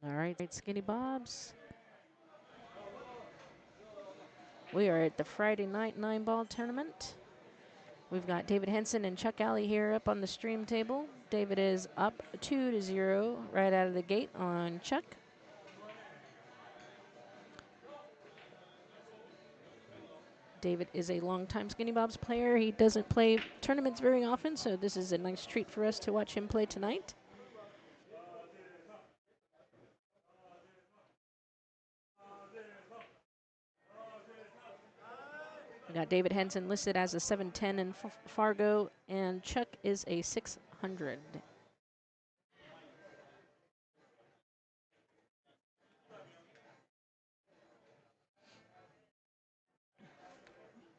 All right, Skinny Bobs. We are at the Friday night 9-ball tournament. We've got David Henson and Chuck Alley here up on the stream table. David is up 2-0 right out of the gate on Chuck. David is a longtime Skinny Bobs player. He doesn't play tournaments very often, so this is a nice treat for us to watch him play tonight. We got David Henson listed as a 710 in Fargo, and Chuck is a 600.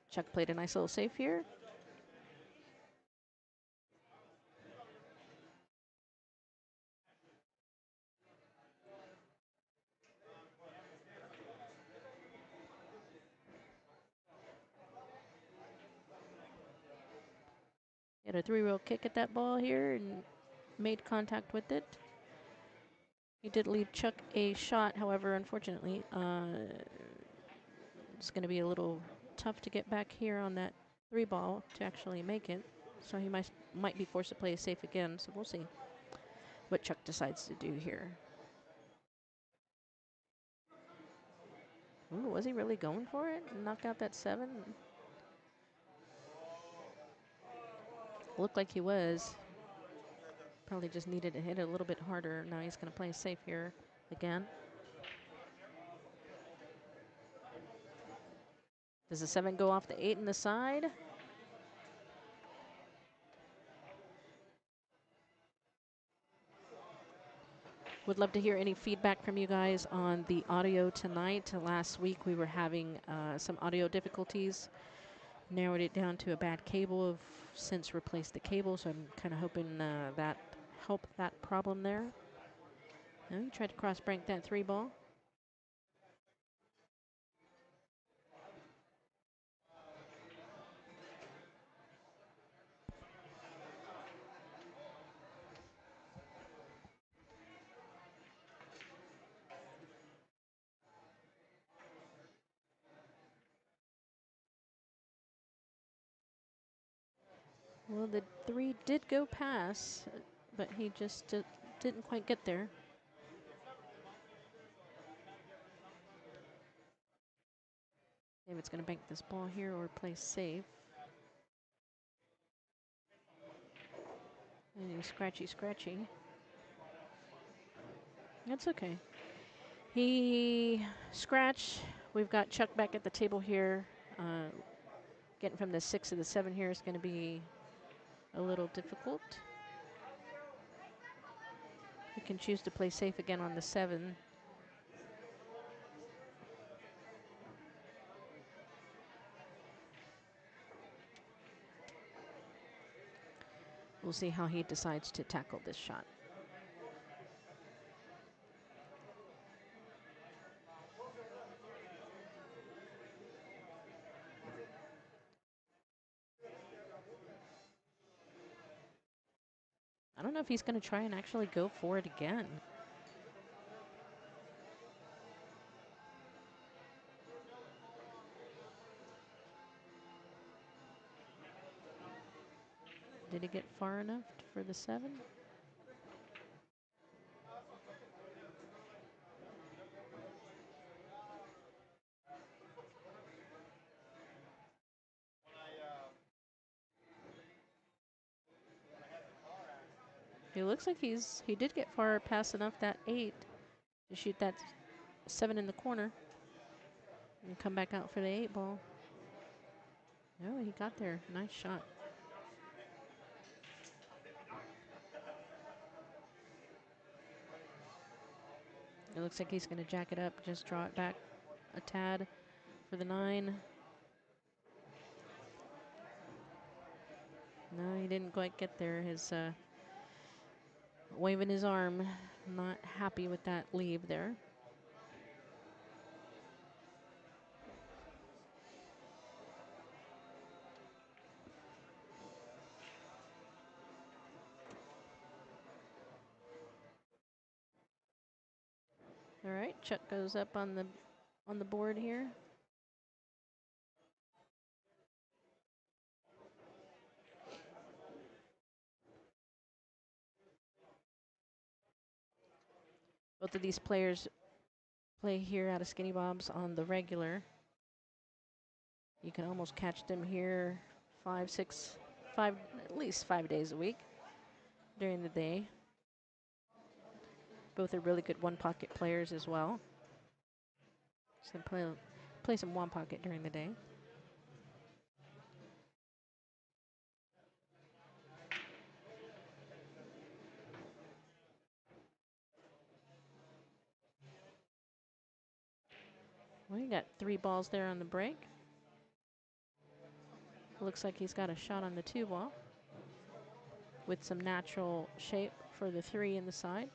Chuck played a nice little safe here. He had a 3-row kick at that ball here and made contact with it. He did leave Chuck a shot, however, unfortunately, it's going to be a little tough to get back here on that 3-ball to actually make it. So he might be forced to play safe again, so we'll see what Chuck decides to do here. Ooh, was he really going for it? Knock out that 7? Looked like he was. Probably just needed to hit it a little bit harder. Now he's going to play safe here again. Does the 7 go off the 8 in the side? Would love to hear any feedback from you guys on the audio tonight. Last week we were having some audio difficulties. Narrowed it down to a bad cable. Have since replaced the cable, so I'm kind of hoping that helped that problem there. No, he tried to cross break that 3-ball. Well, the 3 did go pass, but he just didn't quite get there. David's going to bank this ball here or play safe. And he's scratchy. That's okay. He scratched. We've got Chuck back at the table here. Getting from the 6 to the 7 here is going to be a little difficult. We can choose to play safe again on the 7. We'll see how he decides to tackle this shot. I don't know if he's going to try and actually go for it again. Did he get far enough for the 7? It looks like he did get far past enough that 8 to shoot that 7 in the corner and come back out for the 8-ball. No, he got there. Nice shot. It looks like he's going to jack it up, just draw it back a tad for the 9. No, he didn't quite get there. His waving his arm, not happy with that leave there. All right, Chuck goes up on the board here. Both of these players play here out of Skinny Bob's on the regular. You can almost catch them here 5, 6, 5, at least 5 days a week during the day. Both are really good one-pocket players as well. So play some one-pocket during the day. Well, you got 3 balls there on the break. Looks like he's got a shot on the 2 ball with some natural shape for the 3 in the side.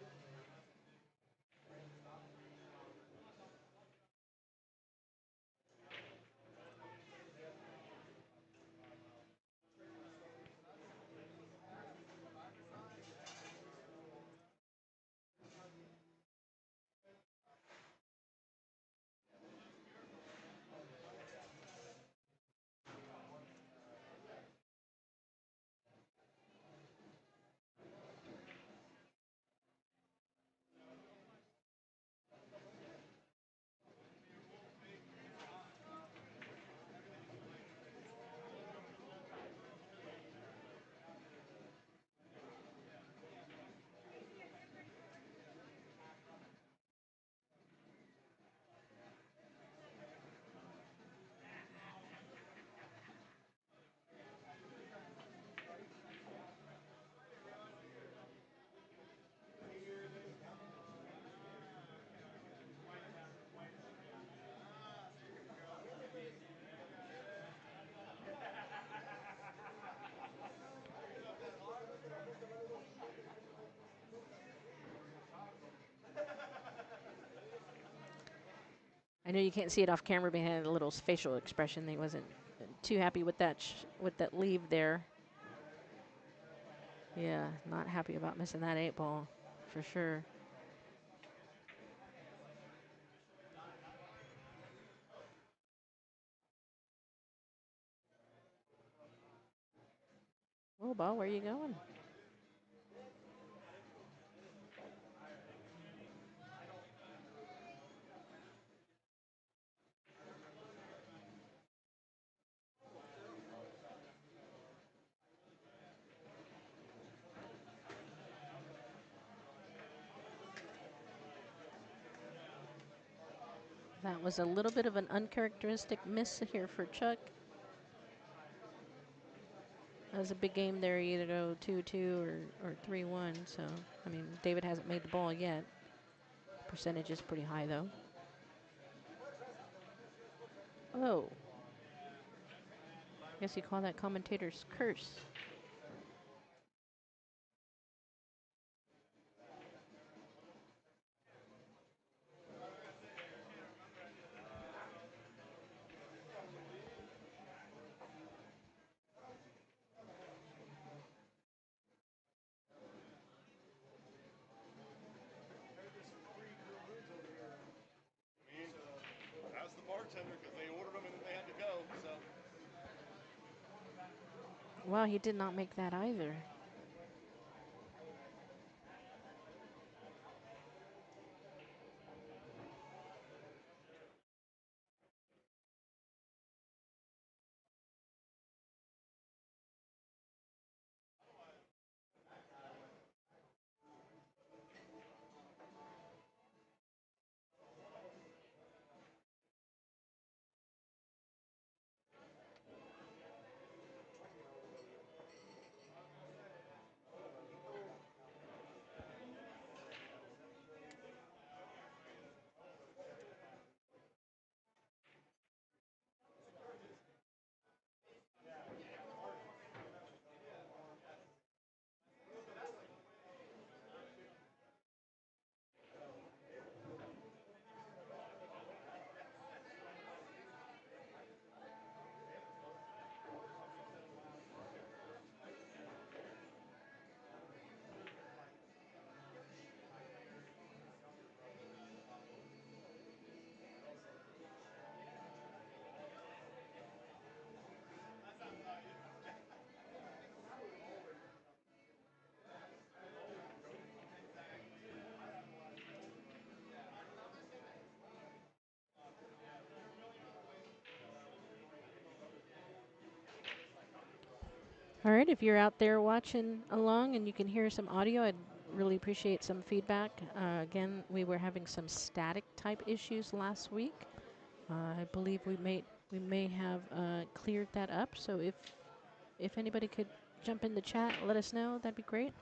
I know you can't see it off camera, but he had a little facial expression. He wasn't too happy with that leave there. Yeah, not happy about missing that 8 ball, for sure. Well, ball, where are you going? That was a little bit of an uncharacteristic miss here for Chuck. That was a big game there. You either go 2-2 or 3-1. So, I mean, David hasn't made the ball yet. Percentage is pretty high, though. Oh. Guess you call that commentator's curse. Ask the bartender because they ordered them and then they had to go. So. Well, he did not make that either. All right, if you're out there watching along and you can hear some audio, I'd really appreciate some feedback. Again, we were having some static type issues last week. I believe we may have cleared that up. So if anybody could jump in the chat, let us know. That'd be great.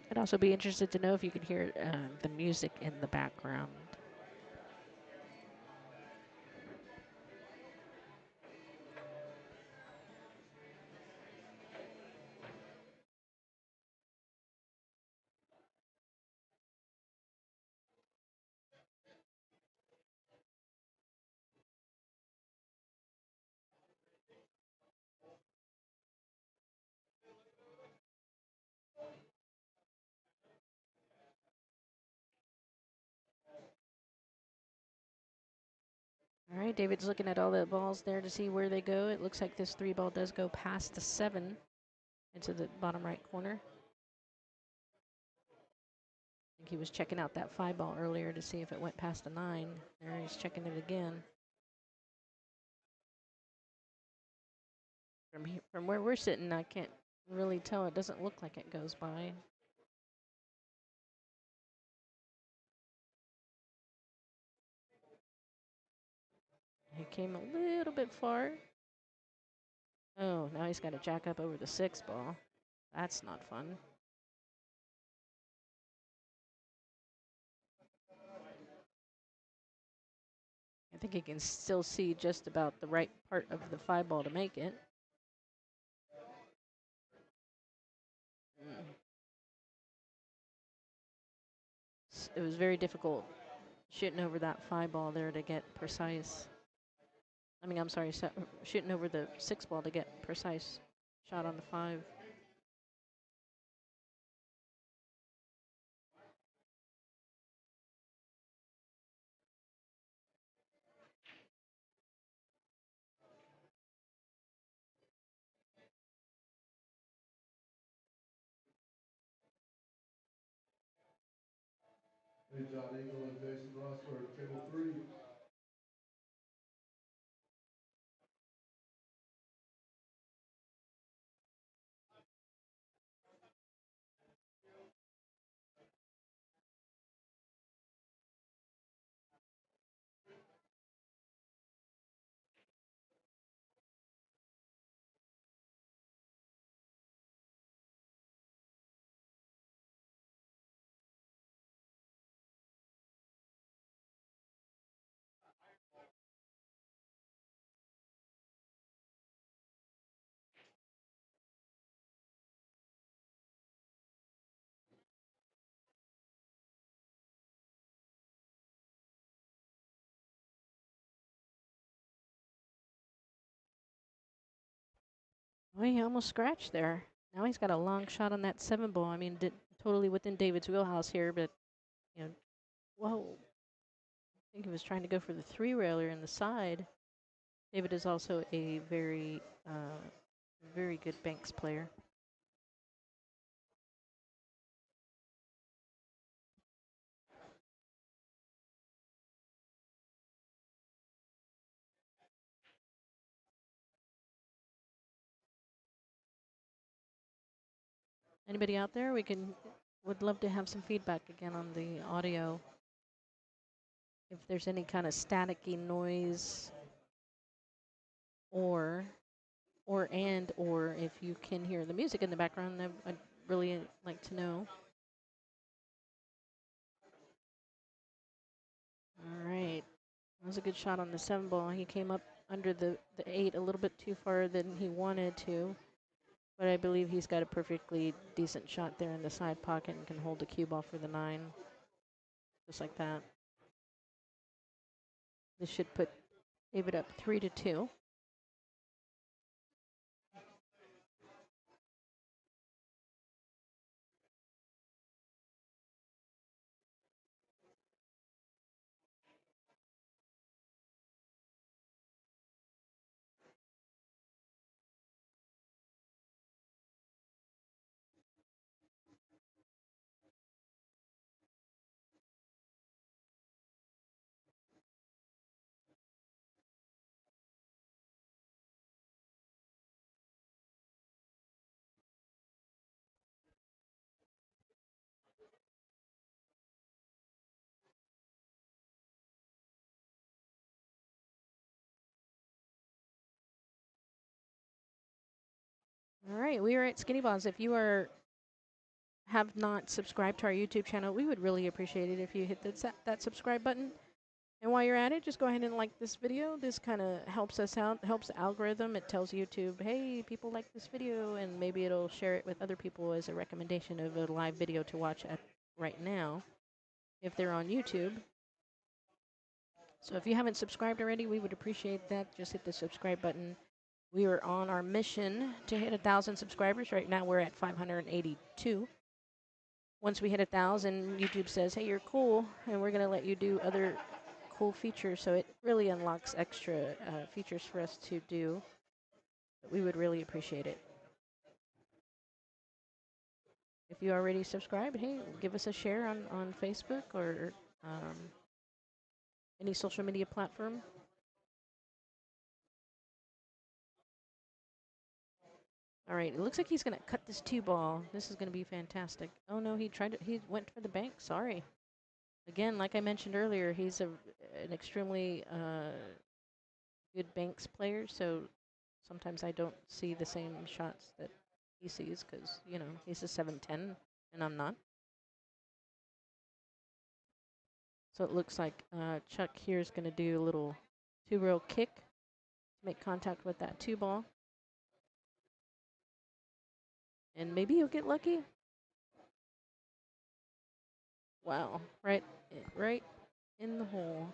I'd also be interested to know if you could hear the music in the background. All right, David's looking at all the balls there to see where they go. It looks like this 3 ball does go past the 7 into the bottom right corner. I think he was checking out that 5 ball earlier to see if it went past the 9. There, he's checking it again. From where we're sitting, I can't really tell. It doesn't look like it goes by. He came a little bit far. Oh, now he's got to jack up over the 6 ball. That's not fun. I think he can still see just about the right part of the 5 ball to make it. It was very difficult shooting over that 5 ball there to get precise. I mean, I'm sorry, shooting over the 6 ball to get precise shot on the 5. Hey, John Eagle and Jason Ross for table 3. Well, he almost scratched there. Now he's got a long shot on that 7 ball. I mean, totally within David's wheelhouse here, but, you know, whoa. I think he was trying to go for the 3-railer in the side. David is also a very good banks player. Anybody out there? Would love to have some feedback again on the audio. If there's any kind of staticky noise, or if you can hear the music in the background, I'd really like to know. All right, that was a good shot on the 7 ball. He came up under the 8 a little bit too far than he wanted to, but I believe he's got a perfectly decent shot there in the side pocket and can hold the cue ball for the 9, just like that. This should put David up 3-2. All right, we are at Skinny Balls. If you have not subscribed to our YouTube channel, we would really appreciate it if you hit that subscribe button. And while you're at it, just go ahead and like this video. This kind of helps us out, helps the algorithm. It tells YouTube, hey, people like this video, and maybe it'll share it with other people as a recommendation of a live video to watch at right now if they're on YouTube. So if you haven't subscribed already, we would appreciate that. Just hit the subscribe button. We are on our mission to hit 1,000 subscribers. Right now we're at 582. Once we hit 1,000, YouTube says, hey, you're cool, and we're going to let you do other cool features. So it really unlocks extra features for us to do. But we would really appreciate it. If you already subscribed, hey, give us a share on Facebook or any social media platform. All right, it looks like he's going to cut this 2-ball. This is going to be fantastic. Oh, no, he went for the bank. Sorry. Again, like I mentioned earlier, he's an extremely good banks player, so sometimes I don't see the same shots that he sees because, you know, he's a 7-10 and I'm not. So it looks like Chuck here is going to do a little 2-row kick to make contact with that 2-ball. And maybe he'll get lucky. Wow, right in the hole.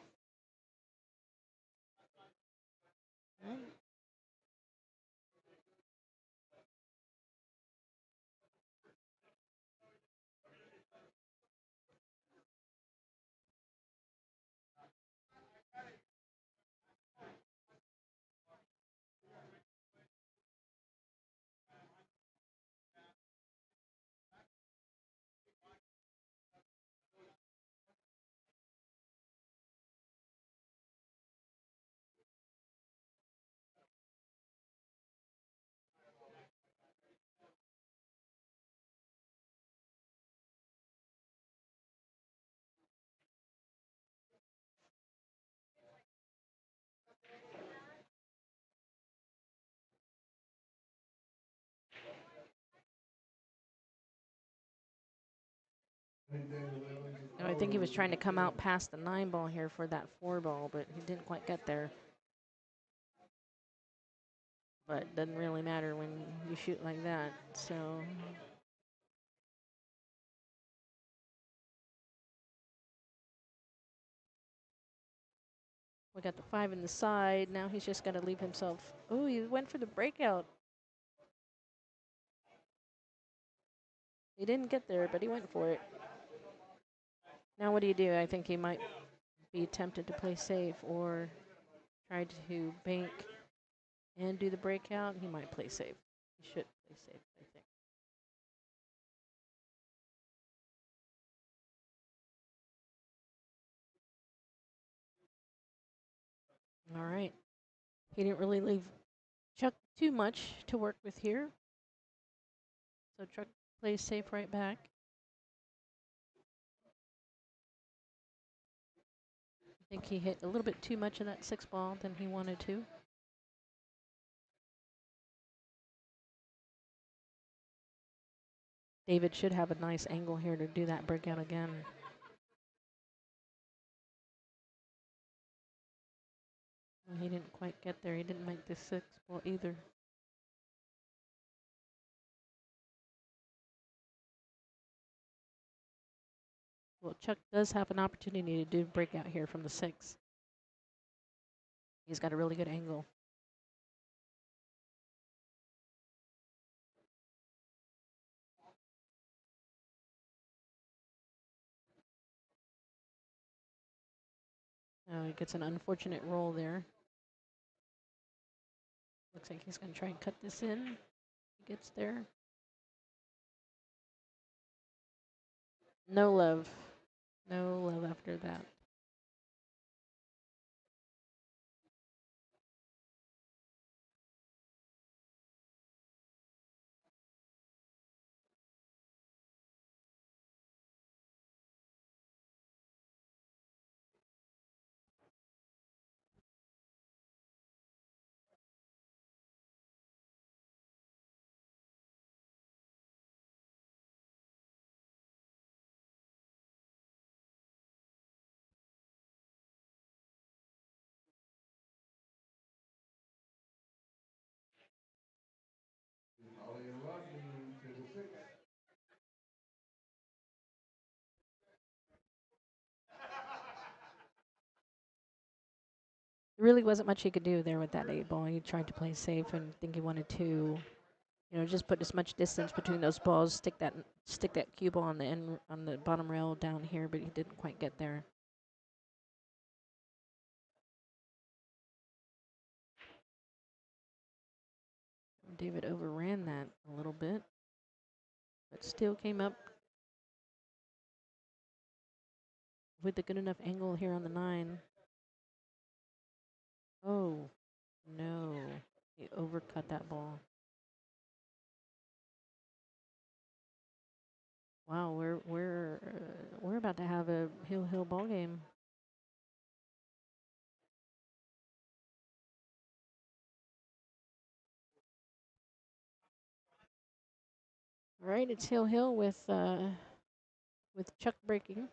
Well, I think he was trying to come out past the 9-ball here for that 4-ball, but he didn't quite get there. But it doesn't really matter when you shoot like that. So we got the 5 in the side. Now he's just got to leave himself. Oh, he went for the breakout. He didn't get there, but he went for it. Now what do you do? I think he might be tempted to play safe or try to bank and do the breakout. He might play safe. He should play safe, I think. All right. He didn't really leave Chuck too much to work with here. So Chuck plays safe right back. I think he hit a little bit too much of that 6-ball than he wanted to. David should have a nice angle here to do that breakout again. He didn't quite get there. He didn't make the 6-ball either. Well, Chuck does have an opportunity to do breakout here from the 6. He's got a really good angle. Oh, he gets an unfortunate roll there. Looks like he's going to try and cut this in. He gets there. No love. No love after that. really wasn't much he could do there with that 8 ball. He tried to play safe and think he wanted to, just put as much distance between those balls, stick that cue ball on the end on the bottom rail down here, but he didn't quite get there. David overran that a little bit, but still came up with a good enough angle here on the 9. Oh, no. He overcut that ball. Wow, we're about to have a hill ball game. All right, it's hill with Chuck breaking.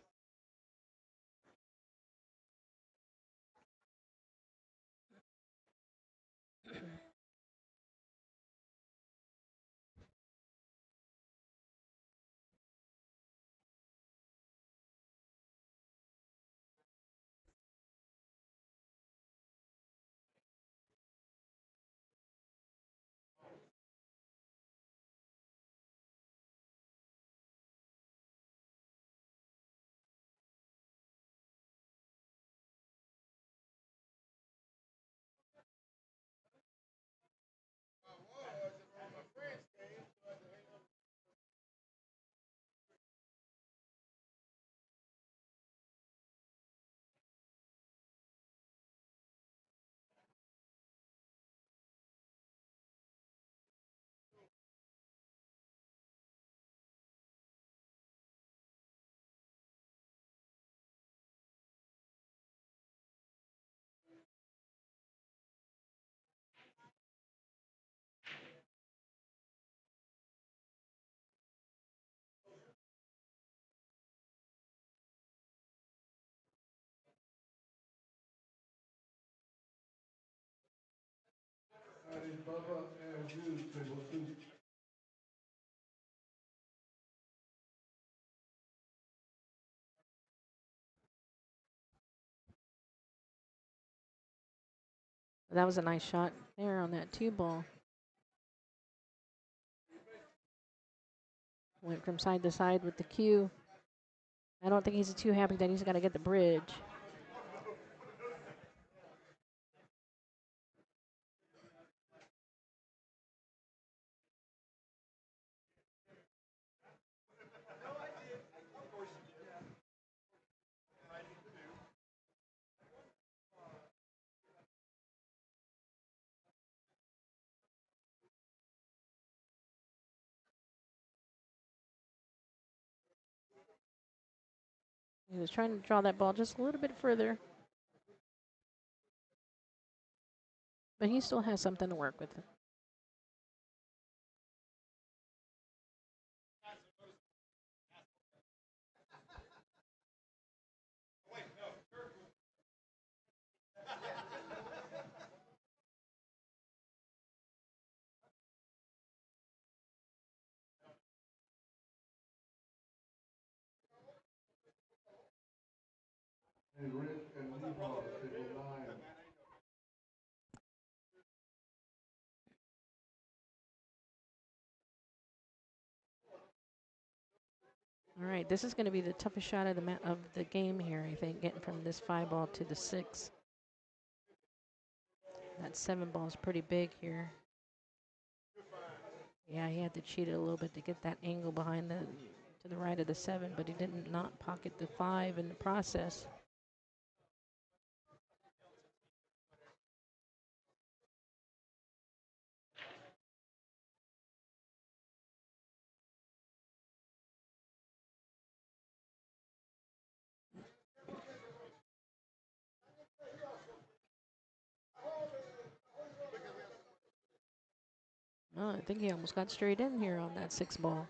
That is Bubba and Jude, table 2. That was a nice shot there on that 2 ball. Went from side to side with the cue. I don't think he's too happy that he's got to get the bridge. He was trying to draw that ball just a little bit further, but he still has something to work with. And Rick and Levar, table 9. All right, this is going to be the toughest shot of the game here, I think, getting from this 5 ball to the 6. That 7 ball is pretty big here. Yeah, he had to cheat it a little bit to get that angle behind to the right of the 7, but he didn't not pocket the 5 in the process. Oh, I think he almost got straight in here on that 6 ball.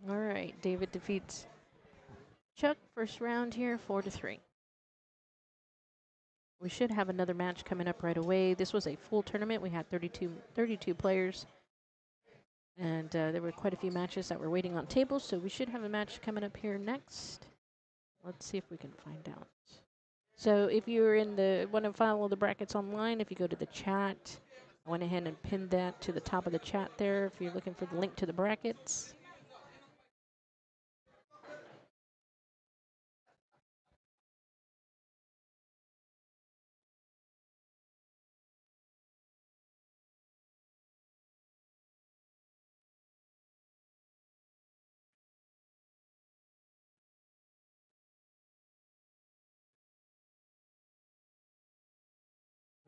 All right, David defeats Chuck first round here, 4-3. We should have another match coming up right away. This was a full tournament. We had 32 players, and there were quite a few matches that were waiting on tables, so we should have a match coming up here next. Let's see if we can find out. So if you're in the want to follow the brackets online, if you go to the chat, I went ahead and pinned that to the top of the chat there if you're looking for the link to the brackets.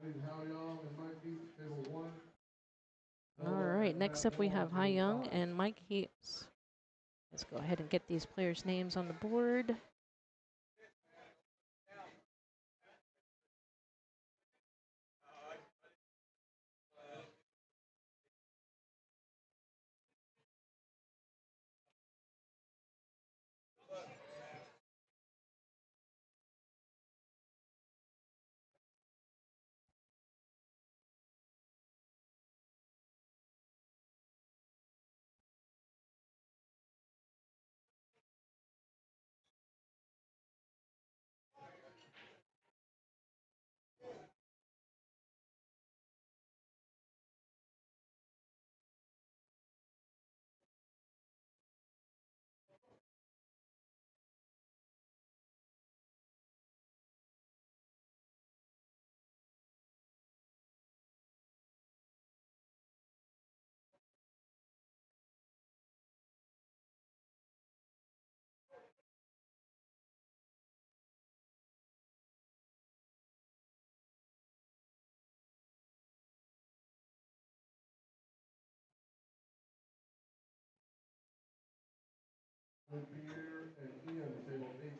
Haoyang and Mikey, table 1. All right, next up we have Haoyang and Mike Hughes. Let's go ahead and get these players' names on the board. Pierre and Ian, table 8.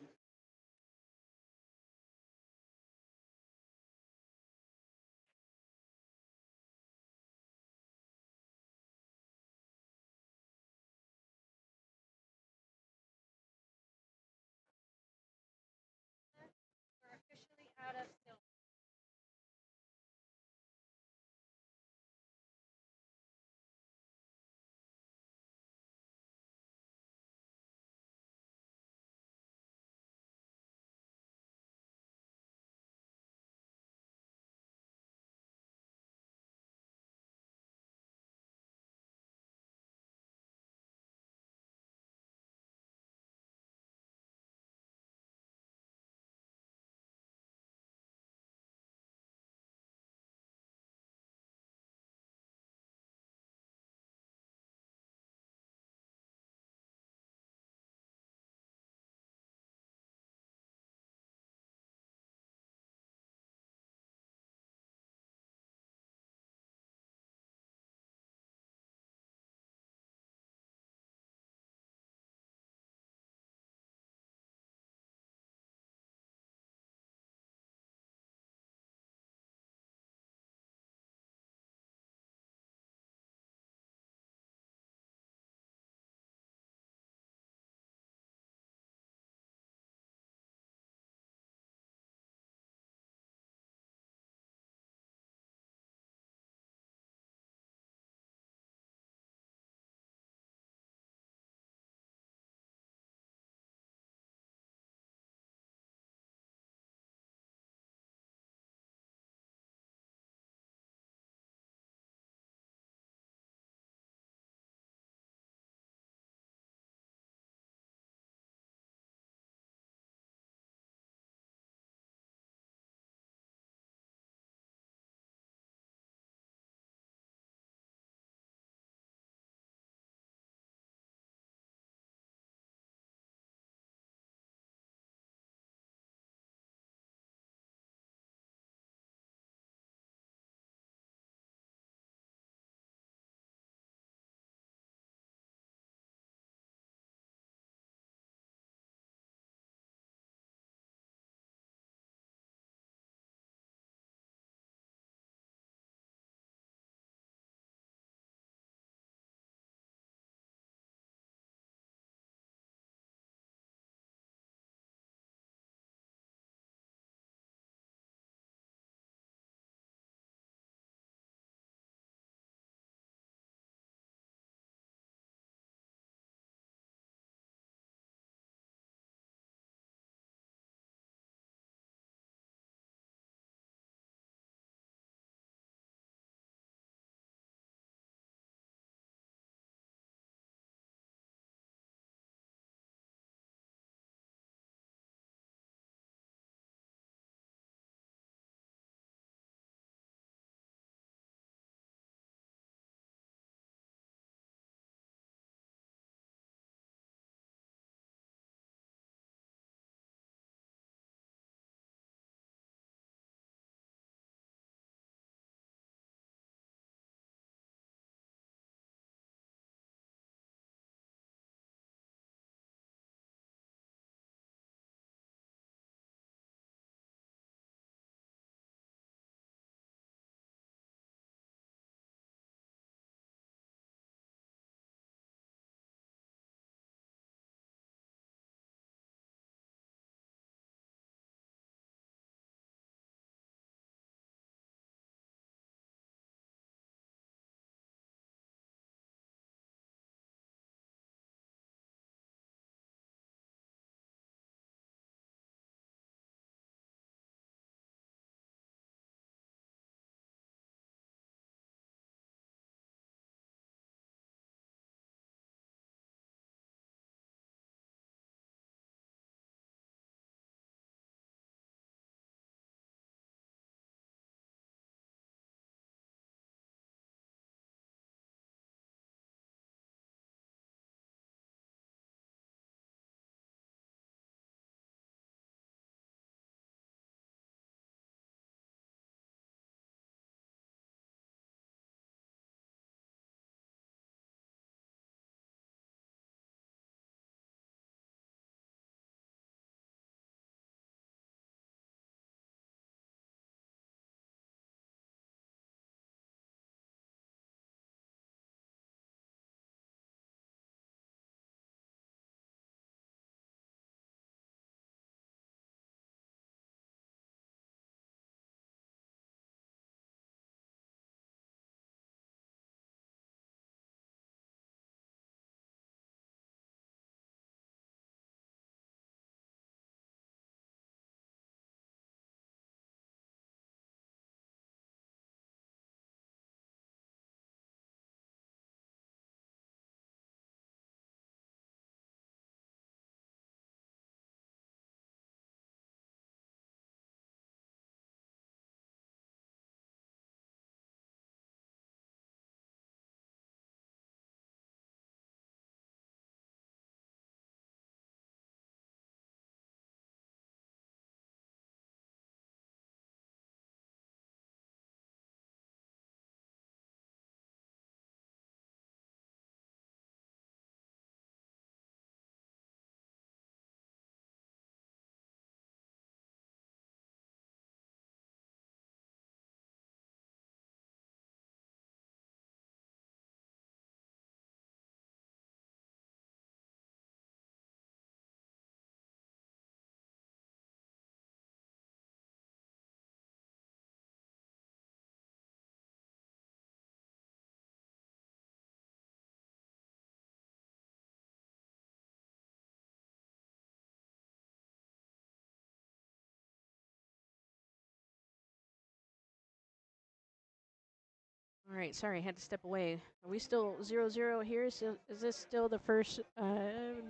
All right, sorry, I had to step away. Are we still 0-0 here? Is this still the first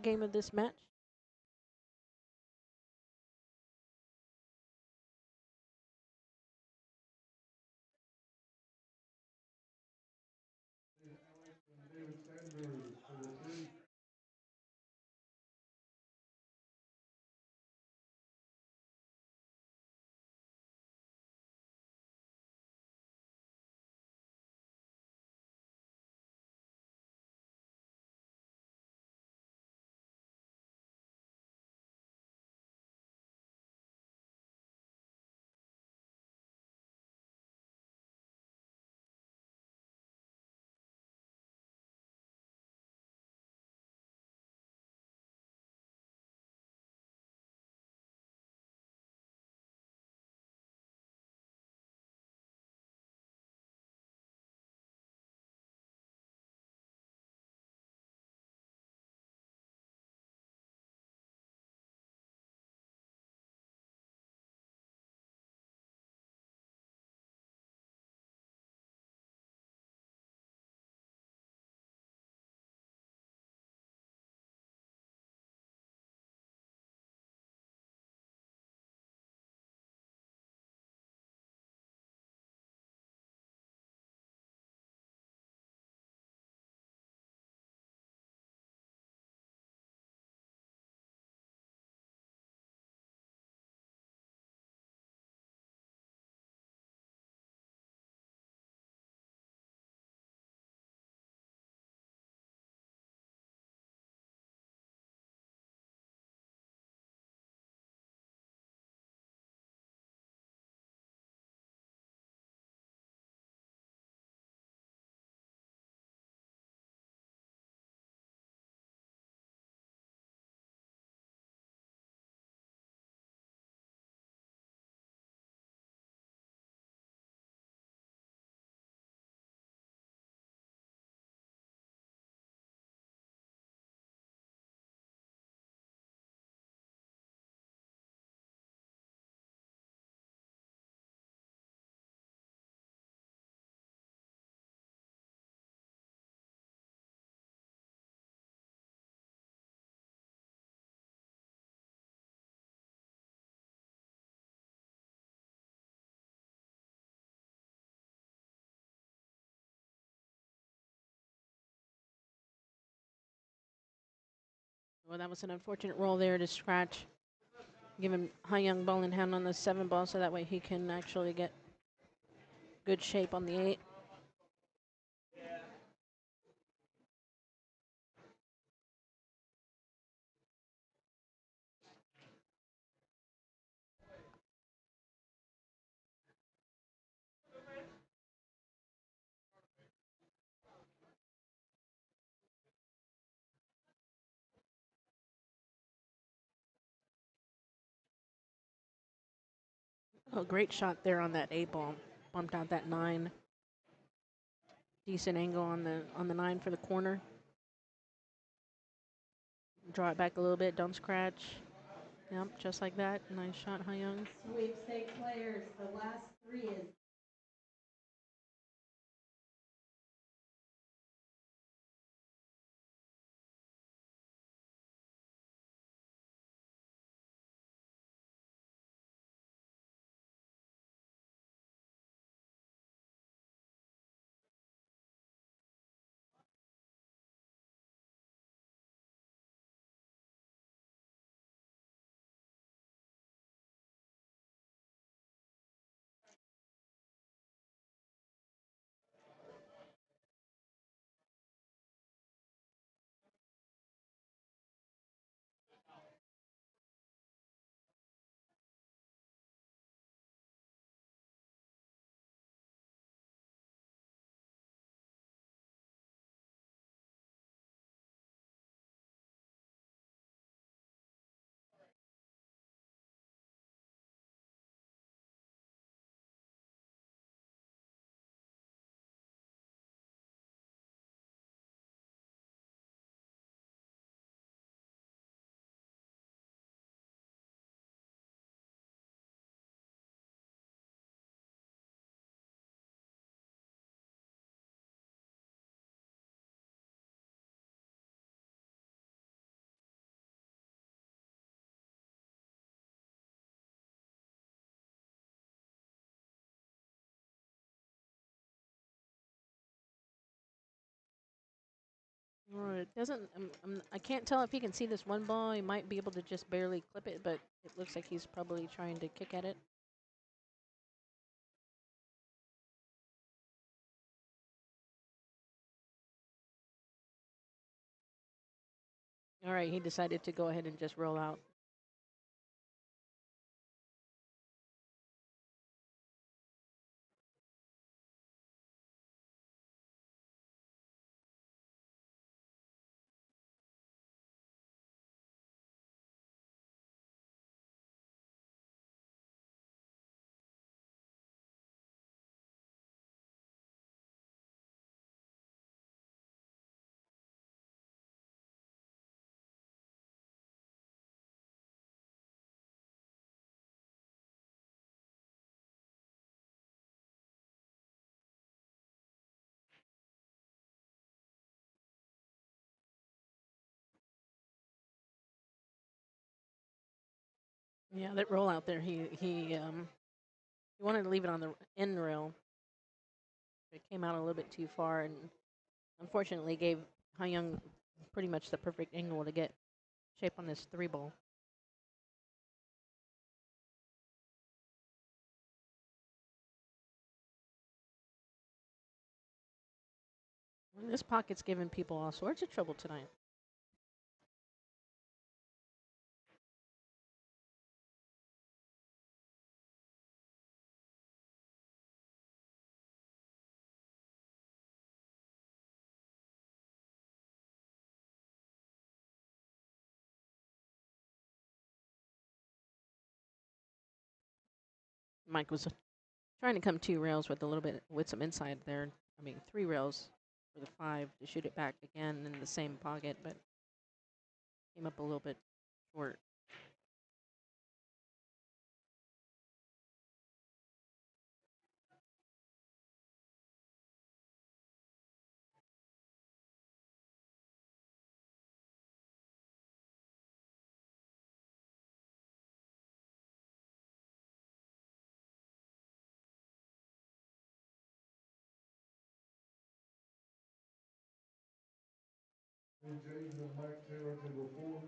game of this match? David Sanders for the three. Well, that was an unfortunate roll there to scratch. Give him Haoyang ball in hand on the 7 ball so that way he can actually get good shape on the 8. Oh, great shot there on that 8 ball. Bumped out that 9. Decent angle on the 9 for the corner. Draw it back a little bit. Don't scratch. Yep, just like that. Nice shot, Haoyang. Sweepstakes players, the last 3 is Or it doesn't. I can't tell if he can see this one ball. He might be able to just barely clip it, but it looks like he's probably trying to kick at it. All right, he decided to go ahead and just roll out. Yeah, that roll out there. He wanted to leave it on the end rail. It came out a little bit too far, and unfortunately gave Haoyang pretty much the perfect angle to get shape on this three ball. Well, this pocket's giving people all sorts of trouble tonight. Mike was trying to come two rails with a little bit with some inside there. I mean, three rails for the five to shoot it back again in the same pocket, but came up a little bit short. And Jaden and Mike Taylor, table 4.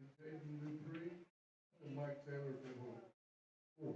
And Jaden Dupree and Mike Taylor, table 4.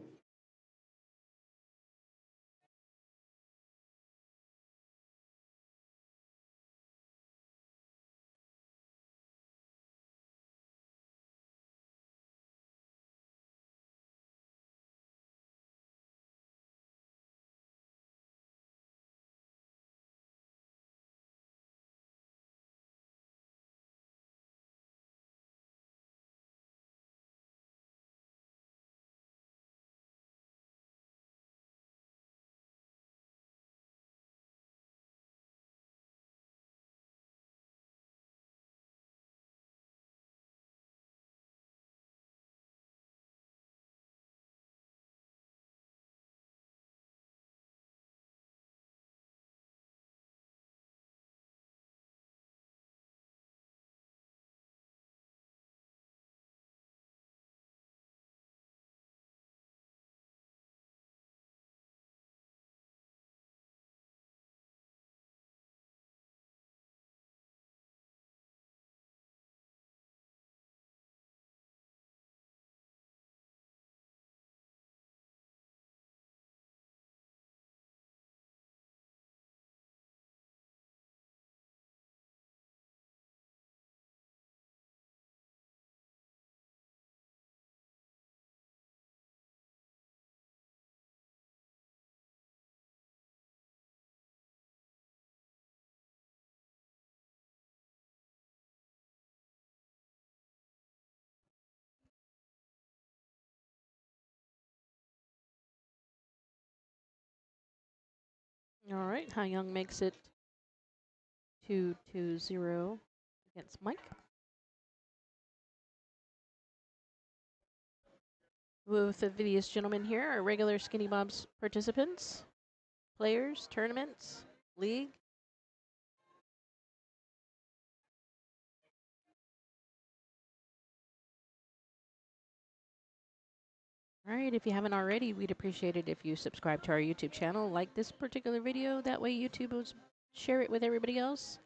All right, Haoyang makes it 2-0 against Mike. With the videos gentlemen here are regular Skinny Bob's participants, players, tournaments, league. All right, if you haven't already, we'd appreciate it if you subscribe to our YouTube channel, like this particular video. That way YouTube will share it with everybody else.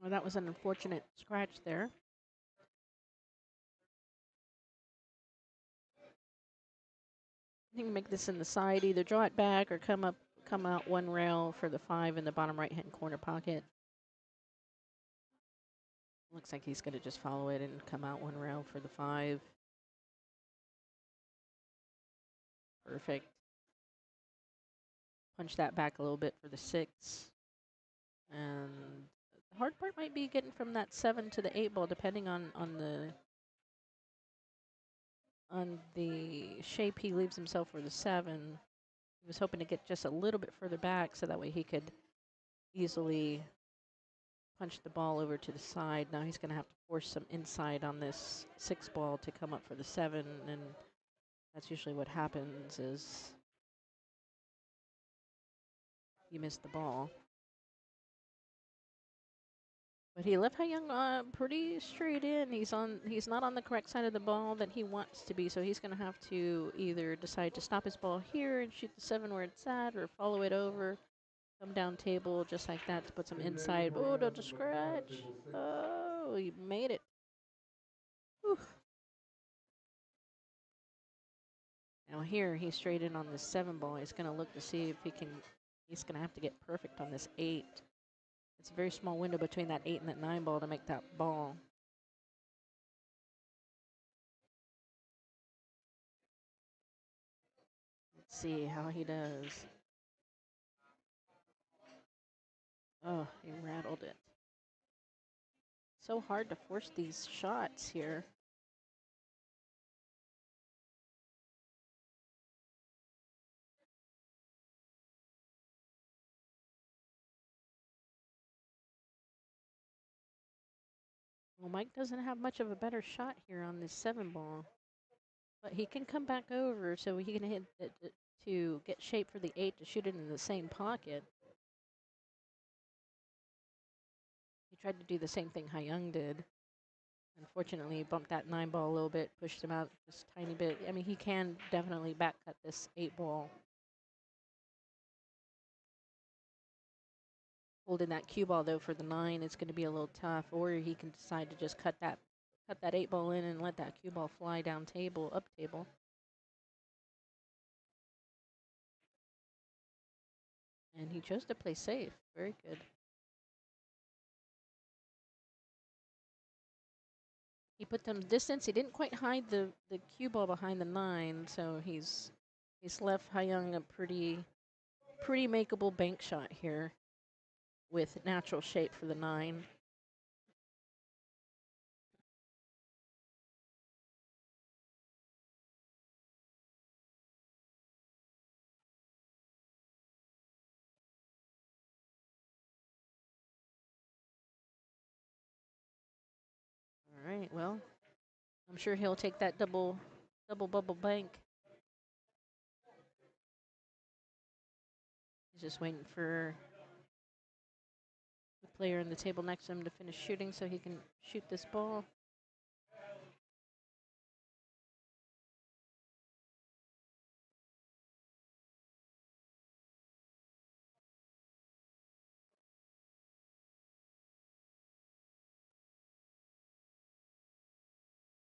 Well, that was an unfortunate scratch there. You can make this in the side, either draw it back or come out one rail for the 5 in the bottom right-hand corner pocket. Looks like he's going to just follow it and come out one rail for the 5. Perfect. Punch that back a little bit for the 6. And the hard part might be getting from that 7 to the 8 ball, depending on the shape he leaves himself for the 7. He was hoping to get just a little bit further back so that way he could easily punch the ball over to the side. Now he's going to have to force some inside on this 6 ball to come up for the 7, and that's usually what happens is you miss the ball. But he left Haoyang pretty straight in. He's not on the correct side of the ball that he wants to be, so he's going to have to either decide to stop his ball here and shoot the 7 where it's at, or follow it over, come down table just like that to put some inside. Oh, to scratch. Oh, he made it. Whew. Now here, he's straight in on this 7 ball. He's going to look to see if he can, he's going to have to get perfect on this 8. It's a very small window between that 8 and that 9 ball to make that ball. Let's see how he does. Oh, he rattled it. So hard to force these shots here. Well, Mike doesn't have much of a better shot here on this 7 ball. But he can come back over so he can hit it to get shape for the 8 to shoot it in the same pocket. He tried to do the same thing Haoyang did. Unfortunately, he bumped that 9 ball a little bit, pushed him out just a tiny bit. I mean, he can definitely back cut this 8 ball. Holding that cue ball, though, for the 9 is going to be a little tough. Or he can decide to just cut that 8 ball in and let that cue ball fly down table, up table. And he chose to play safe. Very good. He put them distance. He didn't quite hide the cue ball behind the 9, so he's left Haoyang a pretty makeable bank shot here with natural shape for the 9. All right, well, I'm sure he'll take that double bubble bank. He's just waiting for the player on the table next to him to finish shooting so he can shoot this ball.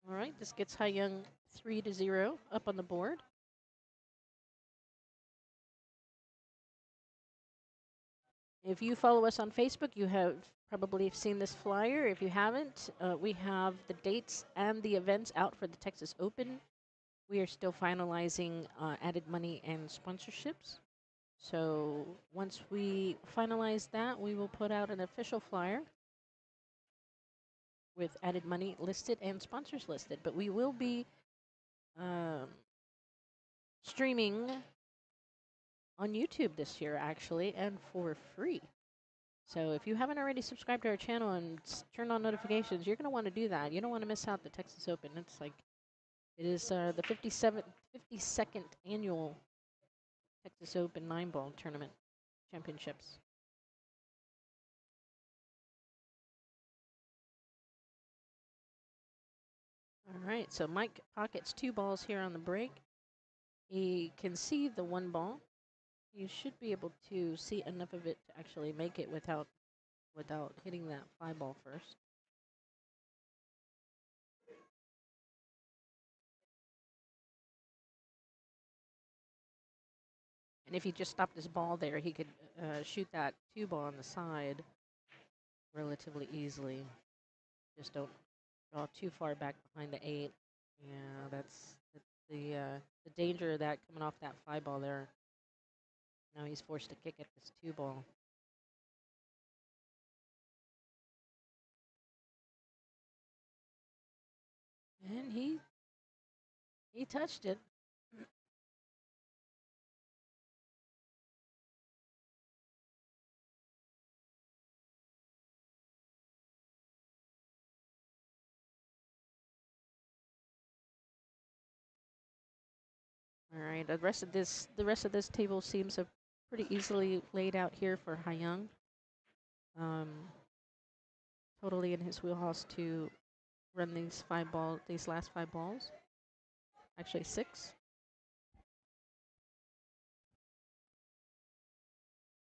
All right, this gets Haoyang 3-0 up on the board. If you follow us on Facebook, you have probably seen this flyer. If you haven't, we have the dates and the events out for the Texas Open We are still finalizing added money and sponsorships. So once we finalize that, we will put out an official flyer with added money listed and sponsors listed. But we will be um, streaming on YouTube this year, actually, and for free. So if you haven't already subscribed to our channel and turned on notifications, you're going to want to do that. You don't want to miss out the Texas Open. It's like, it is the 52nd annual Texas Open 9-ball tournament championships. All right, so Mike pockets 2 balls here on the break. He can see the 1 ball. You should be able to see enough of it to actually make it without hitting that fly ball first. And if he just stopped his ball there, he could shoot that 2 ball on the side relatively easily. Just don't draw too far back behind the 8. Yeah, that's the danger of that coming off that fly ball there. Now he's forced to kick at this 2 ball. And he touched it. All right, the rest of this table seems pretty easily laid out here for Haoyang. Totally in his wheelhouse to run these last 5 balls. Actually 6.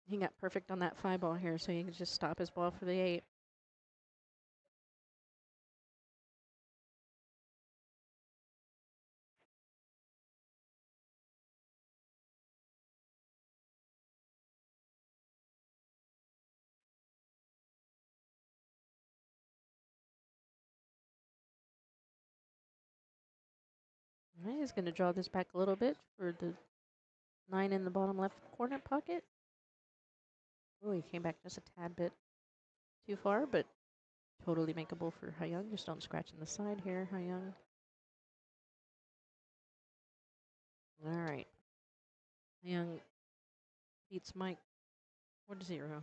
He got perfect on that 5 ball here, so he can just stop his ball for the 8. All right, he's going to draw this back a little bit for the 9 in the bottom left corner pocket. Oh, he came back just a tad bit too far, but totally makeable for Haoyang. Just don't scratch in the side here, Haoyang. All right. Haoyang beats Mike 4-0.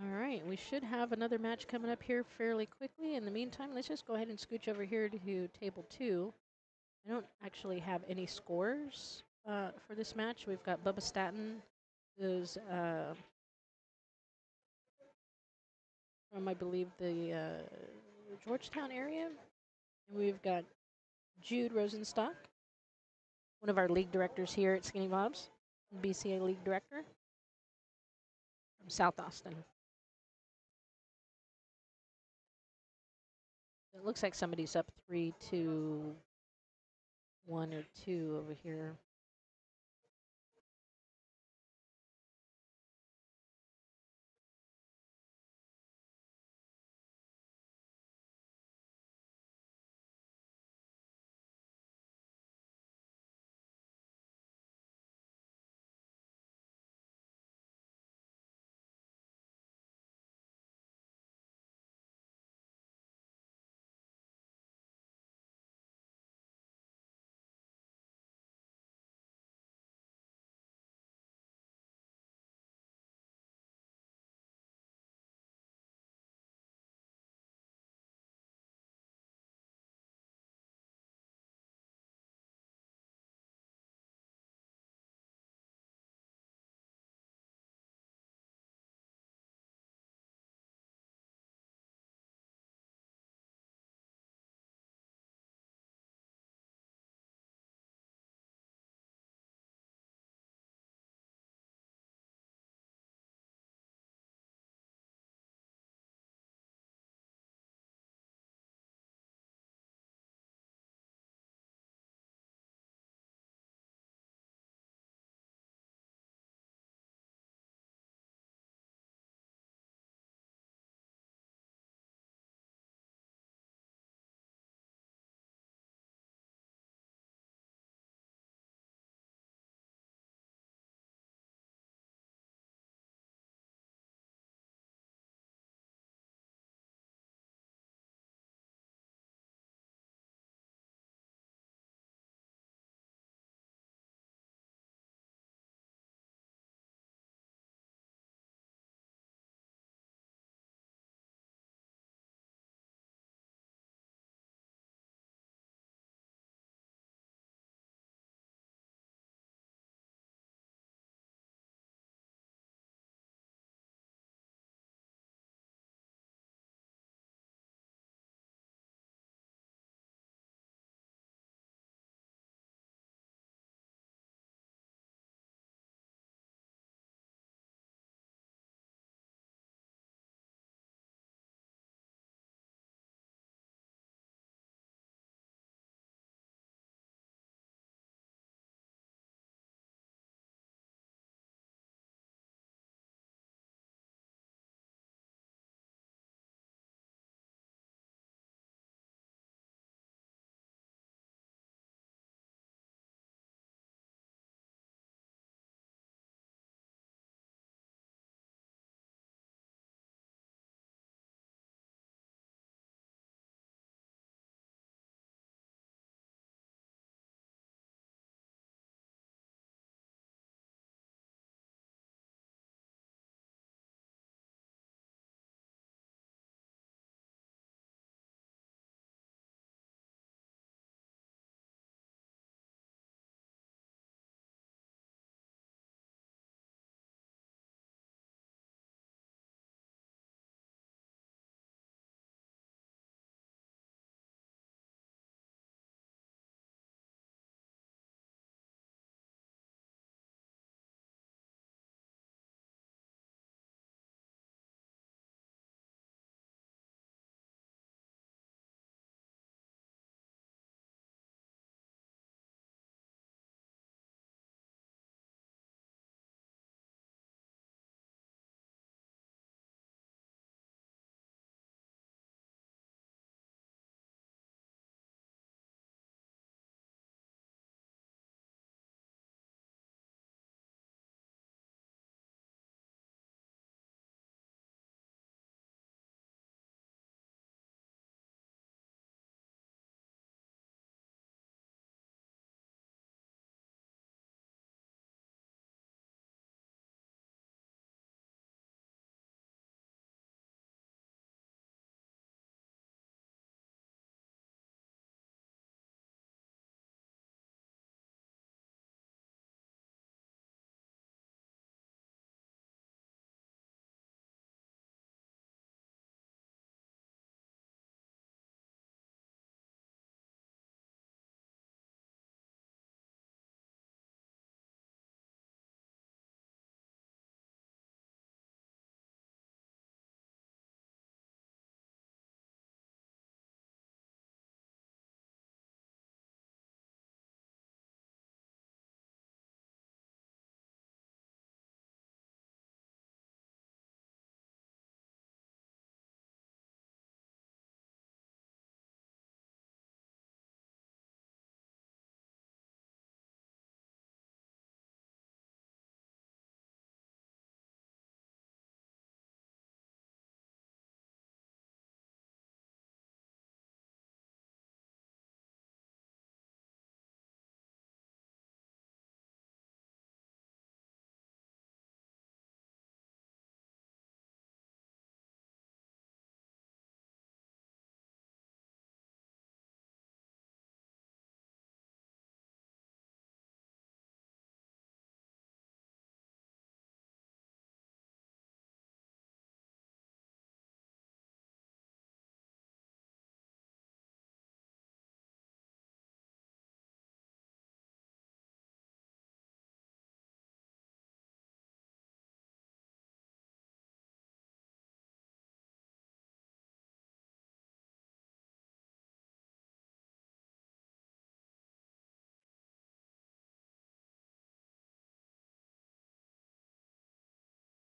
All right, we should have another match coming up here fairly quickly. In the meantime, let's just go ahead and scooch over here to table 2. I don't actually have any scores for this match. We've got Bubba Staton, who's from, I believe, the Georgetown area. And we've got Jude Rosenstock, one of our league directors here at Skinny Bob's, BCA league director from South Austin. It looks like somebody's up 3-1 or 2 over here.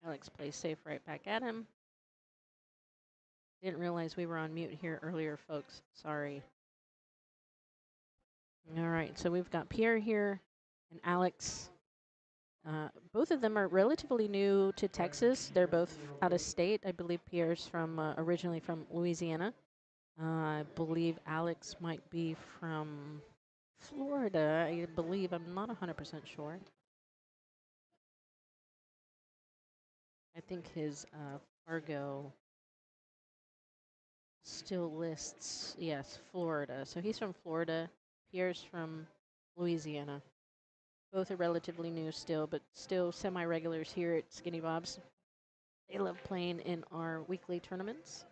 Alex plays safe right back at him. Didn't realize we were on mute here earlier, folks. Sorry. All right, so we've got Pierre here and Alex. Both of them are relatively new to Texas. They're both out of state. I believe Pierre's from originally from Louisiana. I believe Alex might be from Florida. I believe. I'm not 100% sure. I think his Fargo still lists, yes, Florida. So he's from Florida. Pierre's from Louisiana. Both are relatively new still, but still semi-regulars here at Skinny Bob's. They love playing in our weekly tournaments.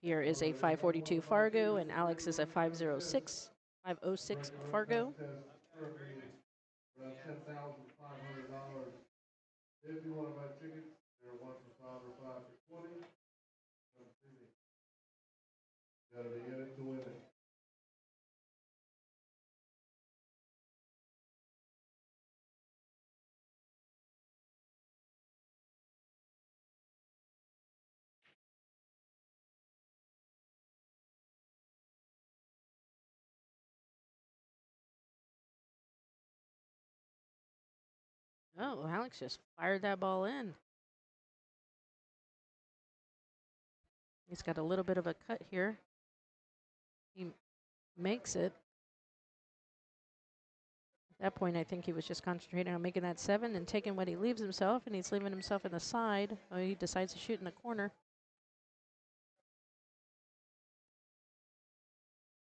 Pierre is a 542 Fargo, and Alex is a 506 Fargo. Around $10,500. If you want to buy tickets, they're 1 for 5 or 5 for 20. Come see me. You gotta be in it to win it. Oh, Alex just fired that ball in. He's got a little bit of a cut here. He makes it. At that point, I think he was just concentrating on making that 7 and taking what he leaves himself, and he's leaving himself in the side. Oh, he decides to shoot in the corner.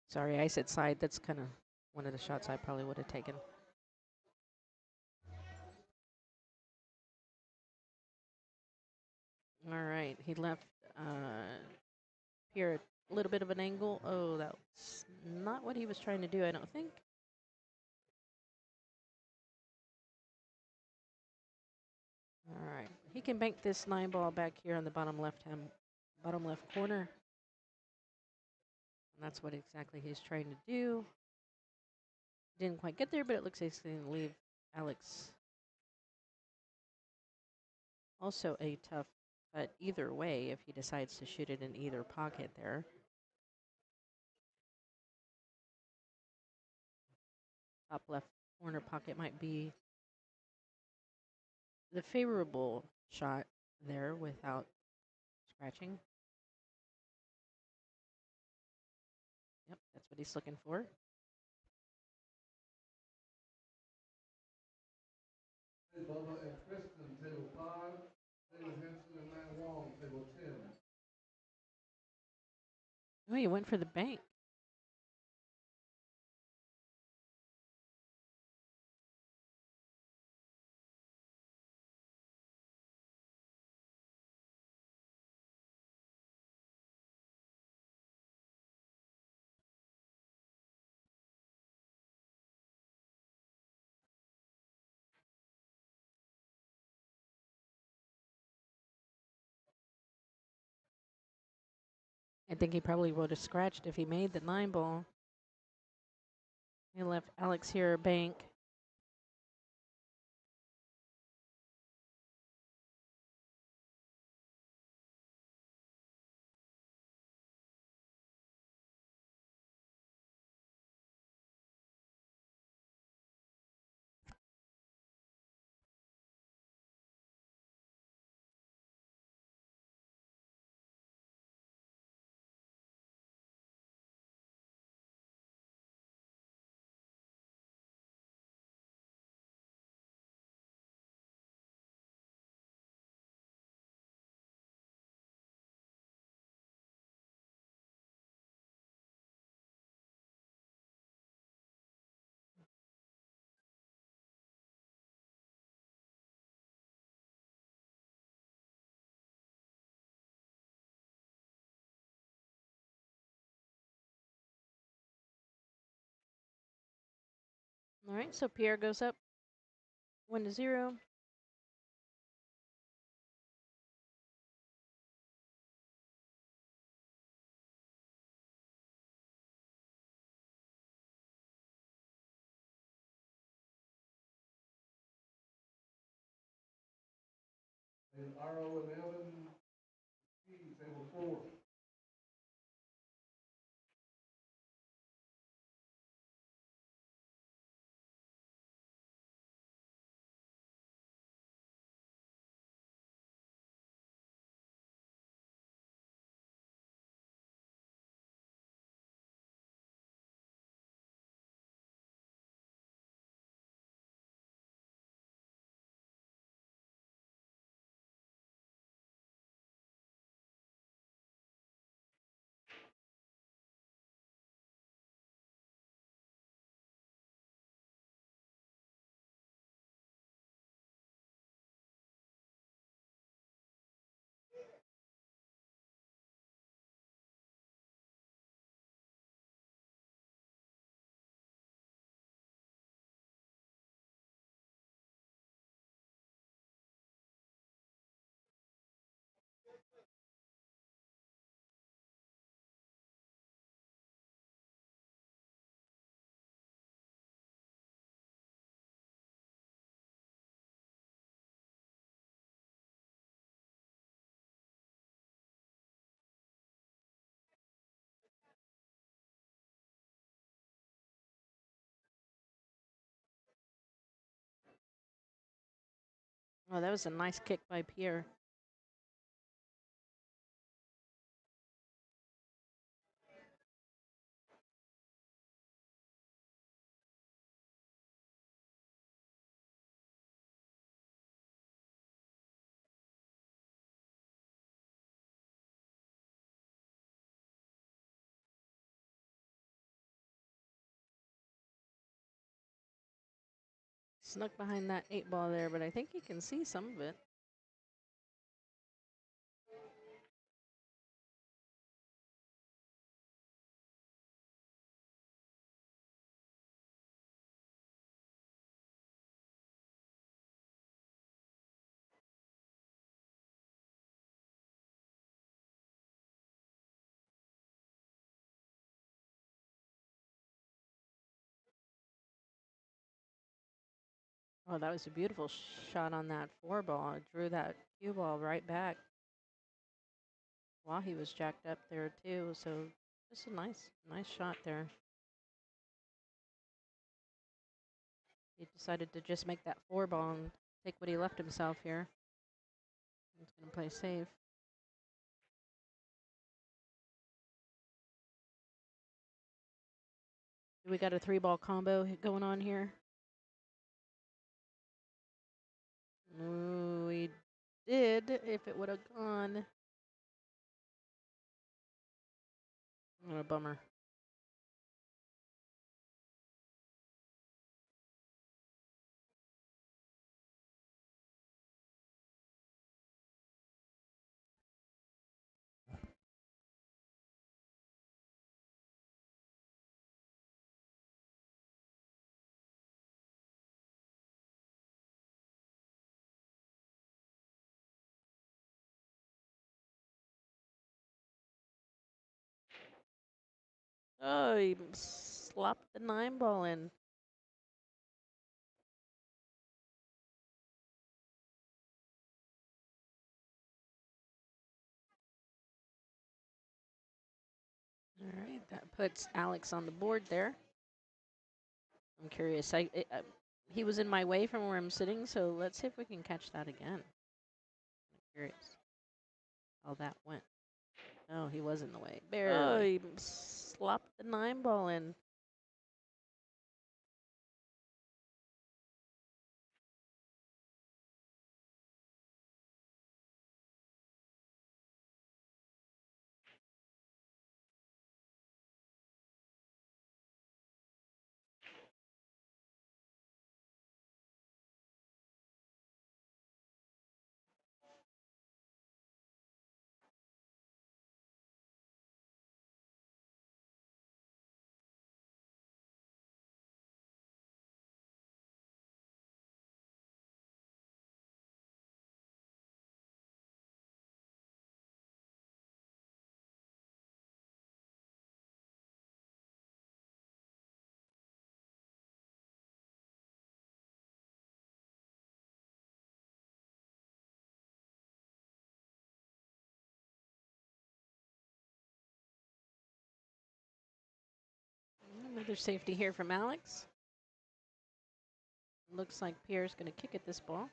Sorry, I said side. That's kind of one of the shots I probably would have taken. All right, he left Pierre a little bit of an angle. Oh, that's not what he was trying to do, I don't think. All right, he can bank this 9 ball back here on the bottom left corner. And that's what exactly he's trying to do. Didn't quite get there, but it looks like he's going to leave Alex. Also a tough cut either way if he decides to shoot it in either pocket there. Top left corner pocket might be the favorable shot there without scratching. Yep, that's what he's looking for. Hey, Bubba and Kristen, table 5. David Henson and Matt Wong, table 10. Oh, he went for the bank. I think he probably would have scratched if he made the 9 ball. He left Alex here a bank. All right, so Pierre goes up 1-0. And RO and Evan Key, table 4. Oh, that was a nice kick by Pierre. Snuck behind that 8 ball there, but I think you can see some of it. Oh, that was a beautiful shot on that 4 ball. It drew that cue ball right back while he was jacked up there too. So just a nice shot there. He decided to just make that 4 ball and take what he left himself here. He's going to play safe. We got a 3 ball combo going on here. Ooh, we did if it would have gone. What a bummer. Oh, he slopped the 9 ball in. All right, that puts Alex on the board there. I'm curious. He was in my way from where I'm sitting, so let's see if we can catch that again. I'm curious how that went. Oh, he was in the way. Barely. Oh, he slopped the 9 ball in. Another safety here from Alex. Looks like Pierre's going to kick at this ball.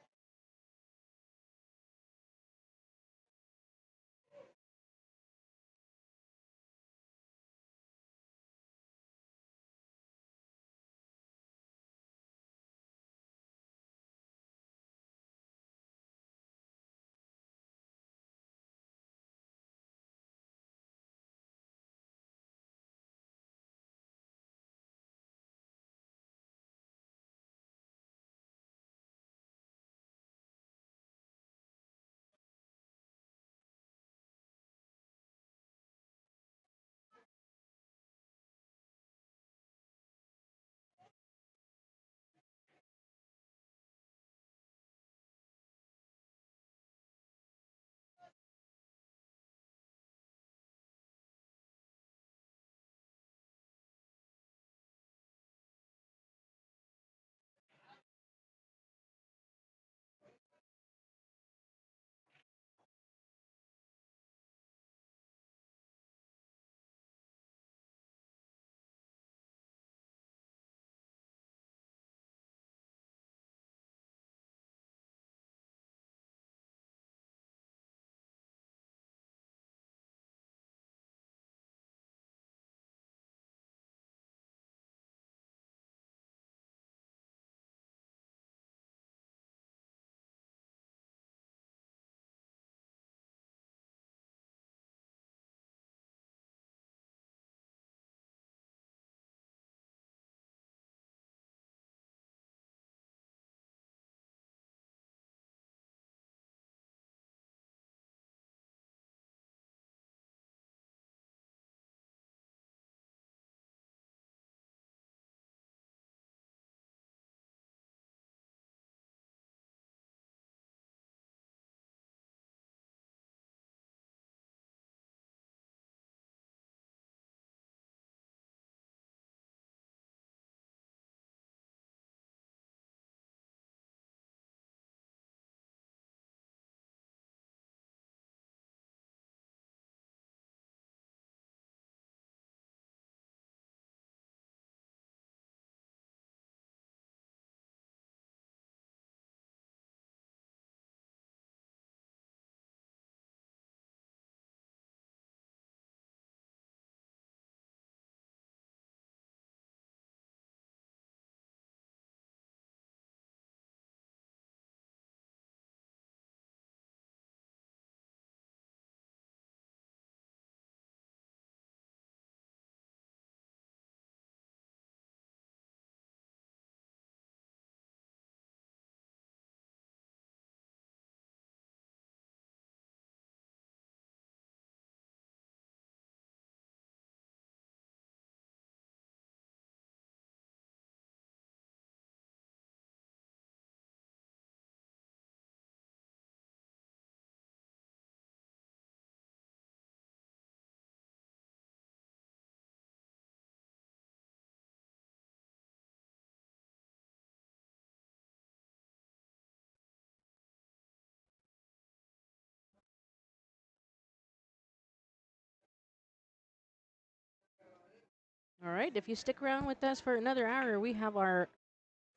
All right, if you stick around with us for another hour, we have our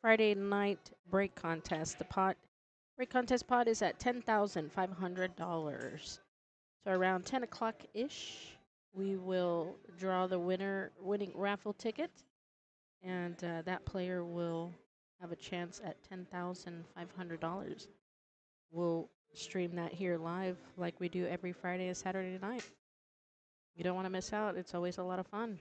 Friday night break contest. The break contest pot is at $10,500. So around 10 o'clock ish, we will draw the winning raffle ticket, and that player will have a chance at $10,500. We'll stream that here live like we do every Friday and Saturday night. You don't want to miss out. It's always a lot of fun.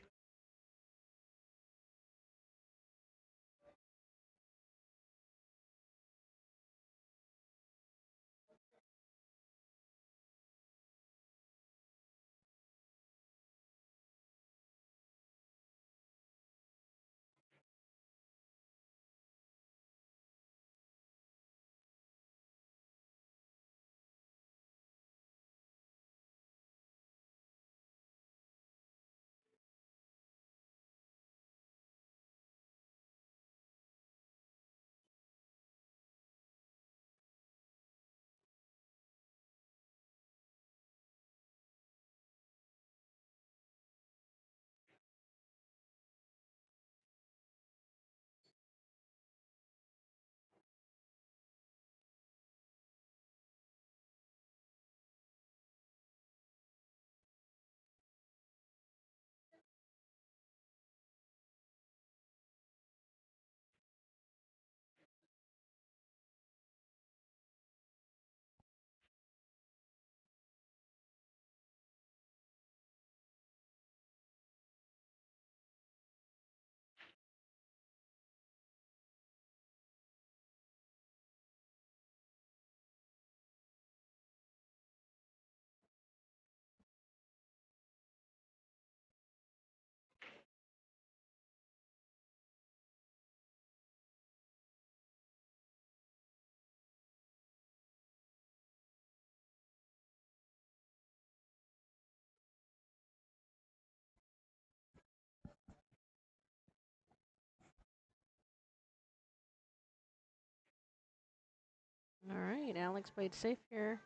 right, Alex played safe here.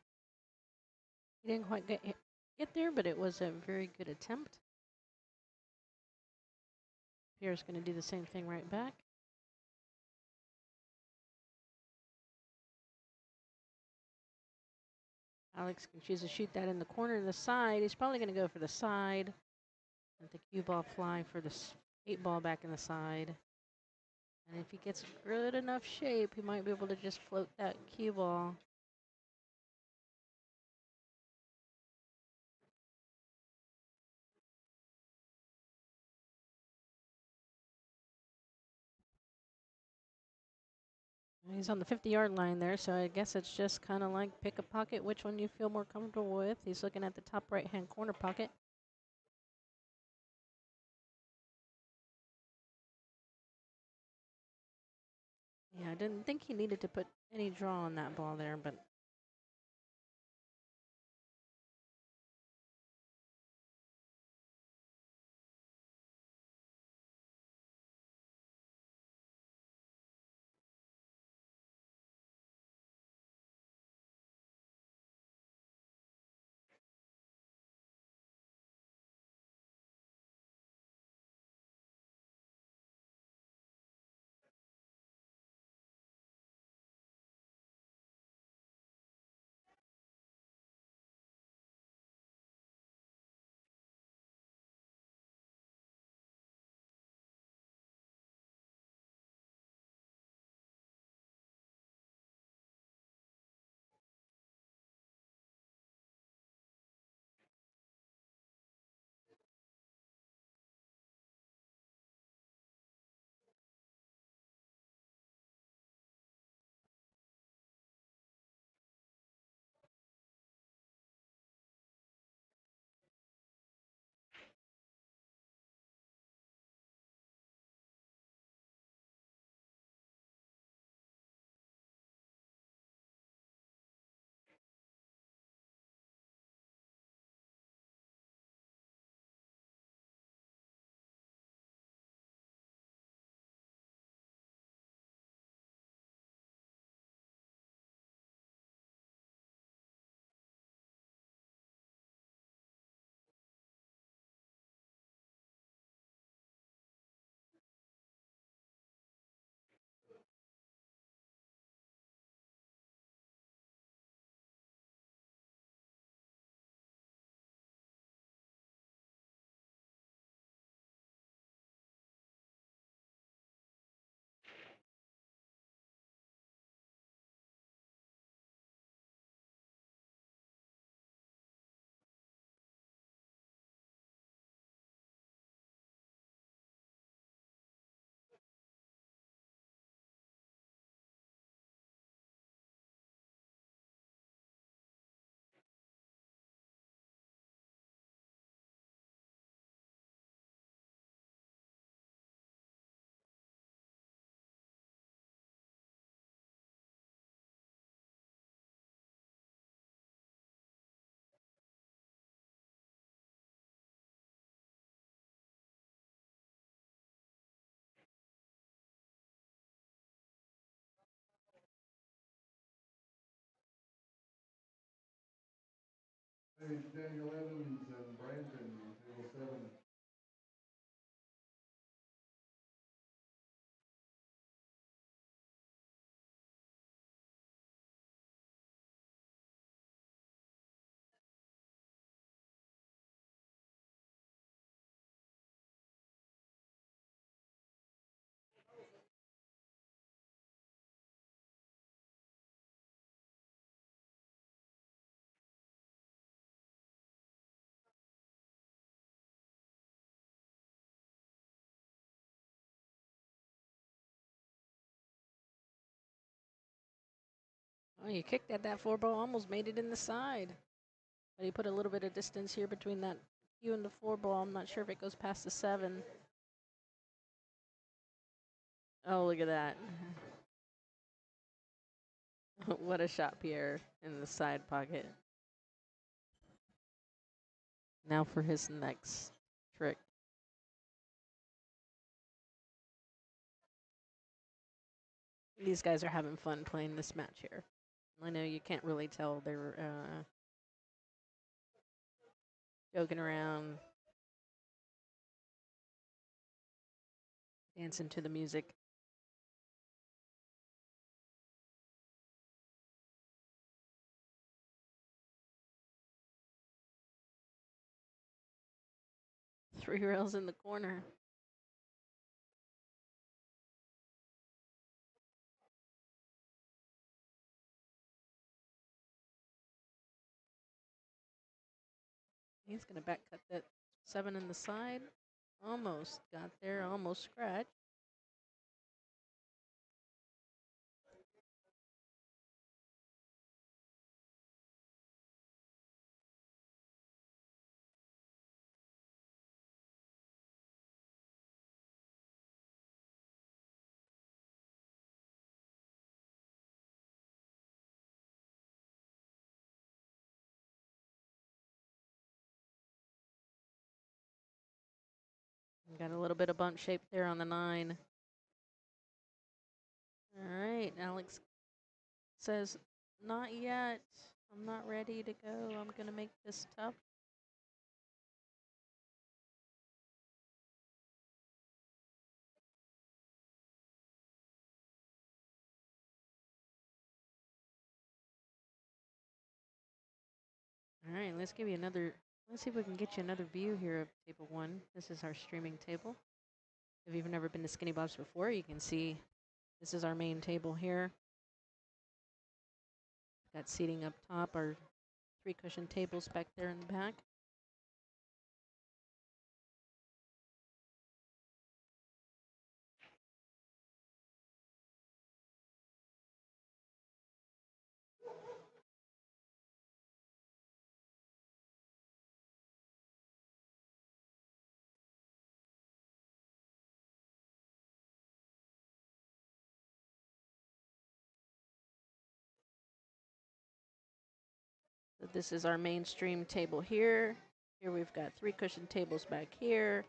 He didn't quite get there, but it was a very good attempt. Pierre's going to do the same thing right back. Alex can choose to shoot that in the corner of the side. He's probably going to go for the side. Let the cue ball fly for the 8 ball back in the side. And if he gets good enough shape, he might be able to just float that cue ball. He's on the 50-yard line there, so I guess it's just kind of like pick a pocket, which one you feel more comfortable with. He's looking at the top right-hand corner pocket. Yeah, I didn't think he needed to put any draw on that ball there, but Hey, Daniel Evans and Brandon, table 7. oh, you kicked at that 4 ball, almost made it in the side. But he put a little bit of distance here between that cue and the 4 ball. I'm not sure if it goes past the 7. Oh, look at that. What a shot, Pierre, in the side pocket. Now for his next trick. These guys are having fun playing this match here. I know you can't really tell they're joking around, dancing to the music. Three rails in the corner. He's going to back cut that 7 in the side. Almost got there, almost scratched. Got a little bit of bunt shape there on the 9. All right, Alex says, not yet. I'm not ready to go. I'm going to make this tough. All right, let's give you another, let's see if we can get you another view here of table 1. This is our streaming table. If you've never been to Skinny Bob's before, you can see this is our main table here. Got seating up top, our 3 cushion tables back there in the back. So this is our mainstream table here. Here we've got 3 cushion tables back here,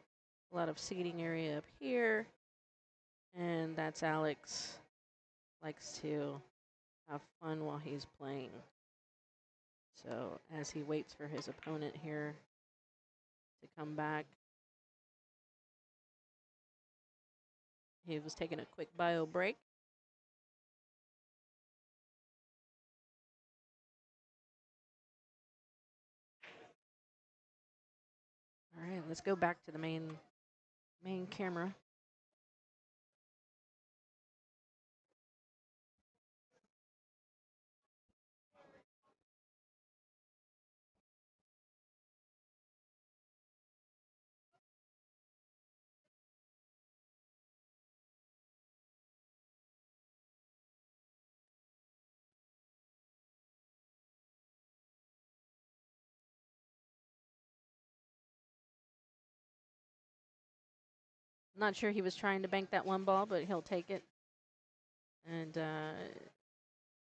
a lot of seating area up here, and that's Alex. Likes to have fun while he's playing. So as he waits for his opponent here to come back, he was taking a quick bio break. All right, let's go back to the main camera. Not sure he was trying to bank that 1 ball, but he'll take it and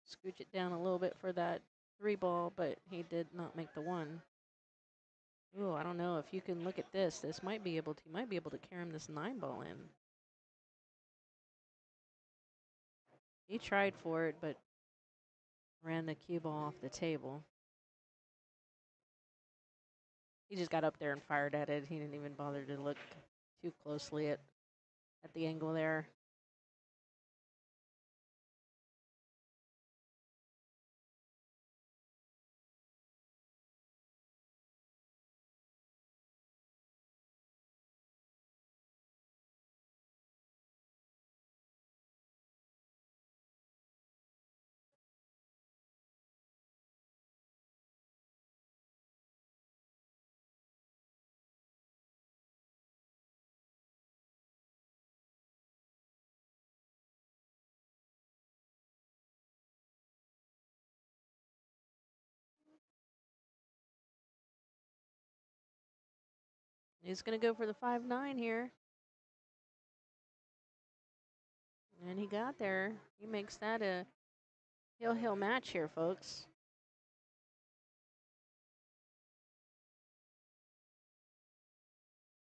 scooch it down a little bit for that 3 ball, but he did not make the 1. Ooh, I don't know if you can look at this. This might be able to, he might be able to carry him this 9 ball in. He tried for it, but ran the cue ball off the table. He just got up there and fired at it. He didn't even bother to look too closely at the angle there. He's going to go for the 5-9 here. And he got there. He makes that a hill match here, folks.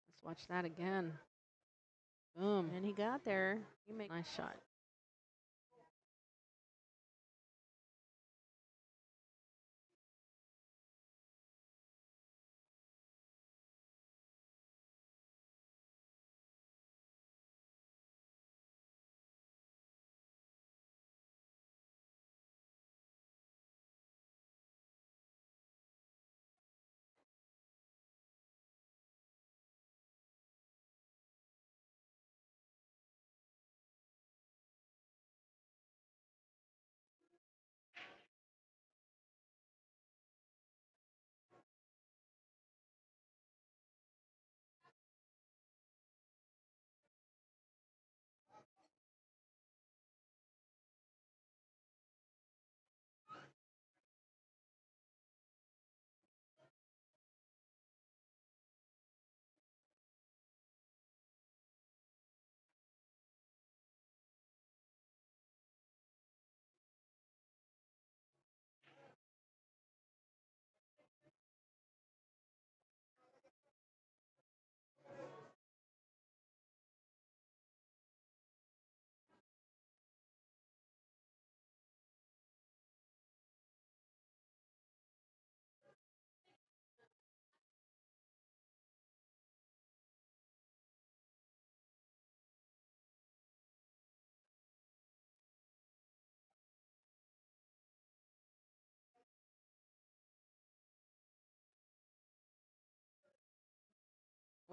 Let's watch that again. Boom. And he got there. He made a nice shot.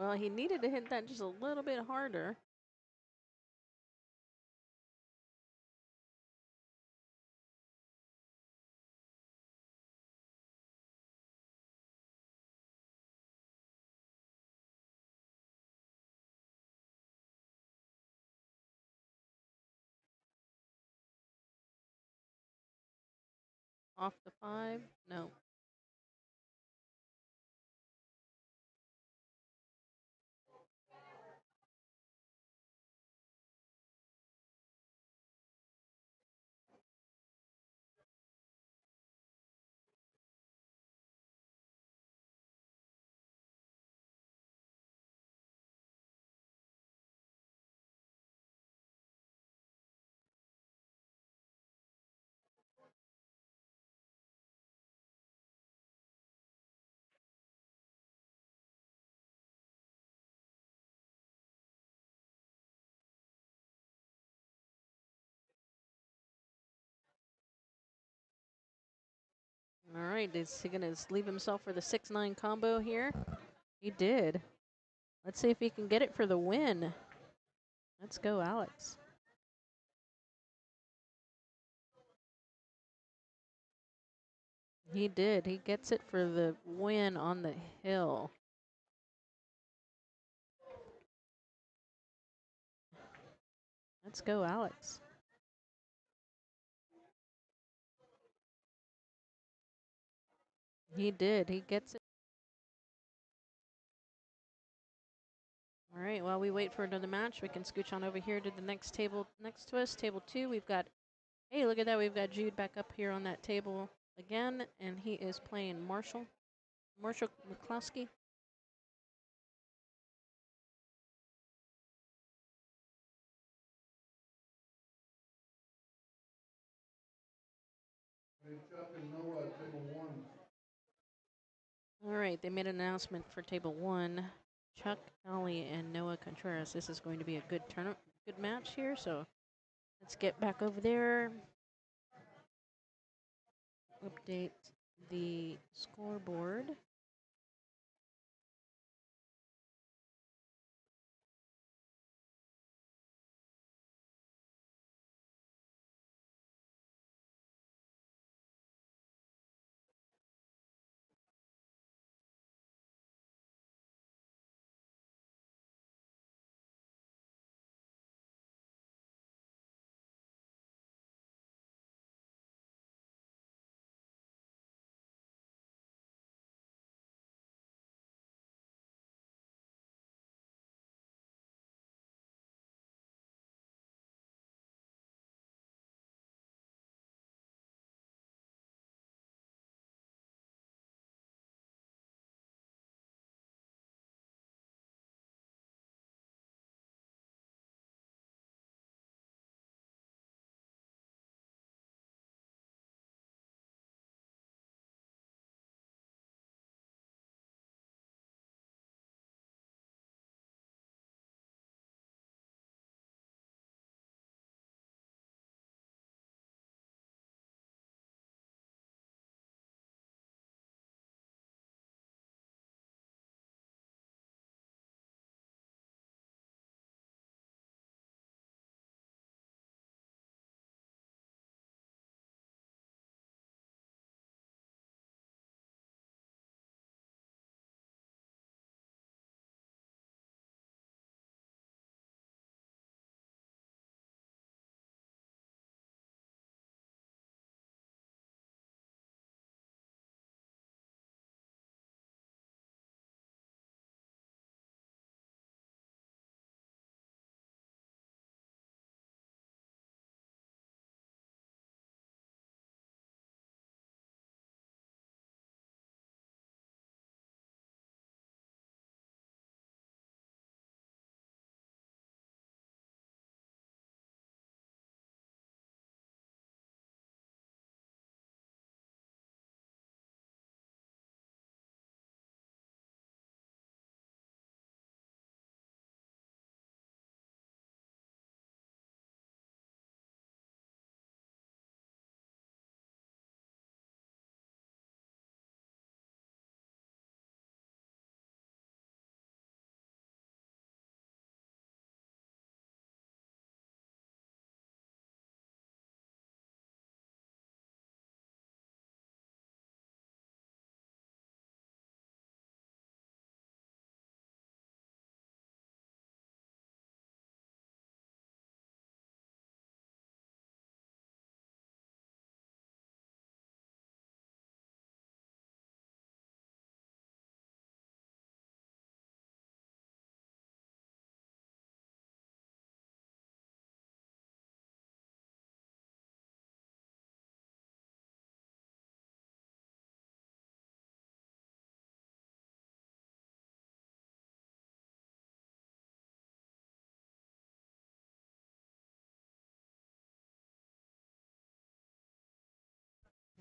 Well, he needed to hit that just a little bit harder. Off the 5. No. All right, is he going to leave himself for the 6-9 combo here? He did. Let's see if he can get it for the win. Let's go, Alex. He did. He gets it for the win on the hill. Let's go, Alex. He did. He gets it. All right, while we wait for another match, we can scooch on over here to the next table next to us, table 2. We've got, hey, look at that. We've got Jude back up here on that table again, and he is playing Marshall McCloskey. Hey, Chuck and Noah, table 1. All right, they made an announcement for table 1. Chuck, Ellie, and Noah Contreras. This is going to be a good good match here, so let's get back over there. Update the scoreboard.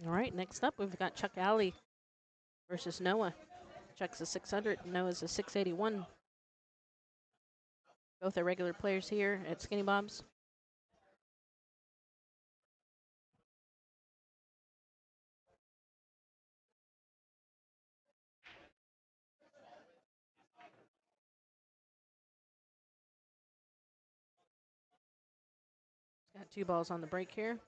All right, next up, we've got Chuck Alley versus Noah. Chuck's a 600, Noah's a 681. Both are regular players here at Skinny Bob's. Got 2 balls on the break here.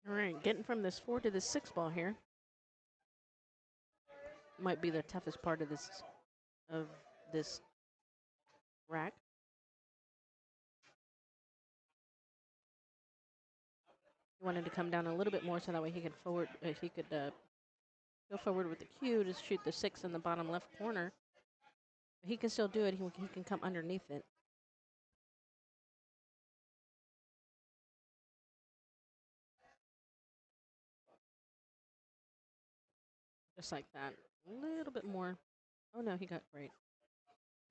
All right, getting from this 4 to this 6 ball here. Might be the toughest part of this rack. He wanted to come down a little bit more so that way he could go forward with the cue to shoot the 6 in the bottom left corner. But he can still do it. He can come underneath it. Just like that. A little bit more. Oh no, he got great.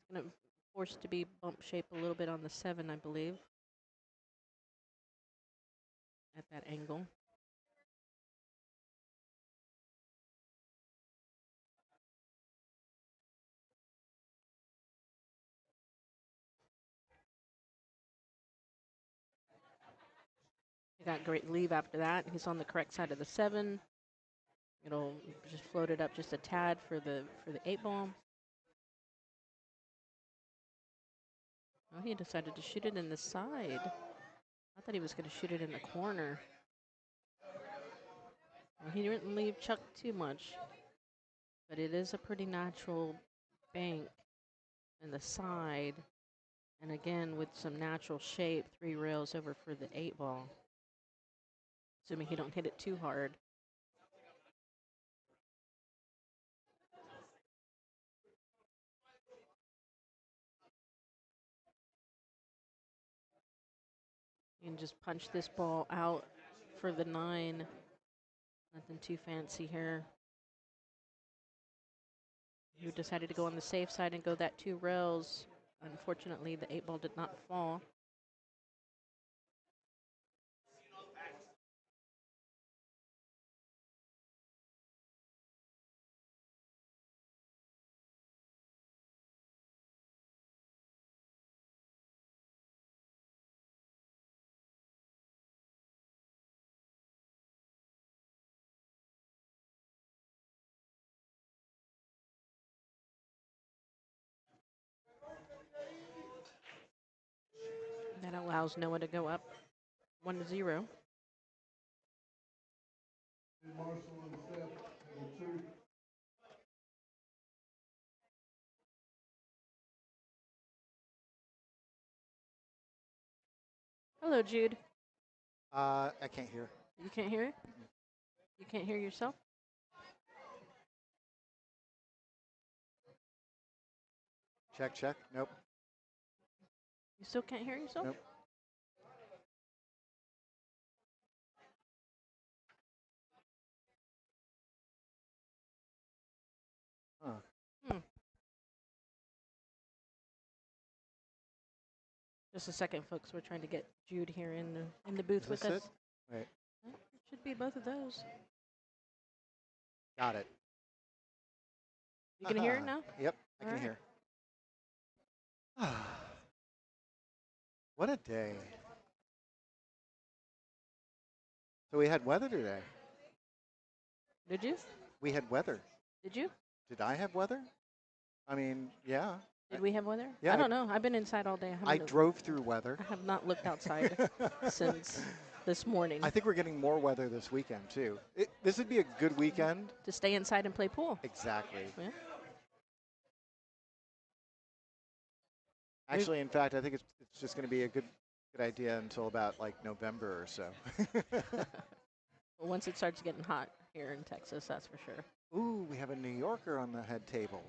He's gonna forced to be bump shape a little bit on the 7, I believe. At that angle. He got great leave after that. He's on the correct side of the 7. It'll just float it up just a tad for the 8 ball. Oh, he decided to shoot it in the side. I thought he was going to shoot it in the corner. Well, he didn't leave Chuck too much, but it is a pretty natural bank in the side. And again, with some natural shape, 3 rails over for the 8 ball. Assuming he don't hit it too hard. You can just punch this ball out for the 9. Nothing too fancy here. You decided to go on the safe side and go that 2 rails. Unfortunately, the 8 ball did not fall. That allows Noah to go up 1-0. Marshall in the 7, and 2. Hello, Jude. I can't hear. You can't hear it? You can't hear yourself? Check, check. Nope. You still can't hear yourself? Nope. Huh. Just a second, folks. We're trying to get Jude here in the booth Is with this us. it? Wait. Should be both of those. Got it. You can hear it now? Yep, I All can right. hear. What a day. So we had weather today. Did you? We had weather. Did you? Did I have weather? I mean, yeah. Did we have weather? Yeah, I don't know. I've been inside all day. I drove through weather. I have not looked outside since this morning. I think we're getting more weather this weekend, too. This would be a good weekend. To stay inside and play pool. Exactly. Yeah. Actually, in fact, I think it's just going to be a good idea until about like November or so. Once it starts getting hot here in Texas, that's for sure. Ooh, we have a New Yorker on the head table.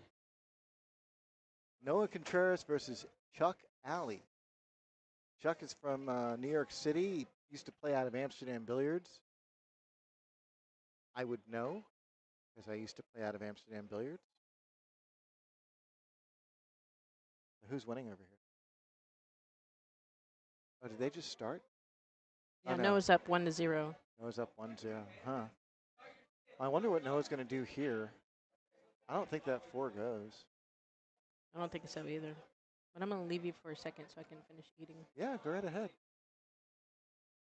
Noah Contreras versus Chuck Alley. Chuck is from New York City. He used to play out of Amsterdam Billiards. I would know, because I used to play out of Amsterdam Billiards. Who's winning over here? Oh, did they just start? Yeah, Oh, no. Noah's up 1-0. Noah's up 1-0. Huh. I wonder what Noah's going to do here. I don't think that 4 goes. I don't think so either. But I'm going to leave you for a second so I can finish eating. Yeah, go right ahead.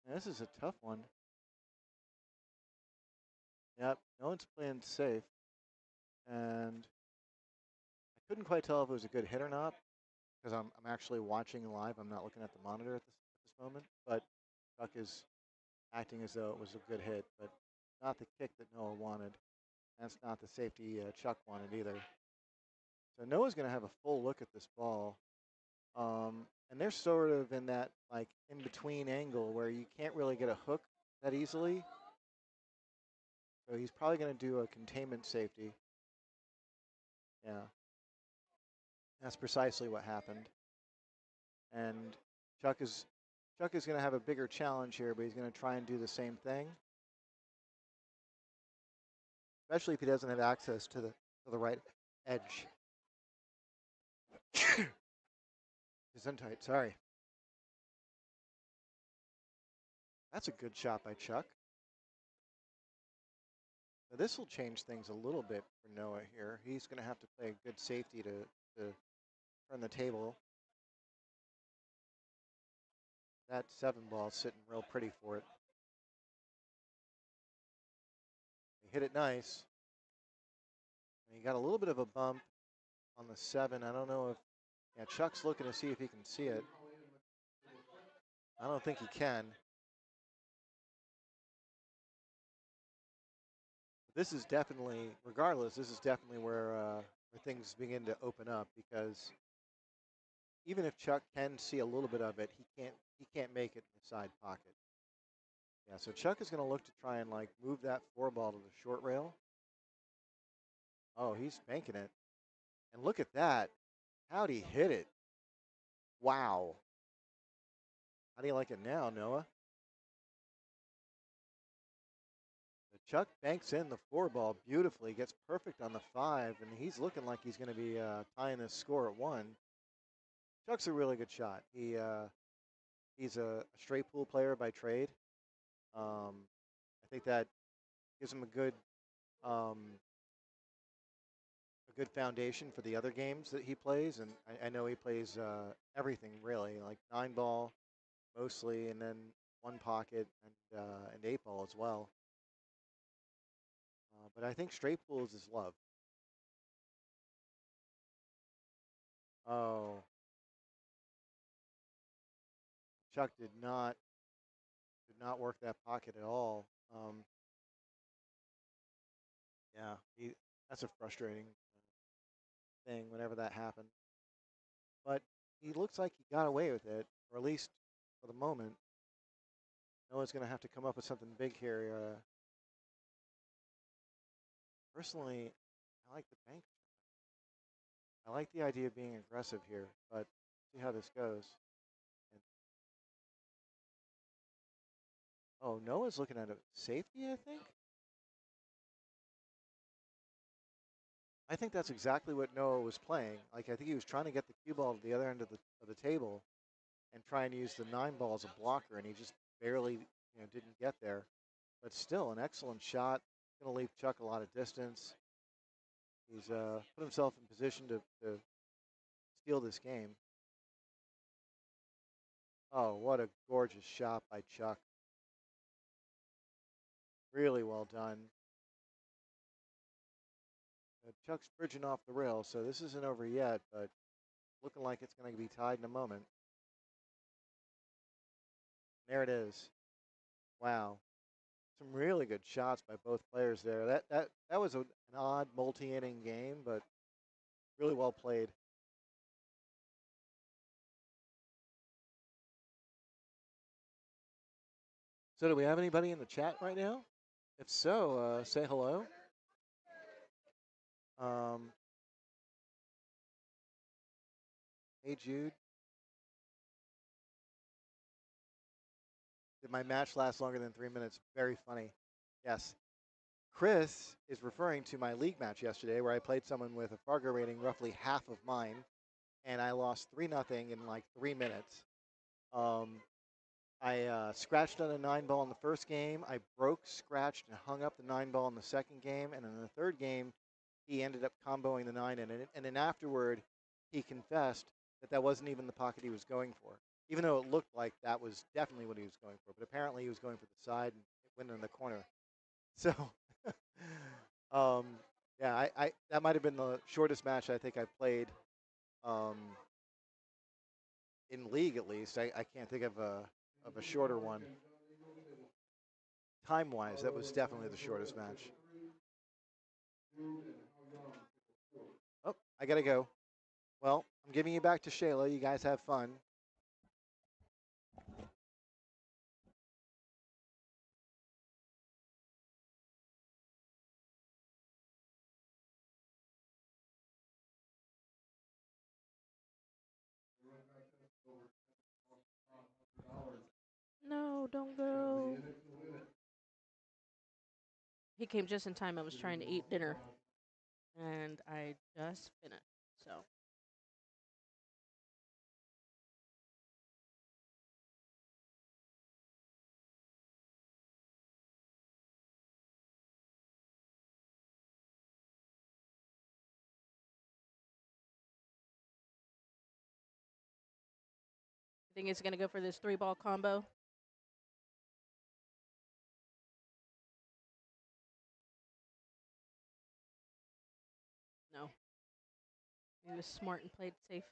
Yeah, this is a tough one. Yep, no one's playing safe. And I couldn't quite tell if it was a good hit or not because I'm actually watching live. I'm not looking at the monitor at this moment. But Chuck is acting as though it was a good hit, but not the kick that Noah wanted. That's not the safety Chuck wanted either. So Noah's going to have a full look at this ball. And they're sort of in that like in-between angle where you can't really get a hook that easily. So he's probably going to do a containment safety. Yeah. That's precisely what happened. And Chuck is going to have a bigger challenge here, but he's going to try and do the same thing. Especially if he doesn't have access to the right edge. Gesundheit, sorry. That's a good shot by Chuck. Now this will change things a little bit for Noah here. He's going to have to play a good safety to turn the table. That 7 ball is sitting real pretty for it. He hit it nice. And he got a little bit of a bump on the 7. I don't know if, yeah, Chuck's looking to see if he can see it. I don't think he can. This is definitely, regardless, this is definitely where things begin to open up because even if Chuck can see a little bit of it, he can't make it in the side pocket. Yeah, so Chuck is going to look to try and like move that 4 ball to the short rail. Oh, he's banking it. And look at that. How'd he hit it? Wow. How do you like it now, Noah? Chuck banks in the 4 ball beautifully, gets perfect on the 5, and he's looking like he's going to be tying this score at 1. Chuck's a really good shot. He's a straight pool player by trade. I think that gives him a good foundation for the other games that he plays, and I know he plays everything really, like 9 ball mostly, and then 1 pocket and 8 ball as well. But I think straight pool is his love. Oh, Chuck did not work that pocket at all. Yeah, that's a frustrating thing whenever that happens. But he looks like he got away with it, or at least for the moment. Noah's going to have to come up with something big here. Personally, I like the bank. I like the idea of being aggressive here, but see how this goes. And, oh, Noah's looking at a safety, I think. I think that's exactly what Noah was playing. Like I think he was trying to get the cue ball to the other end of the table, and try and use the 9 ball as a blocker, and he just barely didn't get there. But still, an excellent shot. Going to leave Chuck a lot of distance. He's put himself in position to steal this game. Oh, what a gorgeous shot by Chuck. Really well done. Chuck's bridging off the rail, so this isn't over yet, but looking like it's going to be tied in a moment. There it is. Wow. Some really good shots by both players there. That was an odd multi-inning game, but really well played. So do we have anybody in the chat right now? If so, say hello. Hey, Jude. Did my match last longer than 3 minutes? Very funny. Yes. Chris is referring to my league match yesterday where I played someone with a Fargo rating roughly half of mine, and I lost 3-0 in like 3 minutes. I scratched on a 9-ball in the first game. I broke, scratched, and hung up the 9-ball in the second game. And in the third game, he ended up comboing the 9 in it. And then afterward, he confessed that that wasn't even the pocket he was going for, even though it looked like that was definitely what he was going for. But apparently, he was going for the side and it went in the corner. So, yeah, I that might have been the shortest match I think I played in league, at least. I can't think of a shorter one. Time-wise, that was definitely the shortest match. Oh, I gotta go. Well, I'm giving you back to Shayla. You guys have fun. No, don't go. He came just in time. I was trying to eat dinner, and I just finished. So you think it's gonna go for this 3-ball combo? No. He was smart and played safe.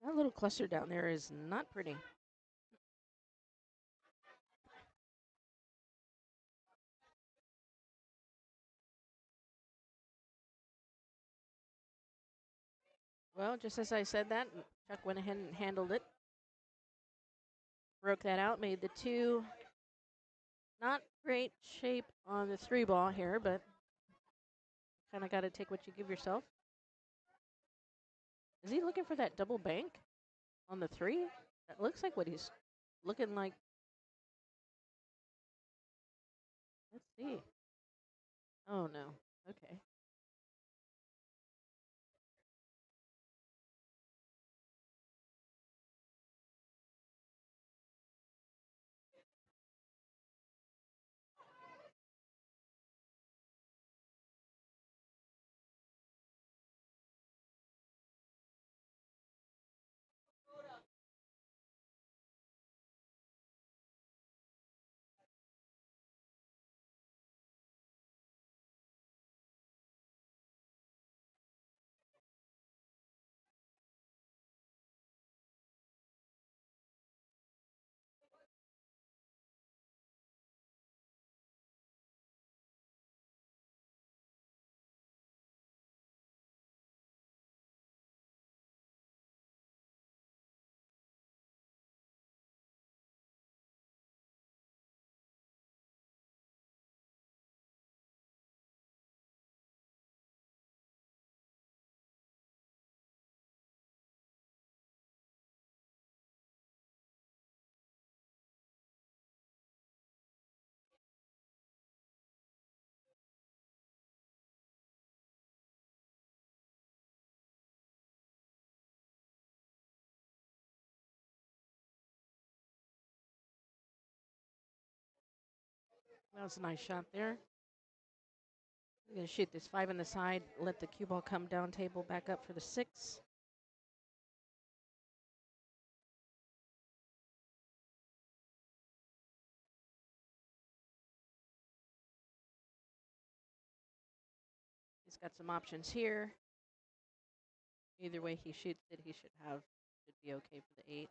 That little cluster down there is not pretty. Well, just as I said that, Chuck went ahead and handled it. Broke that out, made the 2. Not great shape on the 3-ball here, but kind of got to take what you give yourself. Is he looking for that double bank on the 3? That looks like what he's looking like. Let's see. Oh, no. Okay. That was a nice shot there. I'm going to shoot this 5 on the side, let the cue ball come down table back up for the 6. He's got some options here. Either way he shoots it, he should be okay for the 8.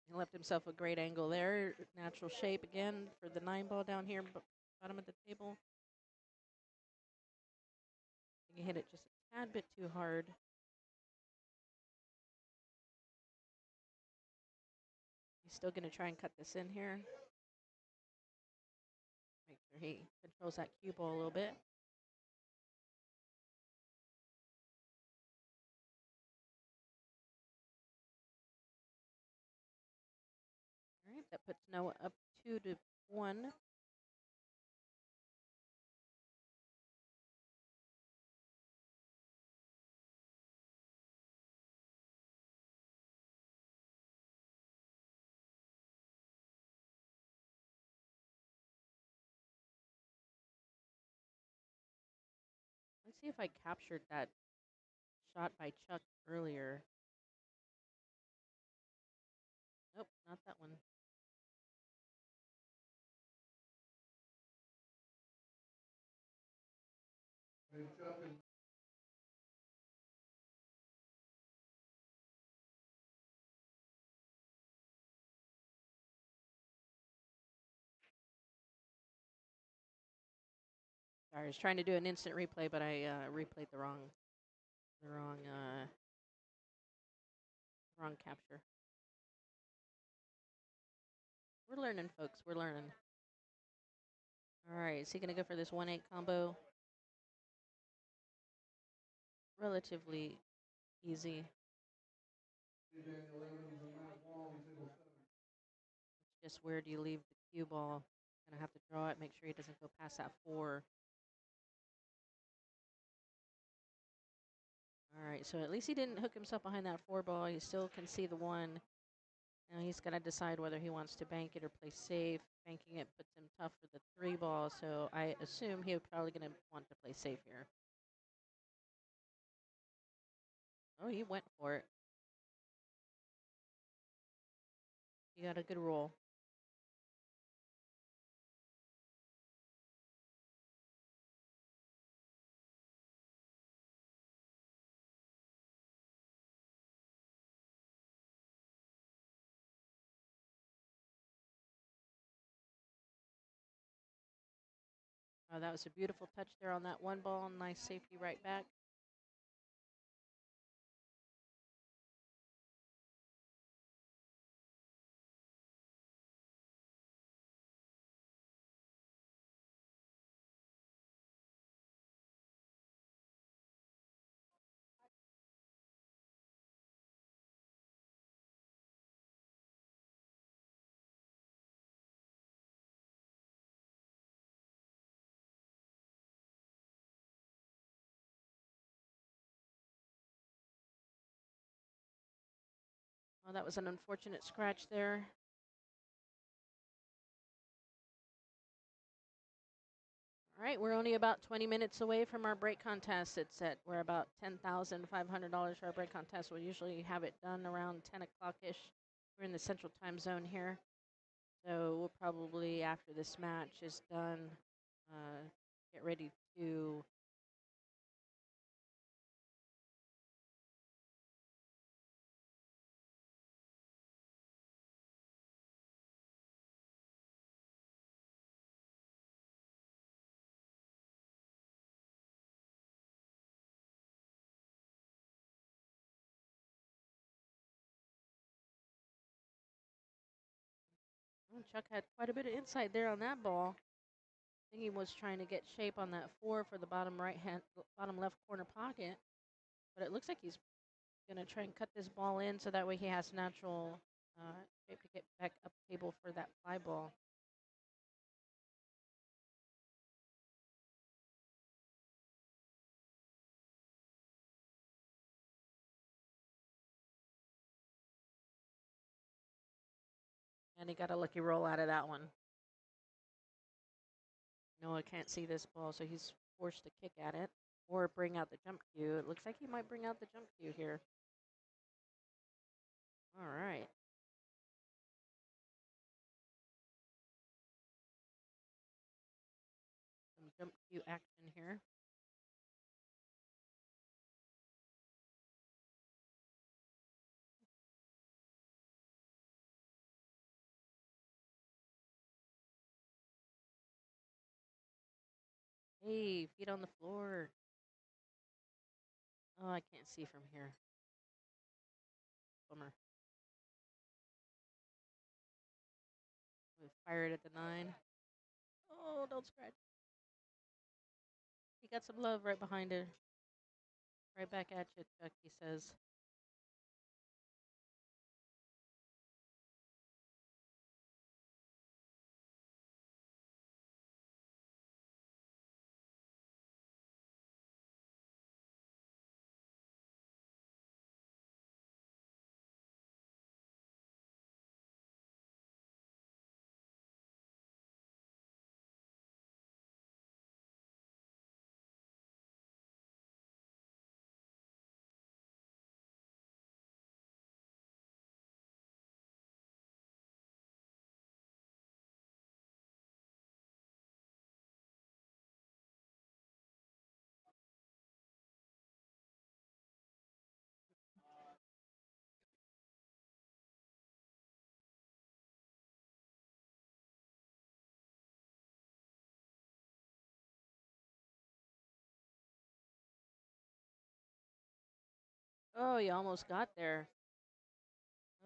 He left himself a great angle there. Natural shape again for the 9 ball down here, bottom of the table. He hit it just a tad bit too hard. He's still going to try and cut this in here. Make sure he controls that cue ball a little bit. All right, that puts Noah up 2-1. Let's see if I captured that shot by Chuck earlier. Nope, not that one. And Chuck and Sorry, I was trying to do an instant replay, but I replayed the wrong capture. We're learning, folks. We're learning. All right, is he going to go for this 1-8 combo? Relatively easy. Daniel Evans and Matt Wong, table 7. Just where do you leave the cue ball? Gonna have to draw it, make sure he doesn't go past that 4. All right, so at least he didn't hook himself behind that 4 ball. He still can see the 1. Now he's got to decide whether he wants to bank it or play safe. Banking it puts him tough for the 3 ball, so I assume he's probably going to want to play safe here. Oh, he went for it. He got a good roll. Oh, that was a beautiful touch there on that 1 ball. Nice safety right back. Oh, that was an unfortunate scratch there. All right, we're only about 20 minutes away from our break contest. We're about $10,500 for our break contest. We usually have it done around 10 o'clock-ish. We're in the central time zone here. So we'll probably, after this match is done, get ready to Chuck had quite a bit of insight there on that ball. I think he was trying to get shape on that 4 for the bottom left corner pocket. But it looks like he's going to try and cut this ball in so that way he has natural shape to get back up table for that 5 ball. And he got a lucky roll out of that one. Noah can't see this ball, so he's forced to kick at it or bring out the jump cue. It looks like he might bring out the jump cue here. All right. Some jump cue action here. Hey, feet on the floor. Oh, I can't see from here. Bummer. We fired at the 9. Oh, don't scratch. He got some love right behind it. Right back at you, Chuck, he says. Oh, you almost got there.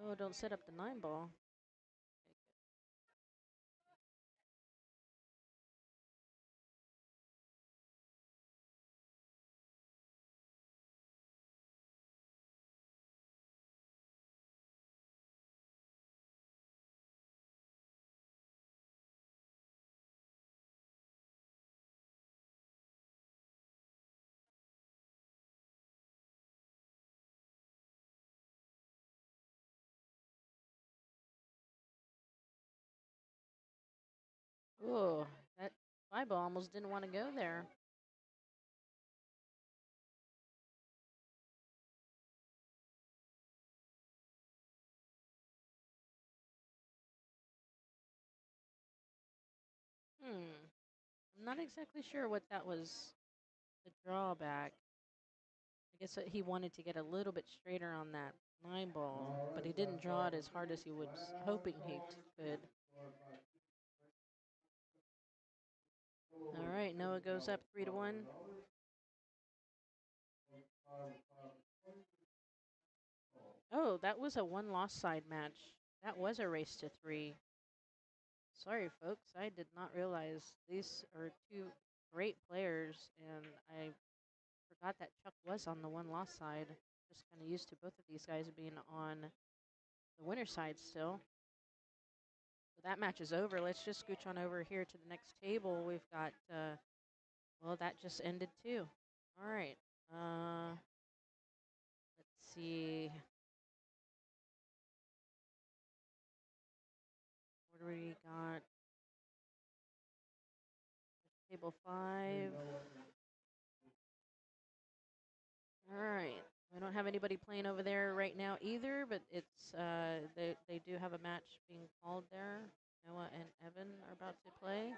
Oh, don't set up the 9 ball. Oh, that 5 ball almost didn't want to go there. I'm not exactly sure what that was, the drawback. I guess that he wanted to get a little bit straighter on that 9 ball, but he didn't draw it as hard as he was hoping he could. All right, Noah goes up 3-1. Oh, that was a one-loss side match. That was a race to 3. Sorry, folks. I did not realize these are 2 great players, and I forgot that Chuck was on the one-loss side. Just kind of used to both of these guys being on the winner side still. So that match is over. Let's just scooch on over here to the next table. We've got, well, that just ended too. All right. Let's see. What do we got? Table 5. All right. We don't have anybody playing over there right now either, but it's they do have a match being called there. Noah and Evan are about to play.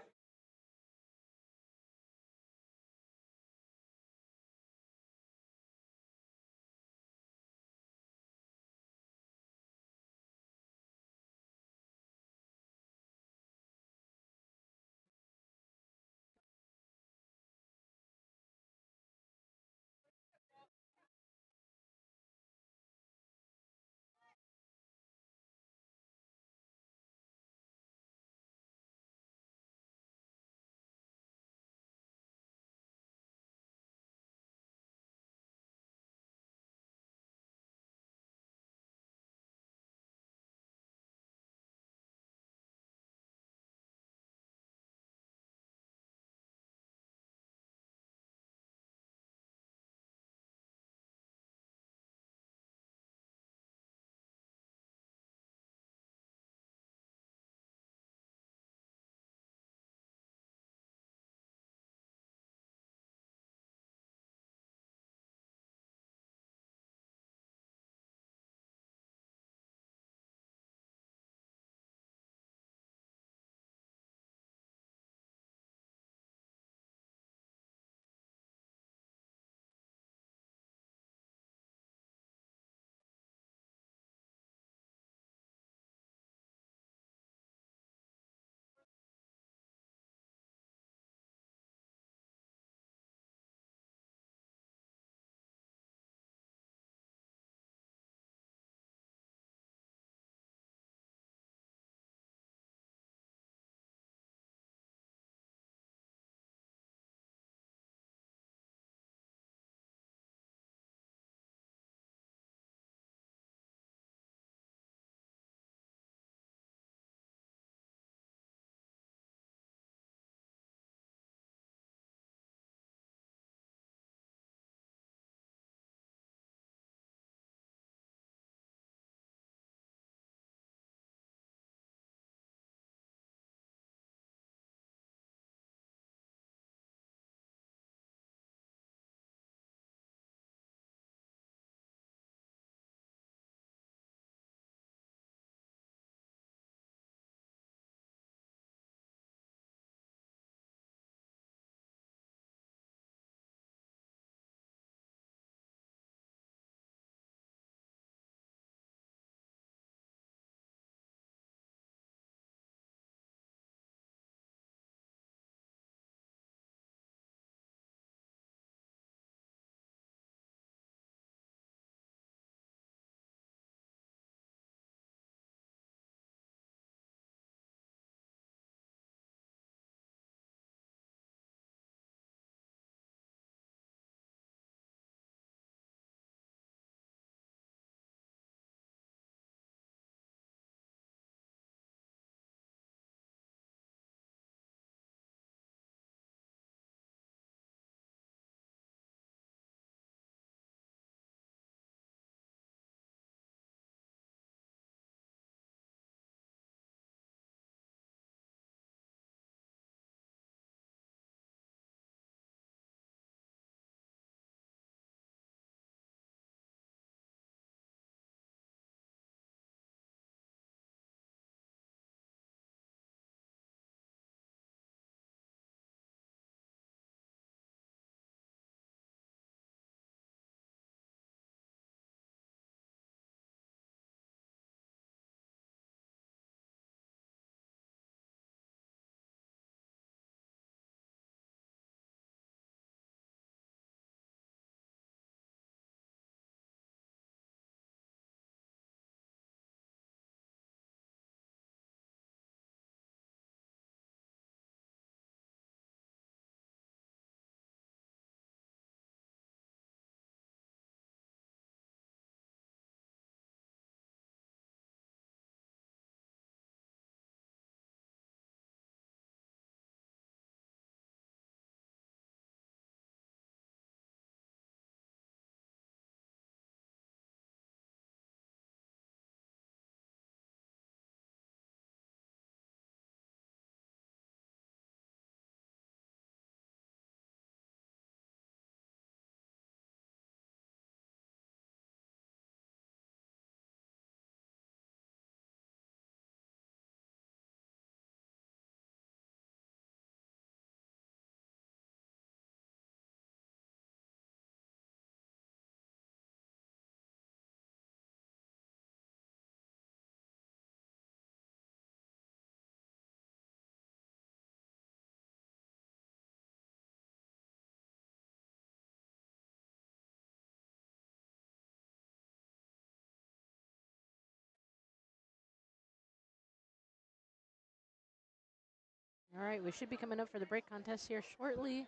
All right, we should be coming up for the break contest here shortly.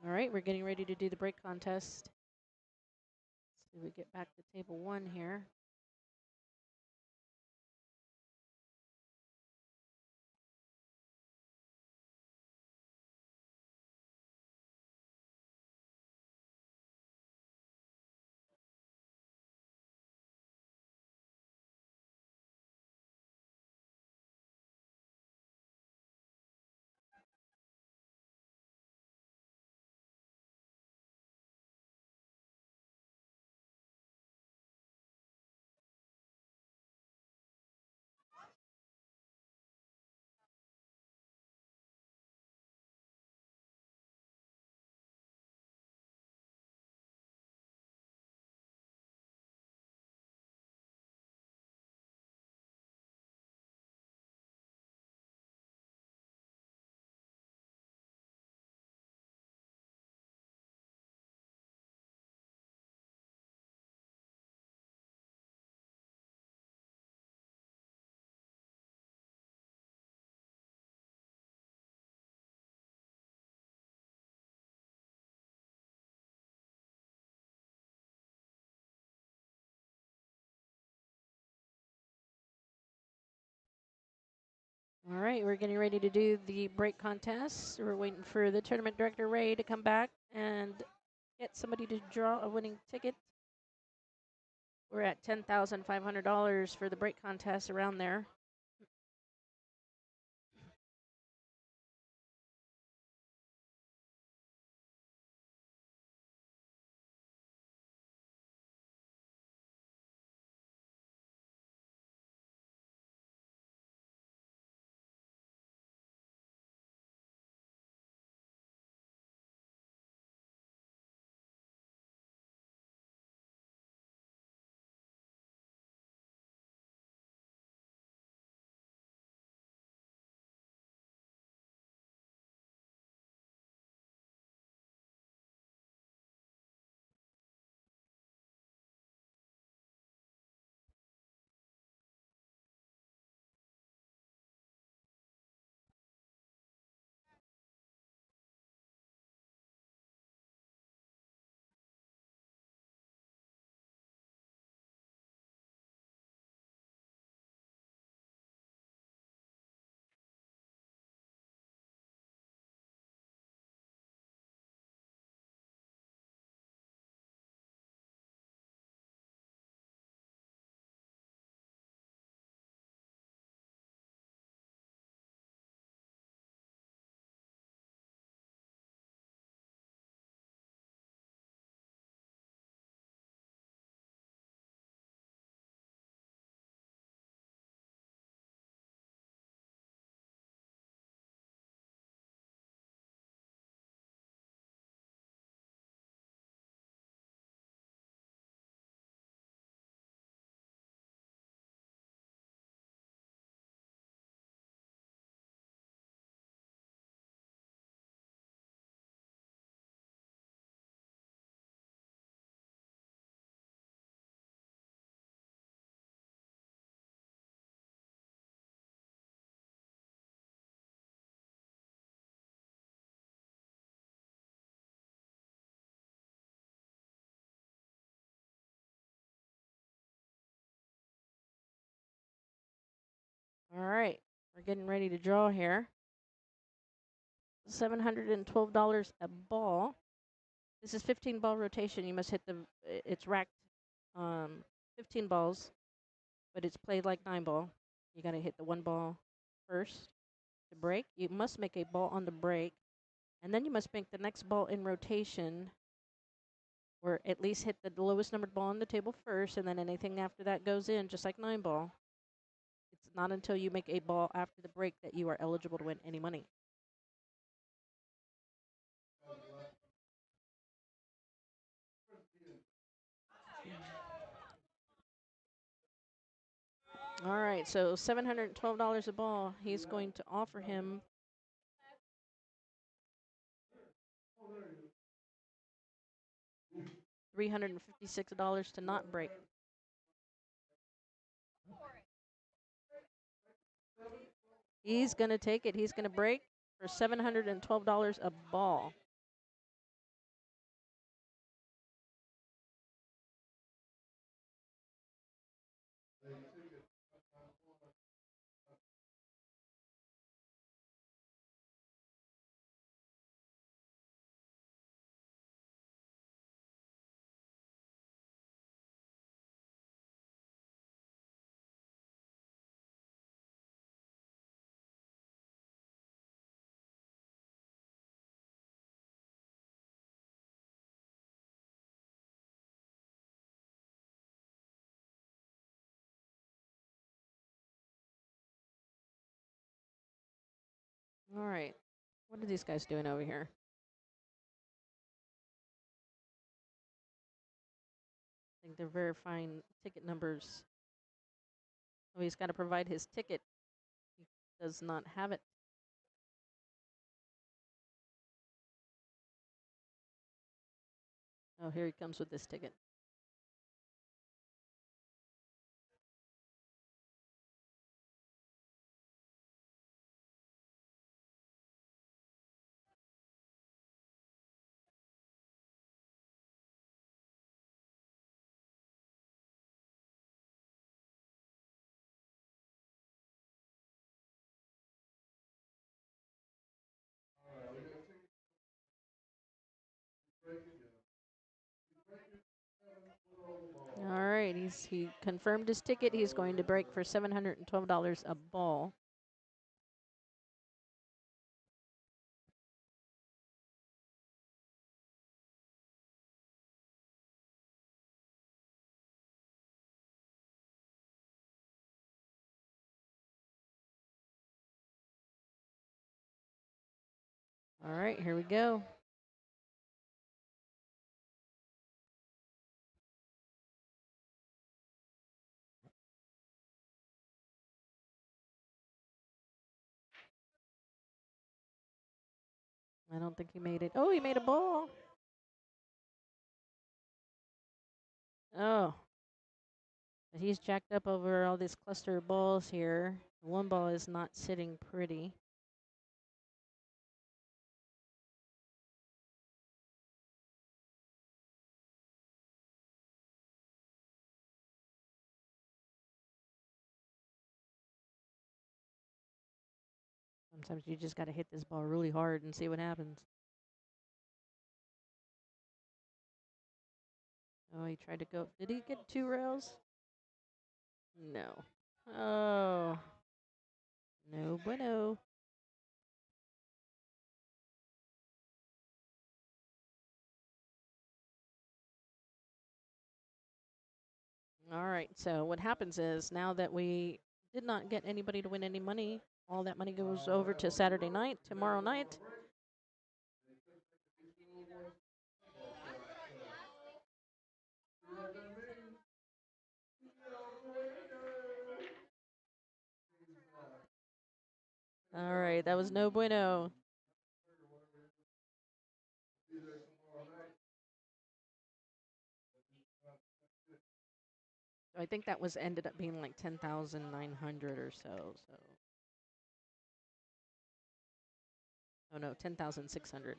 All right, we're getting ready to do the break contest. See, we get back to table 1 here. All right, we're getting ready to do the break contest. We're waiting for the tournament director, Ray, to come back and get somebody to draw a winning ticket. We're at $10,500 for the break contest, around there. All right, we're getting ready to draw here. $712 a ball. This is 15 ball rotation. You must hit it's racked 15 balls, but it's played like 9 ball. You got to hit the 1 ball first to break. You must make a ball on the break, and then you must make the next ball in rotation, or at least hit the lowest numbered ball on the table first, and then anything after that goes in, just like 9 ball. It's not until you make a ball after the break that you are eligible to win any money. All right, so $712 a ball. He's going to offer him $356 to not break. He's going to take it. He's going to break for $712 a ball. All right. What are these guys doing over here? I think they're verifying ticket numbers. Oh, he's got to provide his ticket. He does not have it. Oh, here he comes with this ticket. All right, he confirmed his ticket. He's going to break for $712 a ball. All right, here we go. I don't think he made it. Oh, he made a ball. Oh. But he's jacked up over all this cluster of balls here. One ball is not sitting pretty. Sometimes you just got to hit this ball really hard and see what happens. Oh, he tried to go. Did he get 2 rails? No. Oh. No bueno. All right, so what happens is now that we did not get anybody to win any money, all that money goes over to Saturday night, tomorrow night. All right, that was no bueno. So I think that was ended up being like 10,900 or so. So, oh no, 10,600.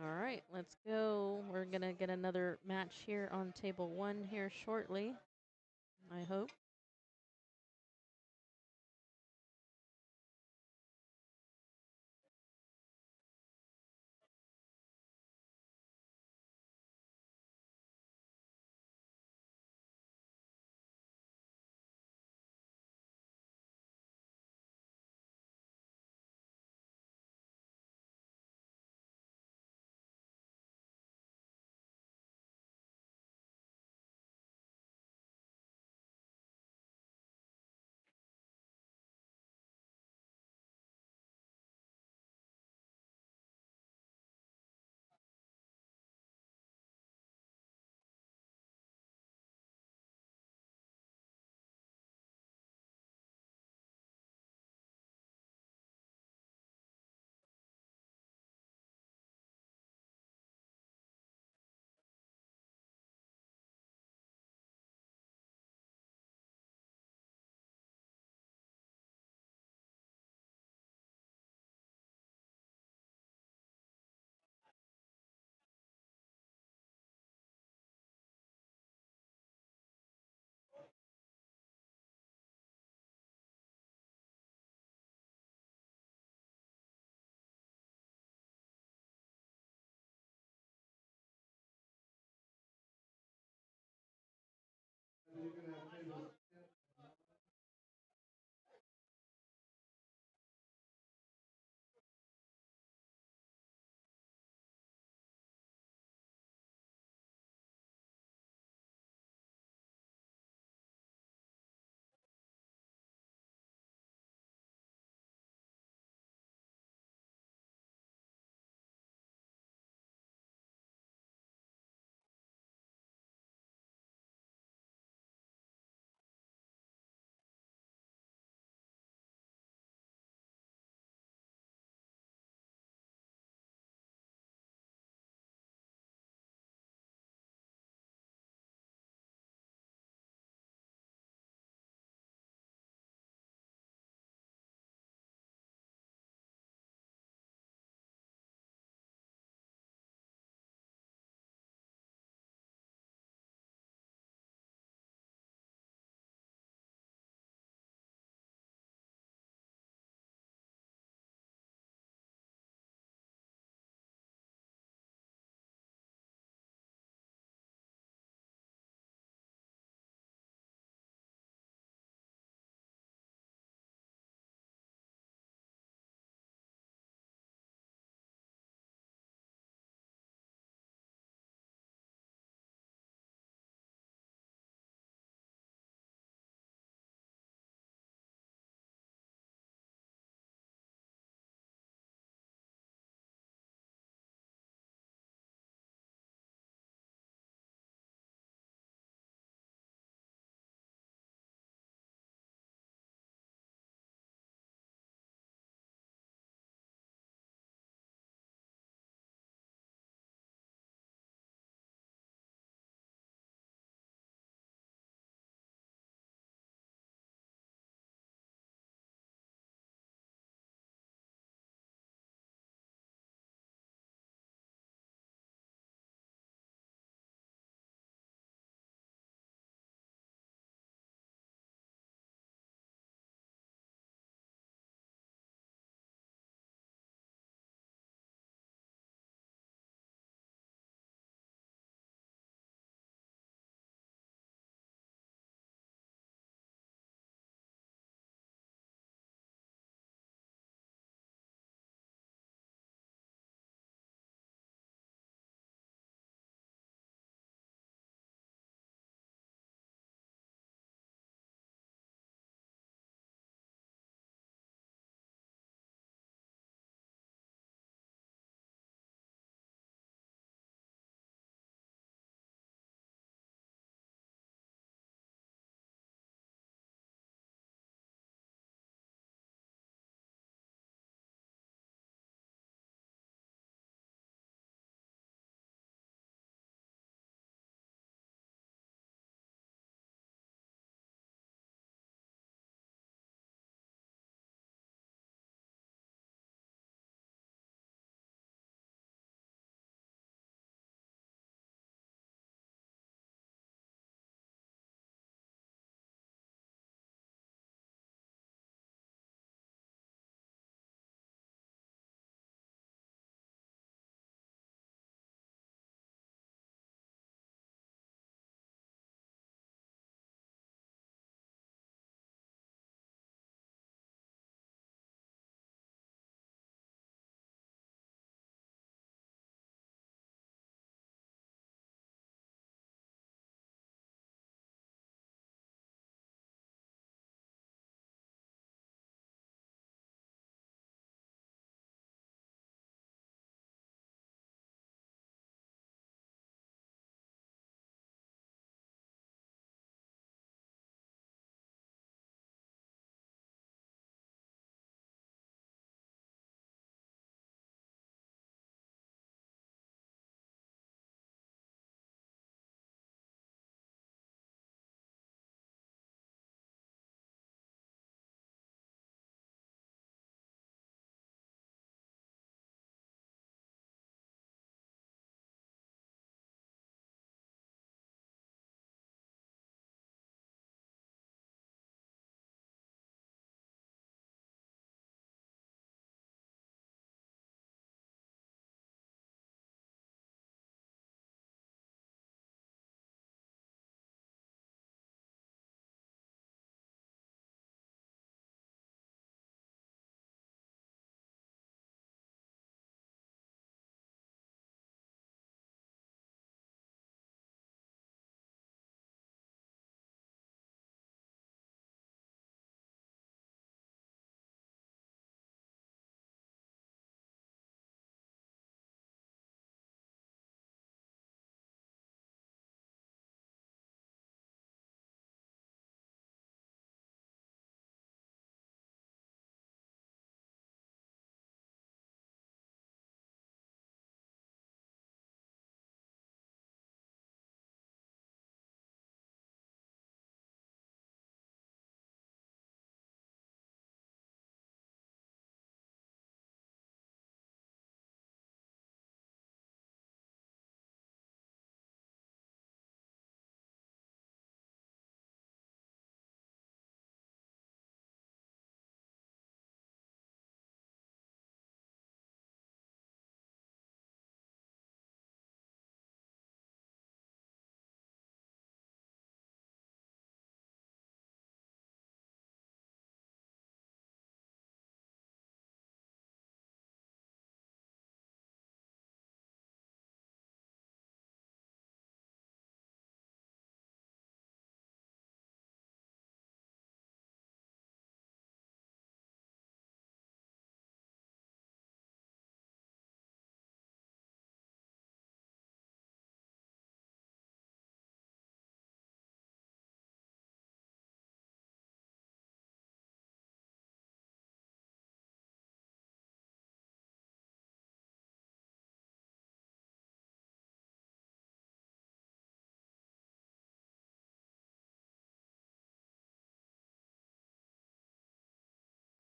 All right, let's go. We're gonna get another match here on table 1 here shortly, I hope.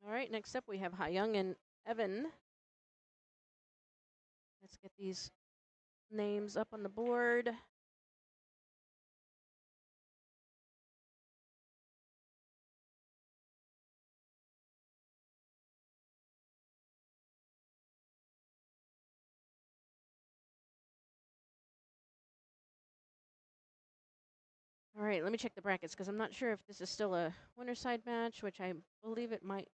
All right, next up we have Haoyang and Evan. Let's get these names up on the board. All right, let me check the brackets because I'm not sure if this is still a winner side match, which I believe it might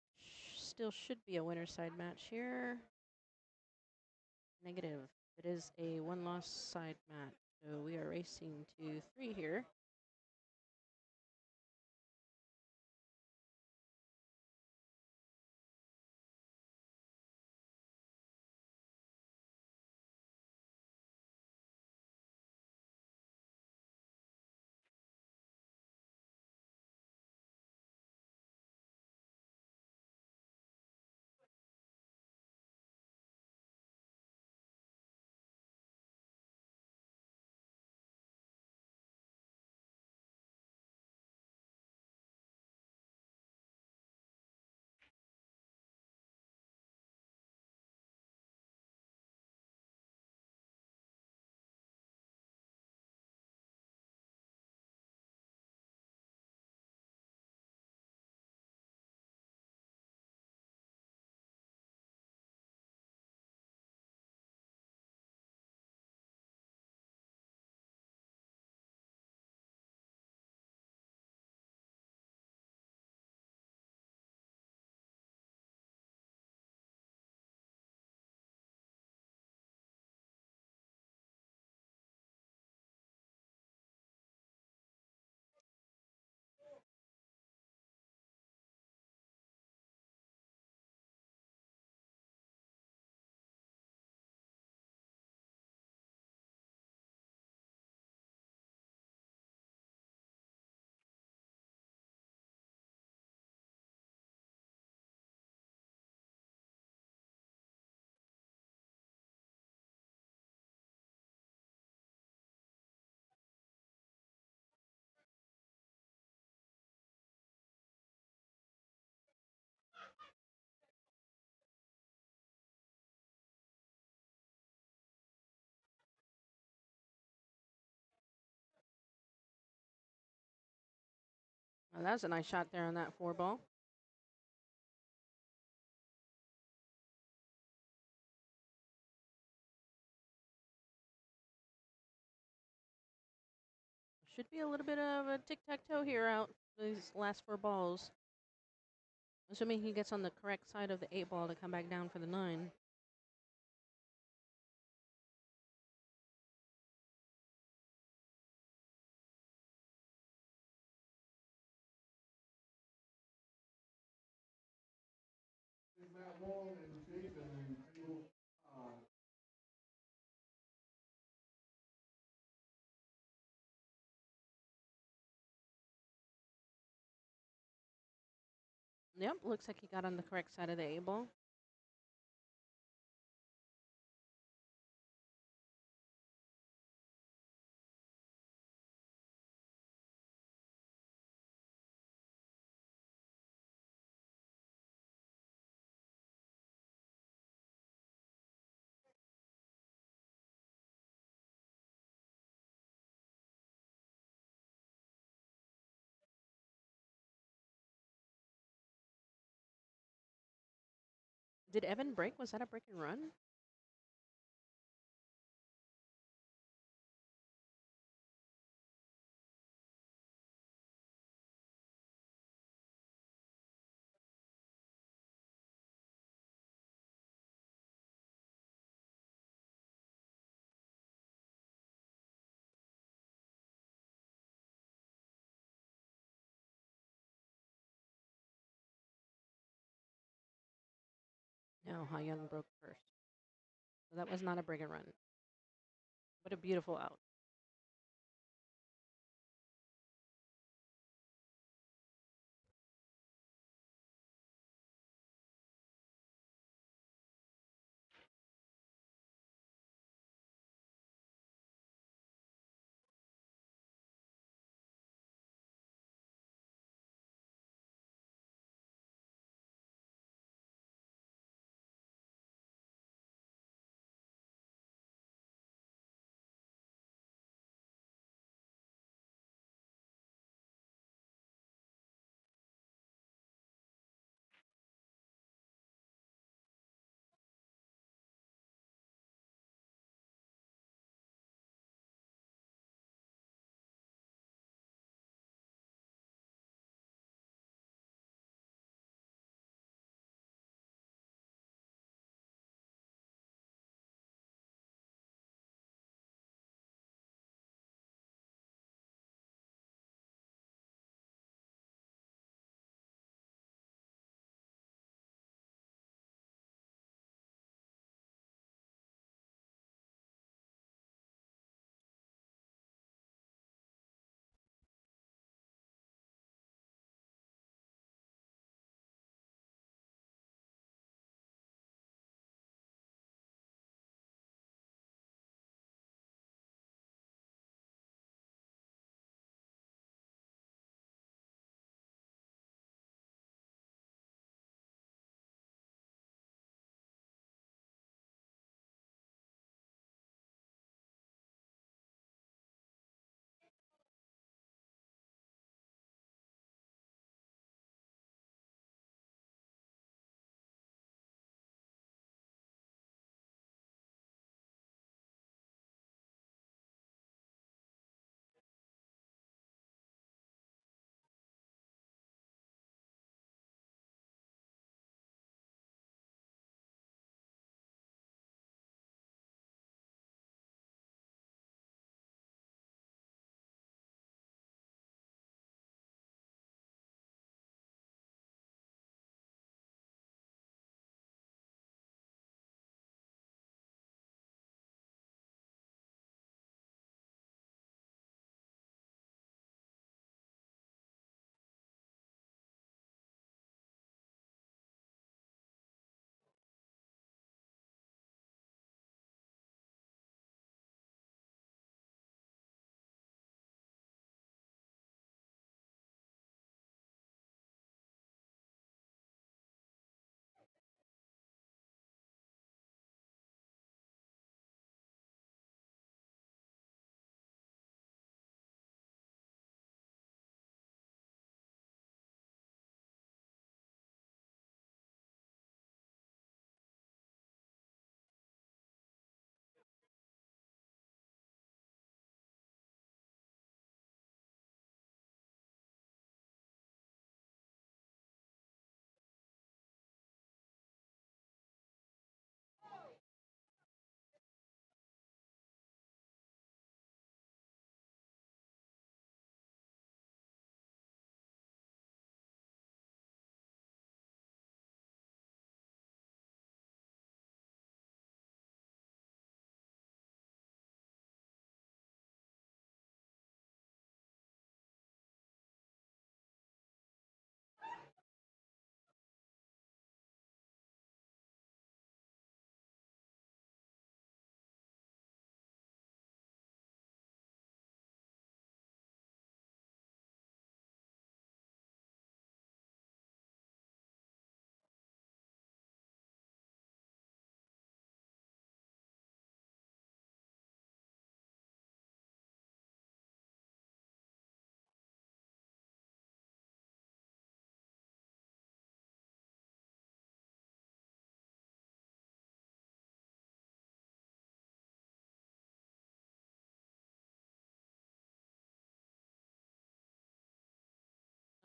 still should be a winner side match here. Negative. It is a one-loss side match. So we are racing to 3 here. Well, that was a nice shot there on that 4 ball. Should be a little bit of a tic-tac-toe here out these last 4 balls. Assuming he gets on the correct side of the 8 ball to come back down for the 9. Matt Long and Jaden, table 5. Yep, looks like he got on the correct side of the 8 ball. Did Evan break? Was that a break and run? No, Haoyang broke first. So that was not a break and run. What a beautiful out.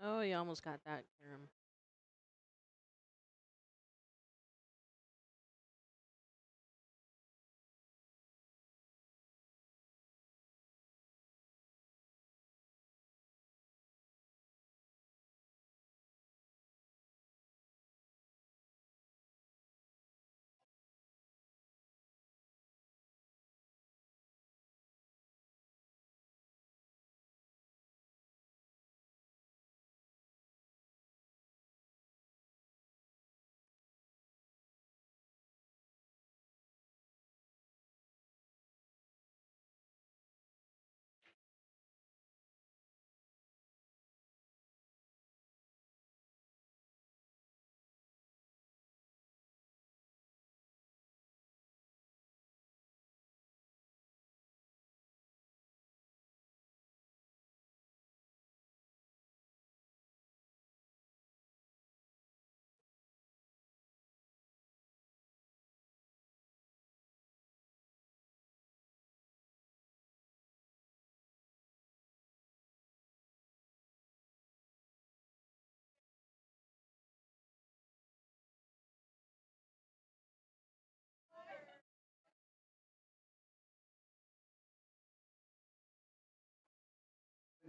Oh, you almost got that, Karam.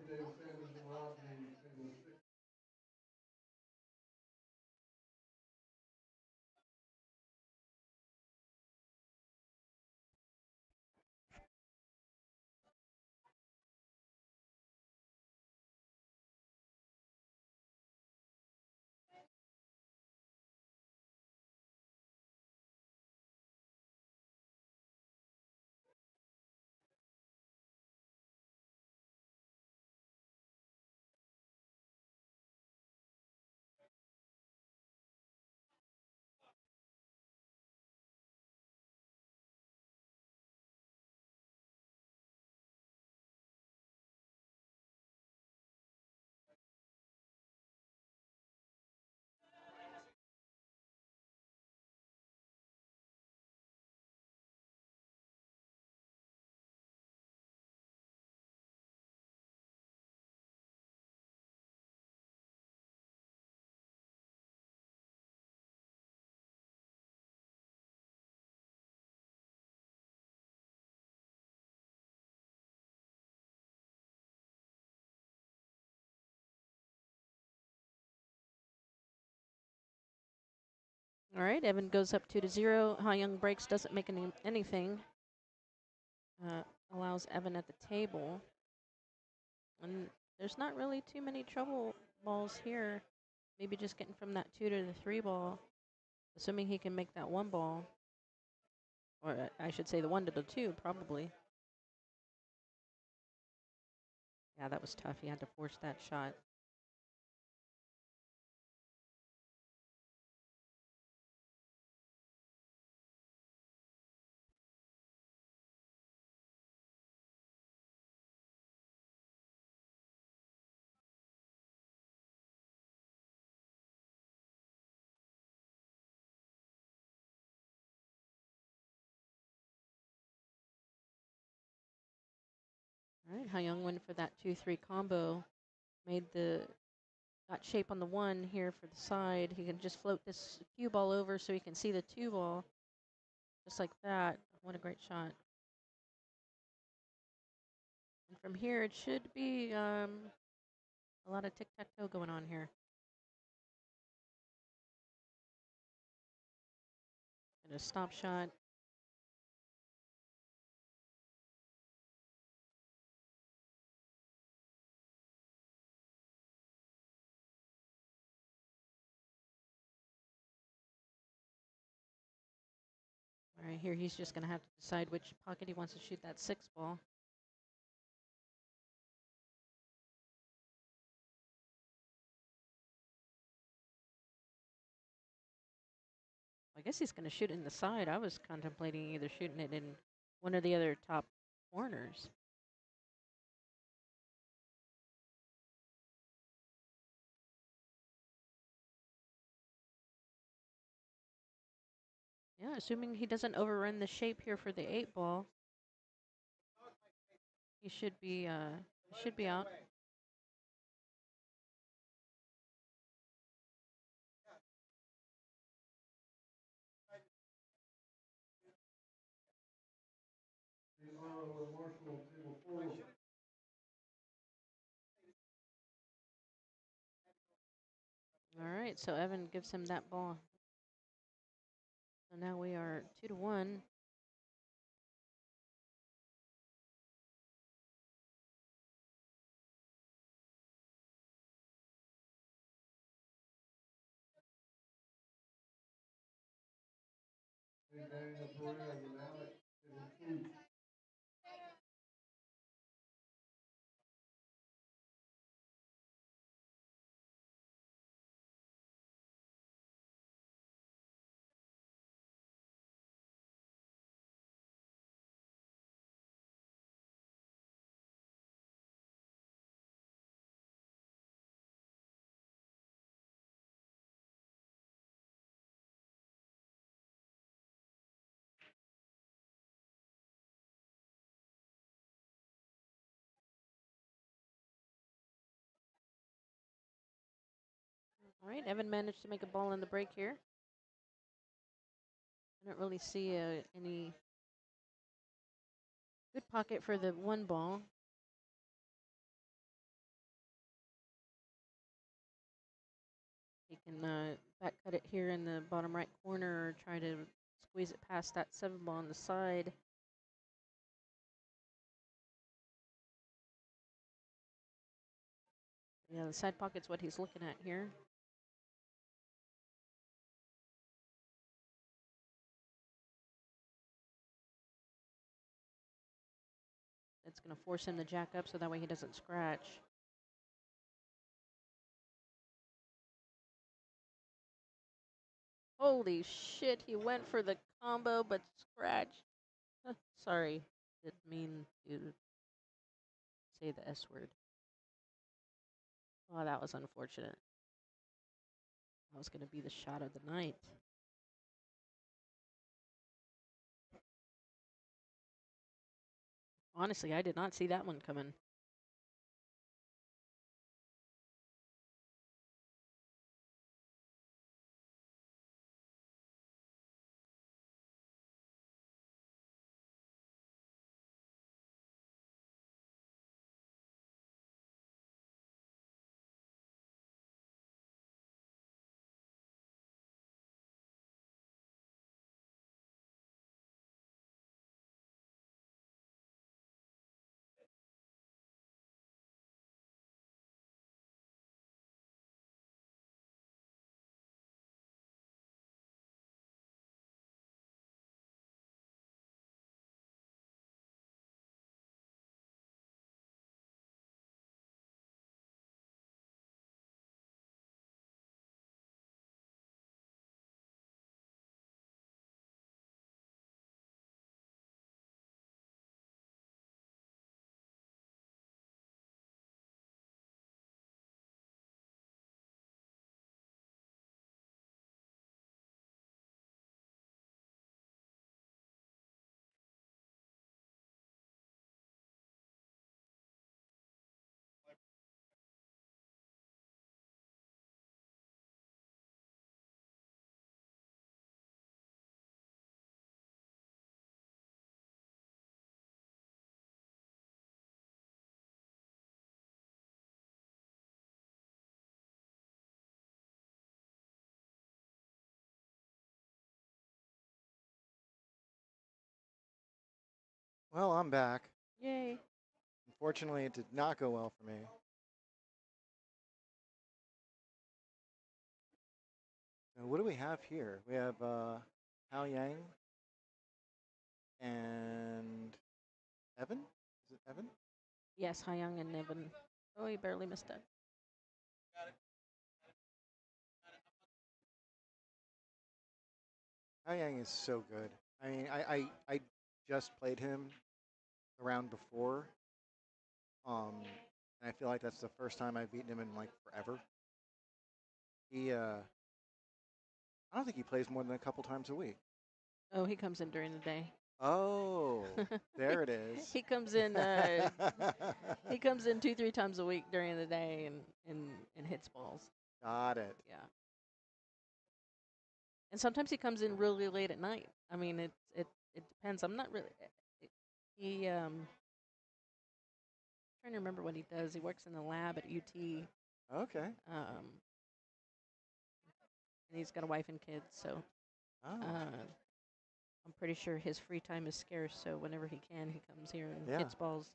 David Sanders and Rodney table 6. All right, Evan goes up 2-0. Haoyang breaks, doesn't make anything. Uh, allows Evan at the table. And there's not really too many trouble balls here. Maybe just getting from that 2 to the 3 ball, assuming he can make that 1 ball. Or I should say the 1 to the 2, probably. Yeah, that was tough. He had to force that shot. All right, Haoyang went for that 2-3 combo. Got shape on the 1 here for the side. He can just float this cue ball over so he can see the 2 ball. Just like that. What a great shot. And from here, it should be a lot of tic-tac-toe going on here. And a stop shot. All right, here he's just going to have to decide which pocket he wants to shoot that 6 ball. I guess he's going to shoot it in the side. I was contemplating either shooting it in one or the other top corners. Yeah, assuming he doesn't overrun the shape here for the 8 ball, he should be out. with Marshall on table 4. All right, so Evan gives him that ball. So now we are 2-1. And Daniel Perez and Alex table 2. All right, Evan managed to make a ball in the break here. I don't really see any good pocket for the one ball. He can back cut it here in the bottom right corner or try to squeeze it past that 7 ball on the side. Yeah, the side pocket's what he's looking at here. It's going to force him to jack up so that way he doesn't scratch. Holy shit, he went for the combo but scratched. Sorry, didn't mean to say the S word. Oh, that was unfortunate. That was going to be the shot of the night. Honestly, I did not see that one coming. Well, I'm back. Yay. Unfortunately, it did not go well for me. So what do we have here? We have Haoyang and Evan? Is it Evan? Yes, Haoyang and Evan. Oh, he barely missed it. Haoyang is so good. I mean, I just played him the round before. And I feel like that's the first time I've beaten him in like forever. I don't think he plays more than a couple times a week. Oh, he comes in during the day. Oh, there it is. He comes in. He comes in 2-3 times a week during the day and hits balls. Got it. Yeah. And sometimes he comes in really late at night. I mean, it depends. I'm not really. He trying to remember what he does. He works in the lab at UT. Okay. And he's got a wife and kids, so Oh. I'm pretty sure his free time is scarce. So whenever he can, he comes here and Yeah. hits balls.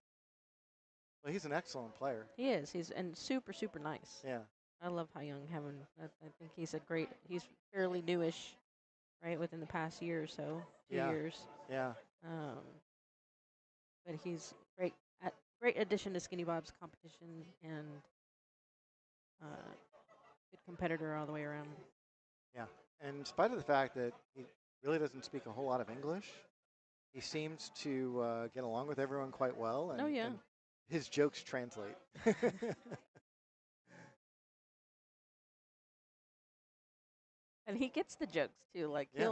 Well, he's an excellent player. He is. He's and super super nice. Yeah. I love Haoyang having. I think he's a great. He's fairly newish, right, within the past year or so, few Yeah. years. Yeah. But he's great addition to Skinny Bob's competition and good competitor all the way around. Yeah. And in spite of the fact that he really doesn't speak a whole lot of English, he seems to get along with everyone quite well. And, Oh, yeah. and his jokes translate. And he gets the jokes too. Like Yeah.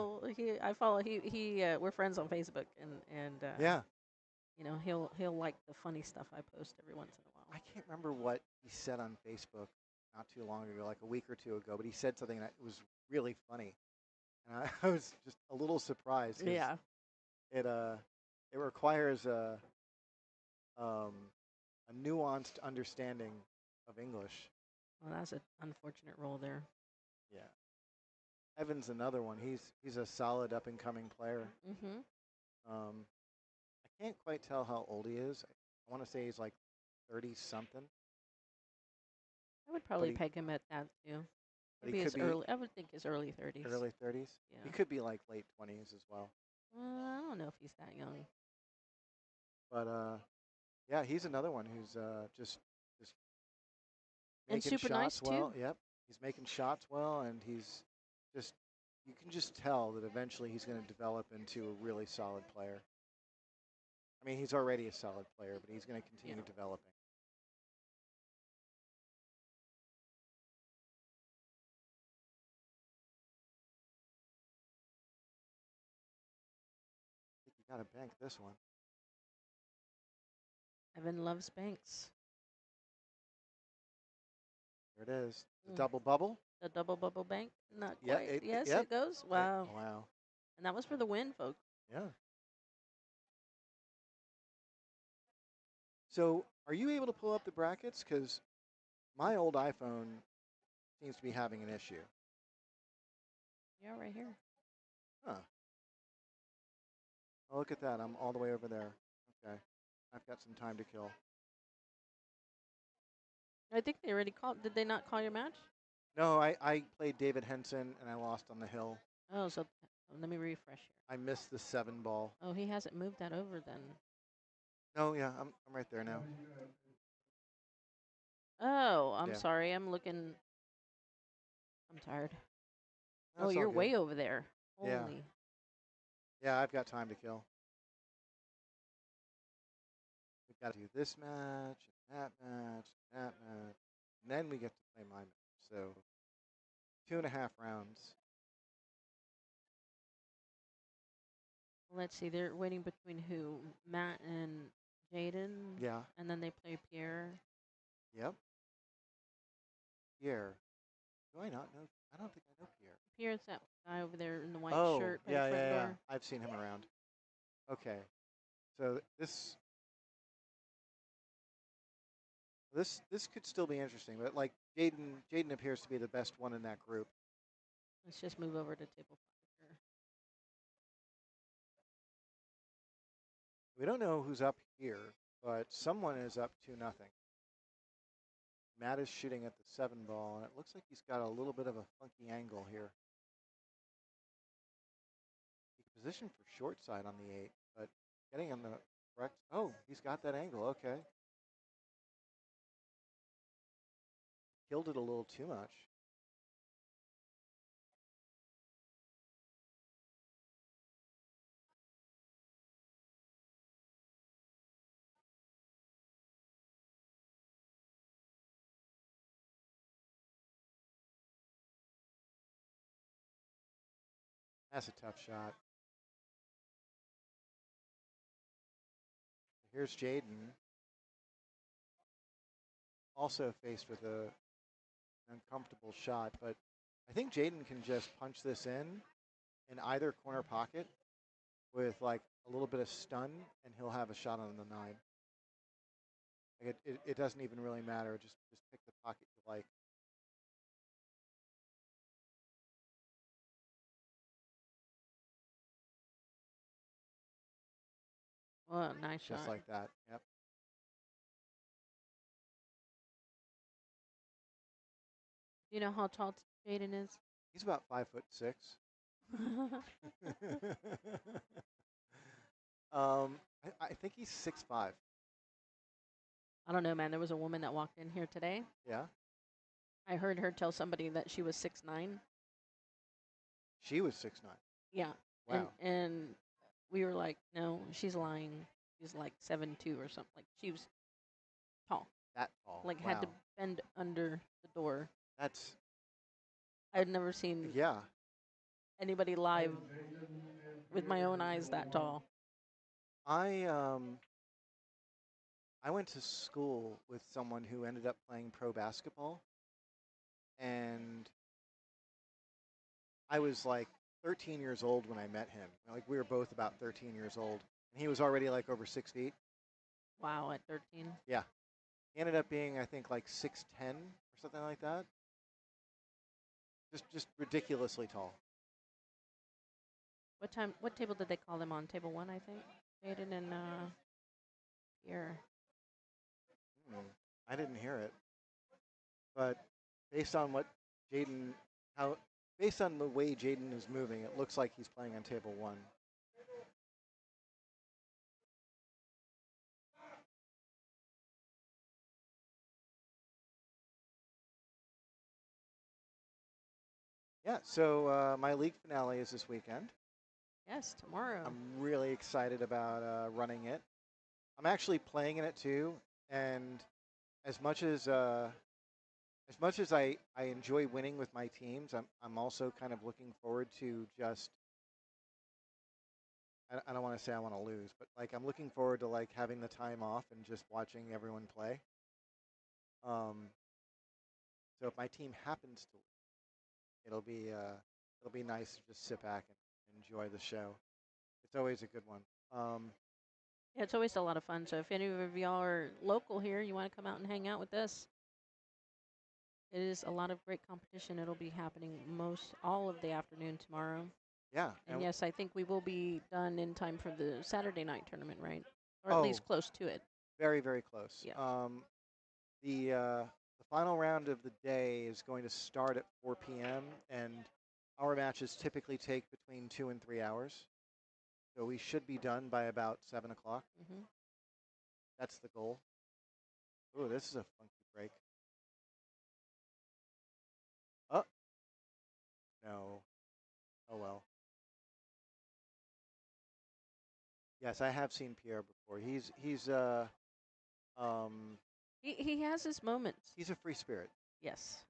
we're friends on Facebook and Yeah. you know, he'll like the funny stuff I post every once in a while. I can't remember what he said on Facebook not too long ago, like a week or two ago, but he said something that was really funny. And I was just a little surprised. 'Cause Yeah. it requires a nuanced understanding of English. Well, that's an unfortunate role there. Yeah. Evan's another one. He's a solid up and coming player. Mm-hmm. I can't quite tell how old he is. I want to say he's like 30 something. I would probably he- peg him at that too. But he Maybe his could be early. I would think his early 30s. early 30s. Yeah. He could be like late 20s as well. I don't know if he's that young. But yeah, he's another one who's just And making super shots nice, well. too. Yep, he's making shots well, and he's just you can just tell that eventually he's going to develop into a really solid player. I mean, he's already a solid player, but he's going to continue developing. I think you got to bank this one. Evan loves banks. There it is. The Mm. double bubble. The double bubble bank? Not Yeah, quite. Yes, yep. it goes. Wow. Wow. And that was for the win, folks. Yeah. So, are you able to pull up the brackets? Because my old iPhone seems to be having an issue. Yeah, right here. Huh. Oh, look at that. I'm all the way over there. Okay. I've got some time to kill. I think they already called. Did they not call your match? No, I played David Henson and I lost on the hill. Oh, so let me refresh here. I missed the 7 ball. Oh, he hasn't moved that over then. No, yeah, I'm right there now. Oh, I'm Yeah. sorry. I'm looking. I'm tired. That's Oh, all you're good. way over there. Yeah. Holy. Yeah, I've got time to kill. We've got to do this match, and that match, and that match. And then we get to play my match. So 2.5 rounds. Let's see. They're waiting between who? Matt and Jaden. Yeah. And then they play Pierre. Yep. Pierre. Do I not know? I don't think I know Pierre. Pierre's that guy over there in the white Oh, shirt by yeah, the front yeah, yeah. door. I've seen him around. Okay. So this could still be interesting, but like Jaden appears to be the best one in that group. Let's just move over to table 5 here. We don't know who's up here, but someone is up 2-0. Matt is shooting at the 7 ball, and it looks like he's got a little bit of a funky angle here. He can position for short side on the 8, but getting on the correct. Oh, he's got that angle. Okay. Killed it a little too much. That's a tough shot. Here's Jaden. Also faced with an uncomfortable shot, but I think Jaden can just punch this in either corner pocket with like a little bit of stun, and he'll have a shot on the 9. Like it doesn't even really matter. Just pick the pocket you like. Oh, nice Just shot. like that. Yep. Do you know how tall Jaden is? He's about 5'6". I think he's 6'5". I don't know, man. There was a woman that walked in here today. Yeah. I heard her tell somebody that she was 6'9". She was 6'9". Yeah. Wow. And we were like, no, she's lying. She's like 7'2" or something. Like she was tall. That tall. Like wow. had to bend under the door. That's. I'd never seen Yeah. anybody live with my own eyes that tall. I went to school with someone who ended up playing pro basketball, and I was like 13 years old when I met him. Like we were both about 13 years old, and he was already like over 6 feet. Wow, at 13. Yeah, he ended up being I think like 6'10" or something like that. Just ridiculously tall. What table did they call them on? Table 1, I think. Jaden and Pierre. I didn't hear it, but based on what Jaden, based on the way Jaden is moving, it looks like he's playing on table 1. Yeah, so my league finale is this weekend. Yes, tomorrow. I'm really excited about running it. I'm actually playing in it too, and as much as I enjoy winning with my teams, I'm also kind of looking forward to just. I don't want to say I want to lose, but like I'm looking forward to like having the time off and just watching everyone play. So if my team happens to, it'll be nice to just sit back and enjoy the show. It's always a good one. Yeah, it's always a lot of fun. So if any of y'all are local here, you want to come out and hang out with us, it is a lot of great competition. It'll be happening all of the afternoon tomorrow. Yeah. And yes, I think we will be done in time for the Saturday night tournament, right? Or Oh. at least close to it. Very, very close. Yeah. The final round of the day is going to start at 4 p.m. and our matches typically take between 2 and 3 hours. So we should be done by about 7 o'clock. Mm-hmm. That's the goal. Ooh, this is a funky break. Oh. No. Oh, well. Yes, I have seen Pierre before. He has his moments. He's a free spirit. Yes.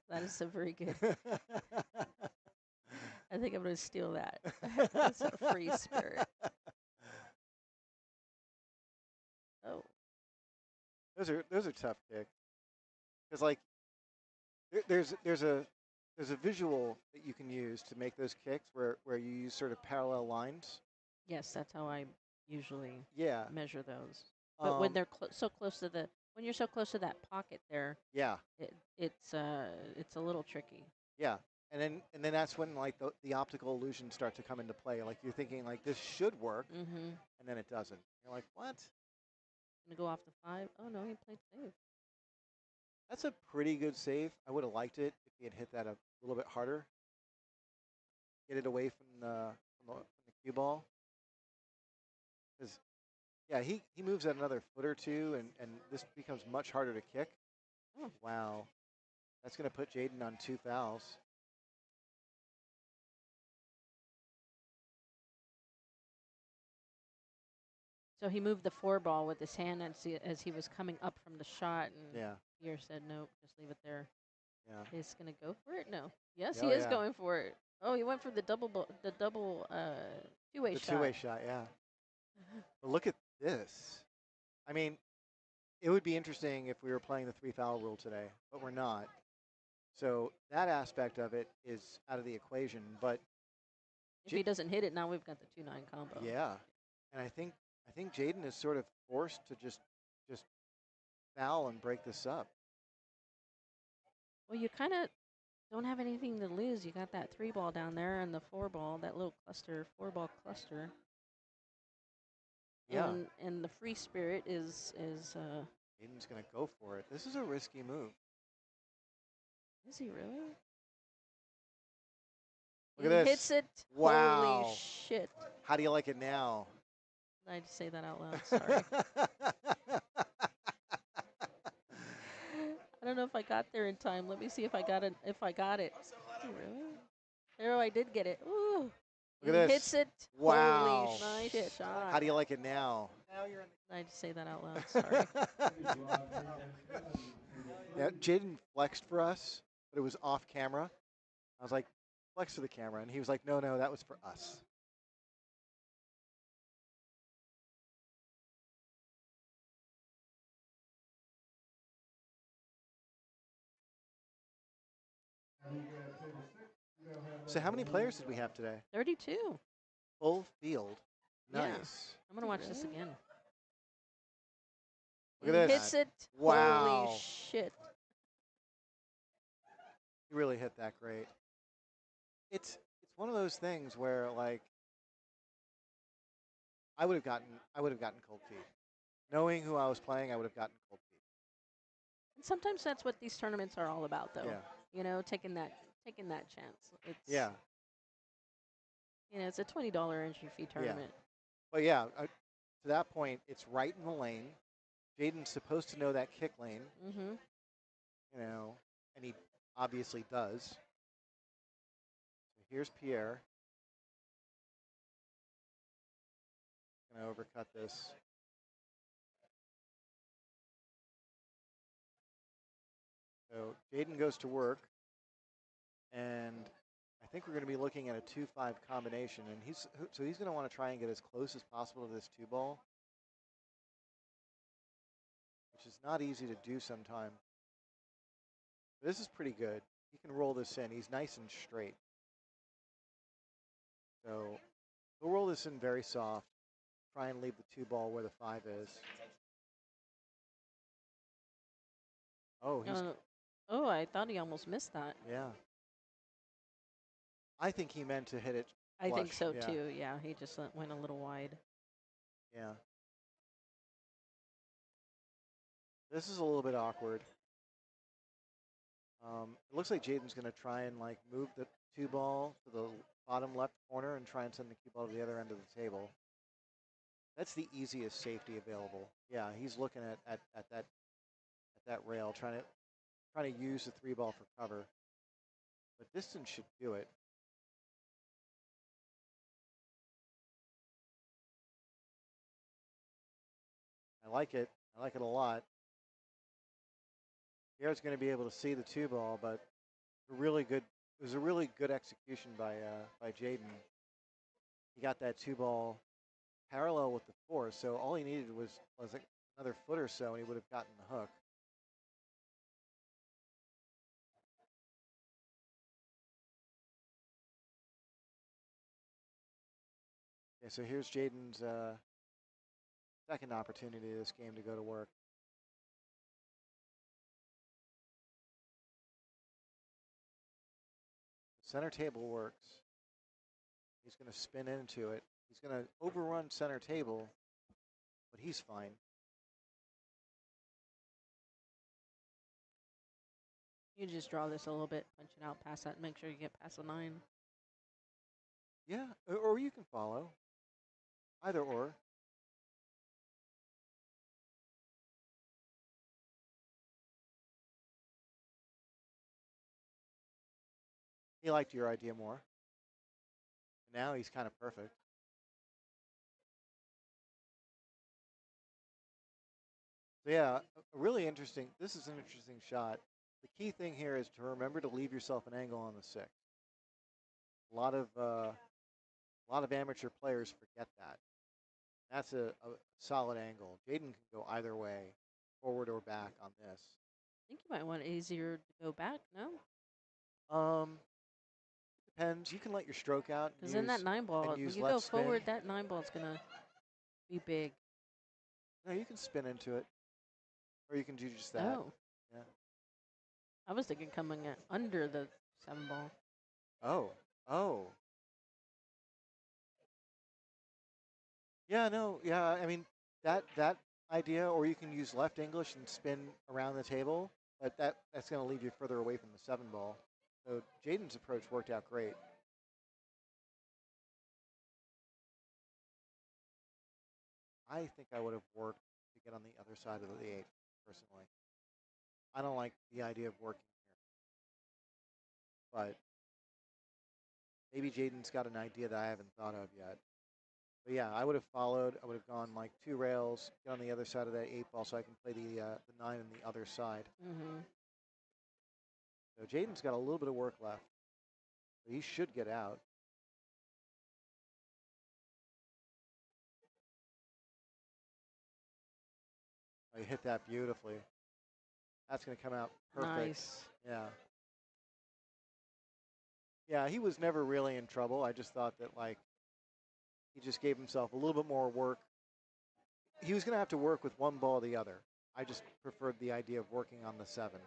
That is a very good. I think I'm going to steal that. That's a free spirit. Oh. Those are tough kicks. Because like there's a visual that you can use to make those kicks where you use sort of parallel lines. Yes, that's how I usually measure those. But when they're so close to when you're so close to that pocket there, it's a little tricky. Yeah, and then that's when like the optical illusions start to come into play. Like you're thinking like this should work, and then it doesn't. You're like, what? Gonna go off the 5. Oh no, he played safe. That's a pretty good save. I would have liked it if he had hit that a little bit harder. Get it away from the cue ball. Because yeah, he moves at another foot or two, and this becomes much harder to kick. Oh. Wow. That's going to put Jaden on 2 fouls. So he moved the 4 ball with his hand as he was coming up from the shot, and Pierre said, nope, just leave it there. Yeah. He's going to go for it? No. Yes, he is going for it. Oh, he went for the double two-way shot. The two-way shot, yeah. But look at this. I mean, it would be interesting if we were playing the 3-foul rule today, but we're not. So that aspect of it is out of the equation. But If he doesn't hit it, now we've got the 2-9 combo. Yeah, and I think Jaden is sort of forced to just foul and break this up. Well, you kind of don't have anything to lose. You got that 3-ball down there and the 4-ball, that little cluster, 4-ball cluster. Yeah, And the free spirit is Jaden's gonna go for it. This is a risky move. is he really? Look at He this. hits it. Wow. Holy shit. How do you like it now? I just say that out loud. Sorry. I don't know if I got there in time. Let me see if I got it. If I got it. Oh, really? There, I did get it. Ooh. Look at He this. hits it. Wow. Holy nice shot. How do you like it now? I just say that out loud. Sorry. Yeah, Jaden flexed for us, but it was off camera. I was like, flex for the camera, and he was like, no, that was for us. So how many players did we have today? 32. Full field. Yeah. Nice. I'm going to watch this again. Look He at this. hits it. Wow. Holy shit. He really hit that great. It's one of those things where, like, I would have gotten cold feet. Knowing who I was playing, I would have gotten cold feet. And sometimes that's what these tournaments are all about, though. Yeah. You know, taking that chance. It's, Yeah. You know, it's a $20 entry fee tournament. But yeah, to that point, it's right in the lane. Jaden's supposed to know that kick lane. Mm-hmm. You know, and he obviously does. So here's Pierre. Gonna overcut this. So Jaden goes to work, and I think we're going to be looking at a 2-5 combination, and he's going to want to try and get as close as possible to this 2-ball, which is not easy to do sometimes. This is pretty good. He can roll this in. He's nice and straight. So he'll roll this in very soft. Try and leave the 2-ball where the 5 is. Oh, he's I thought he almost missed that. yeah. I think he meant to hit it. I think flush, so yeah. too. Yeah, he just went a little wide. Yeah. This is a little bit awkward. It looks like Jaden's going to try and like move the 2-ball to the bottom left corner and try and send the cue ball to the other end of the table. That's the easiest safety available. Yeah, he's looking at that rail, trying to use the 3-ball for cover. But distance should do it. I like it. I like it a lot. Pierre's going to be able to see the 2-ball, but it was a really good execution by Jaden. He got that 2-ball parallel with the 4, so all he needed was like another foot or so, and he would have gotten the hook. Okay, so here's Jaden's second opportunity of this game to go to work. Center table works. He's going to spin into it. He's going to overrun center table, but he's fine. You just draw this a little bit, punch it out past that, and make sure you get past the 9. Yeah, or you can follow. Either or. He liked your idea more. Now he's kind of perfect. So yeah, this is an interesting shot. The key thing here is to remember to leave yourself an angle on the 6. A lot of amateur players forget that. That's a solid angle. Jaden can go either way, forward or back on this. I think you might want it easier to go back, no? depends. You can let your stroke out Because then that 9 ball, and when use you left go spin. forward, that 9 ball is going to be big. No, you can spin into it, or you can do just that. Oh. Yeah. I was thinking coming under the 7 ball. Oh. Oh. Yeah. No. Yeah. I mean that idea, or you can use left English and spin around the table, but that's going to leave you further away from the 7 ball. So Jaden's approach worked out great. I think I would have worked to get on the other side of the 8 personally. I don't like the idea of working here, but maybe Jaden's got an idea that I haven't thought of yet. But yeah, I would have followed. I would have gone like 2 rails, get on the other side of that 8 ball, so I can play the 9 on the other side. Mm-hmm. So Jaden's got a little bit of work left. So he should get out. Oh, he hit that beautifully. That's going to come out perfect. Nice. Yeah. Yeah, he was never really in trouble. I just thought that, like, he just gave himself a little bit more work. He was going to have to work with one ball or the other. I just preferred the idea of working on the 7.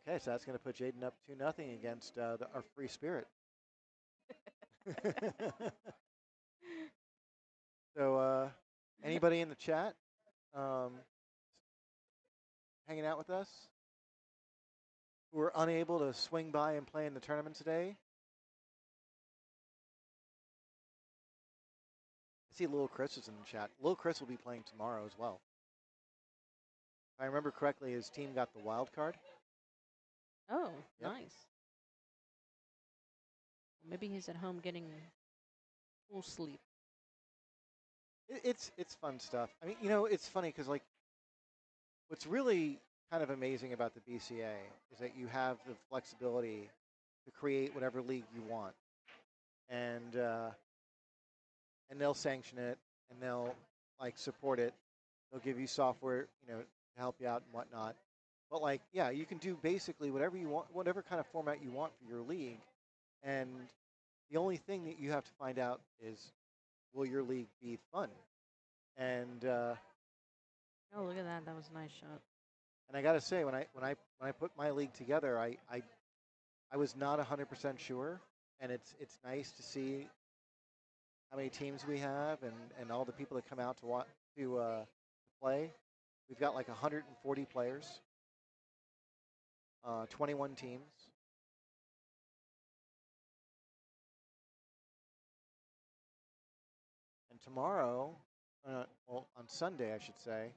Okay, so that's going to put Jaden up 2-0 against our free spirit. So, anybody in the chat hanging out with us who were unable to swing by and play in the tournament today? I see Lil Chris is in the chat. Lil Chris will be playing tomorrow as well. If I remember correctly, his team got the wild card. Oh, Yep. nice. Maybe he's at home getting full sleep. It's fun stuff. I mean, it's funny because, like, what's really kind of amazing about the BCA is that you have the flexibility to create whatever league you want, and they'll sanction it, and they'll like support it. They'll give you software, to help you out and whatnot. But like, yeah, you can do basically whatever you want, whatever kind of format you want for your league, and the only thing that you have to find out is, will your league be fun? And Oh, look at that. That was a nice shot. and I got to say, when I put my league together, I was not 100% sure, and it's nice to see how many teams we have and all the people that come out to play. We've got like 140 players, 21 teams. And tomorrow, well, on Sunday, I should say,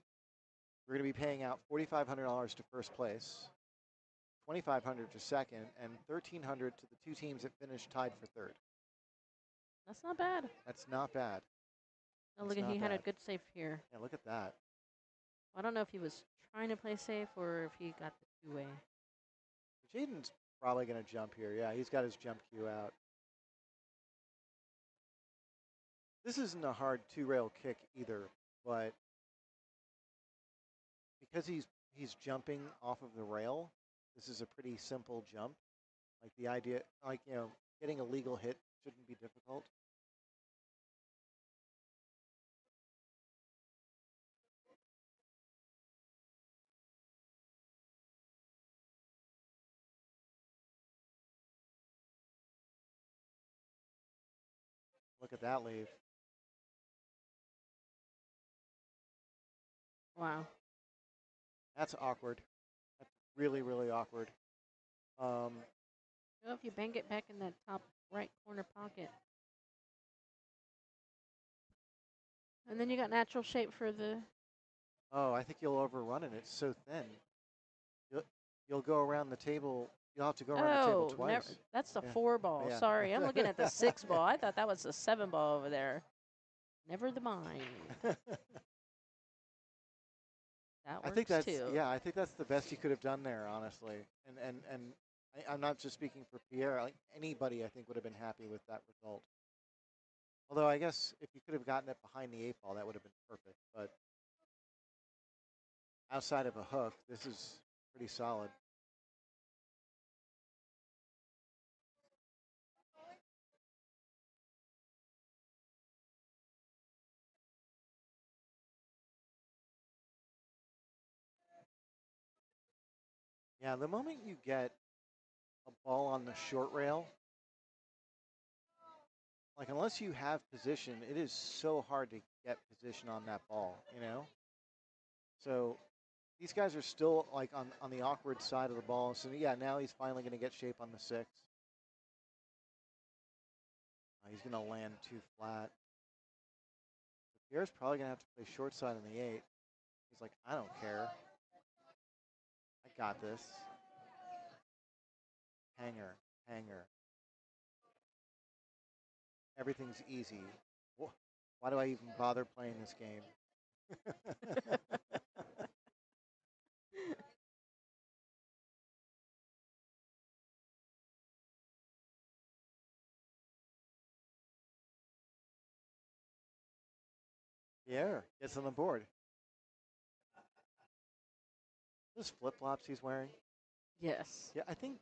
we're going to be paying out $4,500 to first place, $2,500 to second, and $1,300 to the 2 teams that finished tied for third. That's not bad. That's not bad. Oh, look at he had a good save here. Yeah, look at that. I don't know if he was trying to play safe or if he got the 2-way. Jaden's probably going to jump here. Yeah, he's got his jump cue out. This isn't a hard 2-rail kick either, but because he's jumping off of the rail, this is a pretty simple jump. Like the idea, like, getting a legal hit shouldn't be difficult. Look at that leave. Wow. That's awkward. That's really, really awkward. Well, if you bank it back in that top right corner pocket. And then you got natural shape for the... Oh, I think you'll overrun it. It's so thin. You'll go around the table. You'll have to go around the table twice. That's the Yeah. 4 ball. Yeah. Sorry, I'm looking at the 6 ball. I thought that was the 7 ball over there. Never the mind. That works I think that's too. yeah. I think that's the best you could have done there, honestly. And I'm not just speaking for Pierre. Like anybody, I think would have been happy with that result. Although I guess if you could have gotten it behind the 8 ball, that would have been perfect. But outside of a hook, this is pretty solid. Yeah, the moment you get a ball on the short rail, like unless you have position, it is so hard to get position on that ball, you know? So these guys are still like on the awkward side of the ball. So yeah, now he's finally going to get shape on the 6. He's going to land too flat. Pierre's probably going to have to play short side on the 8. He's like, I don't care. I got this. Hanger, hanger. Everything's easy. Why do I even bother playing this game? Pierre gets on the board. Those flip flops he's wearing. Yes. Yeah, I think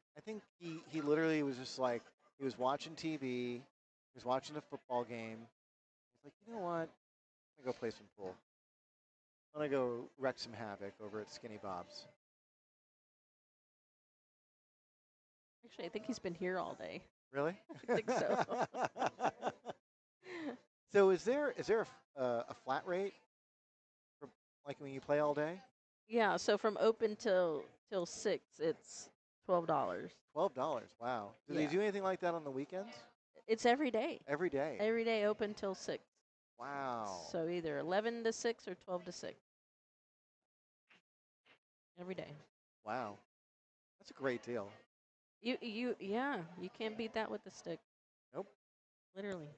he literally was just like he was watching TV, he was watching a football game. He's like, you know what? I'm gonna go play some pool. I'm gonna go wreak some havoc over at Skinny Bob's. Actually, I think he's been here all day. Really? I think so. So is there a flat rate for like when you play all day? Yeah, so from open till 6, it's $12. $12. Wow. Do they Yeah. do anything like that on the weekends? It's every day. Every day. Every day open till 6. Wow. So either 11 to 6 or 12 to 6. Every day. Wow. That's a great deal. Yeah, you can't beat that with the stick. Nope. Literally.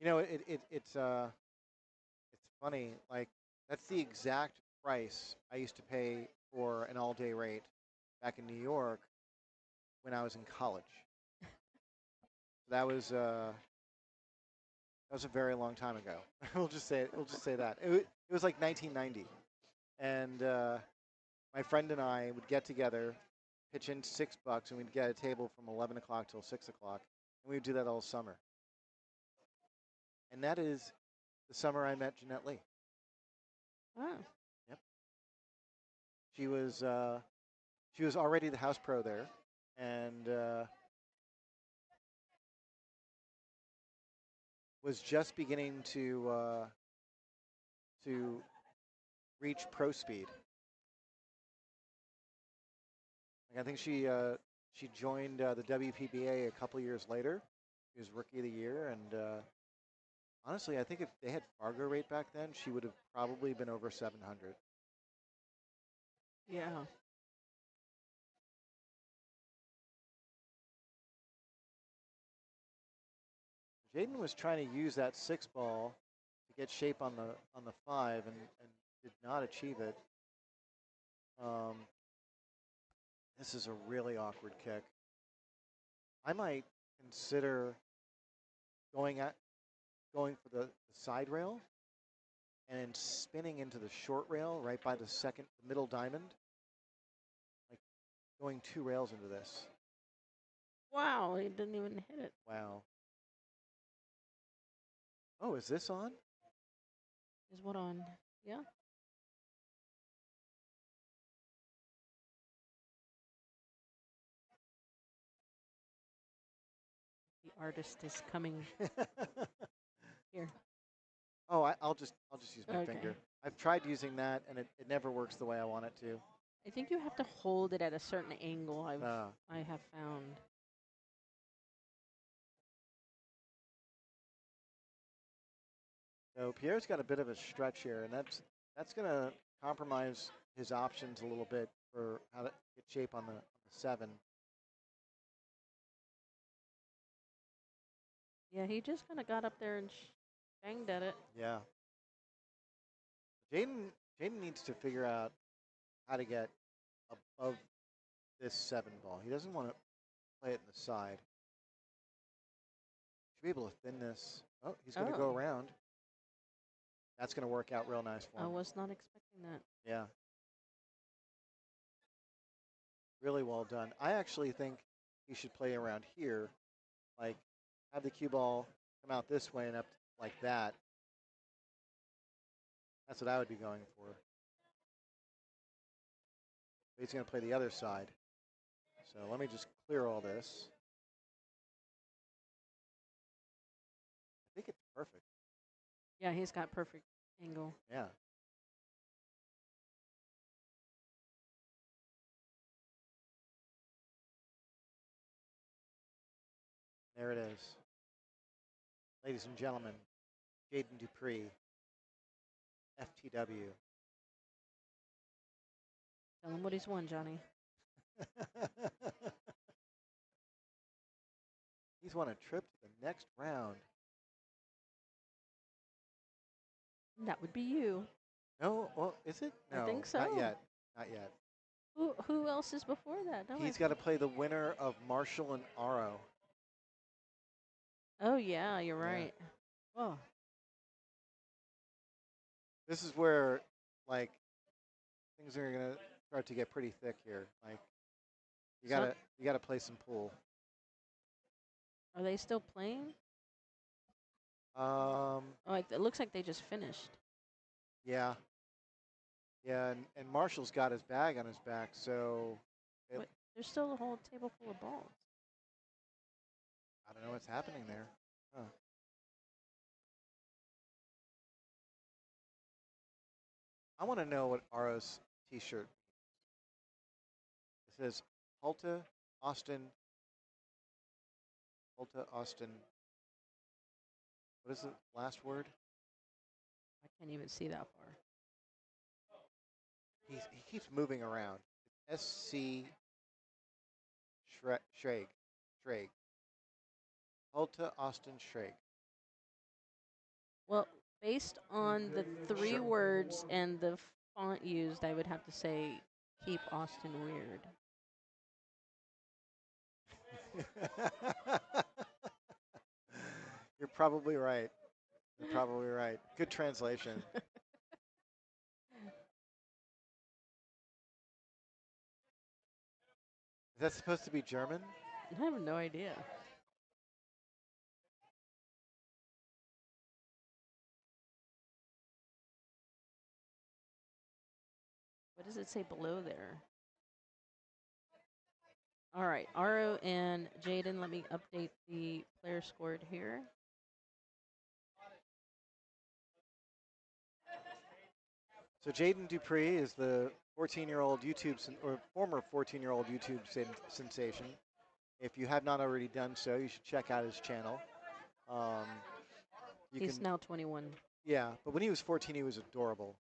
You know, it's funny. Like that's the exact price I used to pay for an all-day rate back in New York when I was in college. That was a very long time ago. We'll just say that. It was like 1990, and my friend and I would get together, pitch in $6, and we'd get a table from 11 o'clock till 6 o'clock, and we would do that all summer. And that is the summer I met Jeanette Lee. Oh. Yep. She was already the house pro there, and was just beginning to reach pro speed. Like I think she joined the WPBA a couple years later. She was rookie of the year, and honestly, I think if they had Fargo rate back then, she would have probably been over 700. Yeah. Jaden was trying to use that 6 ball to get shape on the 5, and did not achieve it. This is a really awkward kick. I might consider going for the side rail and then spinning into the short rail right by the middle diamond. Like going 2 rails into this. Wow, he didn't even hit it. Wow. Oh, is this on? Is what on? Yeah. The artist is coming here. Oh, I'll just use my Okay. finger. I've tried using that, and it never works the way I want it to. I think you have to hold it at a certain angle. Ah. I have found. So Pierre's got a bit of a stretch here, and that's going to compromise his options a little bit for how to get shape on the 7. Yeah, he just kind of got up there and banged at it. Yeah. Jaden needs to figure out how to get above this 7 ball. He doesn't want to play it in the side. Should be able to thin this. Oh, he's going to go around. That's going to work out real nice for I him. was not expecting that. Yeah. Really well done. I actually think he should play around here, like have the cue ball come out this way and up like that. That's what I would be going for. But he's going to play the other side. So let me just clear all this. I think it's perfect. Yeah, he's got perfect angle. Yeah. There it is. Ladies and gentlemen, Jaden Dupree, FTW. Tell him what he's won, Johnny. He's won a trip to the next round. That would be you. No, well, is it? No, I think so. not yet. Not yet. Who else is before that? No, He's got to play the winner of Marshall and Aro. Oh yeah, you're Yeah. right. Oh, This is where, like, things are gonna start to get pretty thick here. Like, you gotta play some pool. are they still playing? Um, Oh, it looks like they just finished. yeah, yeah, and Marshall's got his bag on his back, so But there's still a whole table full of balls. I don't know what's happening there. Huh. I want to know what Aro's T-shirt. It says Alta Austin. Alta Austin. What is the last word? I can't even see that far. He keeps moving around. SC Schrag. Alta Austin Schrag. Well, based on the three Sure. words and the font used, I would have to say keep Austin weird. You're probably right. You're probably right. Good translation. Is that supposed to be German? I have no idea. What does it say below there? All right, Aro and Jaden, let me update the player scored here. So Jaden Dupree is the 14-year-old or former 14-year-old YouTube sensation. If you have not already done so, you should check out his channel. He's now 21. Yeah, but when he was 14, he was adorable.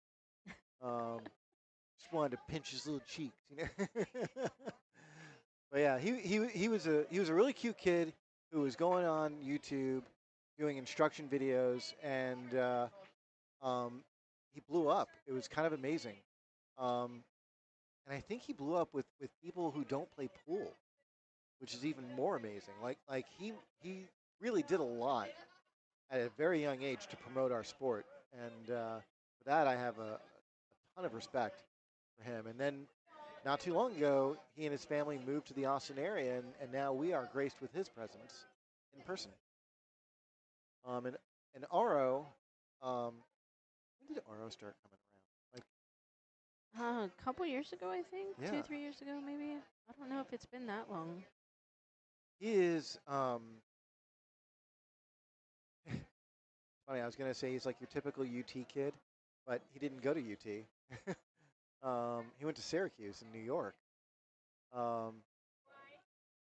Just wanted to pinch his little cheeks, you know. But yeah, he was a really cute kid who was going on YouTube doing instruction videos, and he blew up. It was kind of amazing. And I think he blew up with people who don't play pool, which is even more amazing. Like he really did a lot at a very young age to promote our sport, and for that I have a ton of respect for him. And then not too long ago, he and his family moved to the Austin area, and now we are graced with his presence in person. And Aro, when did Aro start coming around? Like A couple years ago, I think. Yeah. 2-3 years ago, maybe. I don't know if it's been that long. he is. Funny, I was gonna say he's like your typical UT kid, but he didn't go to UT. He went to Syracuse in New York.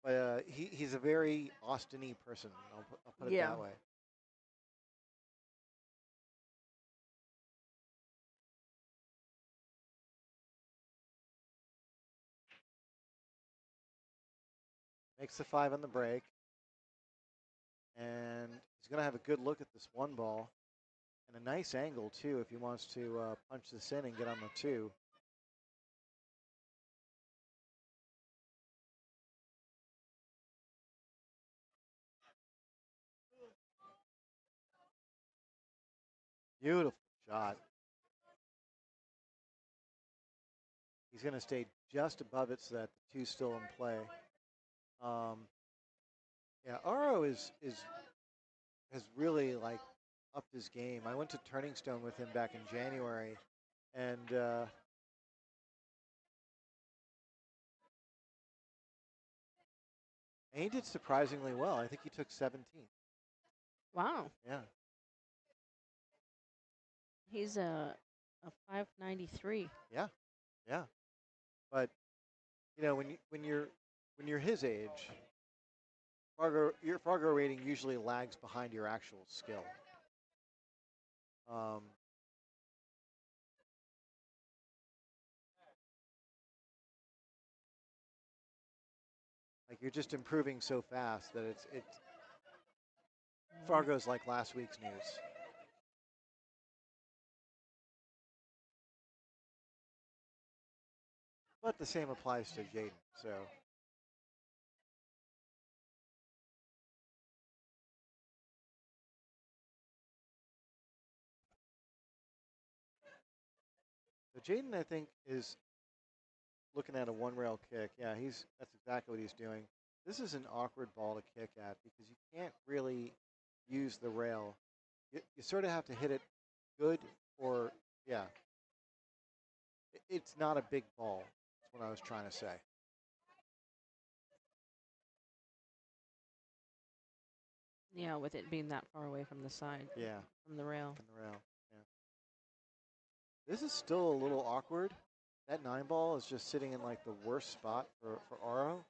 But he's a very Austin-y person. I'll put it Yeah. that way. Makes the 5 on the break. And he's going to have a good look at this one ball. And a nice angle, too, if he wants to punch this in and get on the 2. Beautiful shot. He's going to stay just above it so that the two's still in play. Yeah, Aro has really like upped his game. I went to Turning Stone with him back in January, and he did surprisingly well. I think he took 17th. Wow. Yeah. He's a 593. Yeah. Yeah. But you know, when you're his age, your Fargo rating usually lags behind your actual skill. Like you're just improving so fast that it's Fargo's like last week's news. But the same applies to Jaden. So Jaden, I think, is looking at a one rail kick. Yeah, that's exactly what he's doing. This is an awkward ball to kick at because you can't really use the rail. You sort of have to hit it good or, yeah. It's not a big ball. That's what I was trying to say. Yeah, with it being that far away from the side. Yeah. From the rail. From the rail, yeah. This is still a little awkward. That 9 ball is just sitting in like the worst spot for Aro.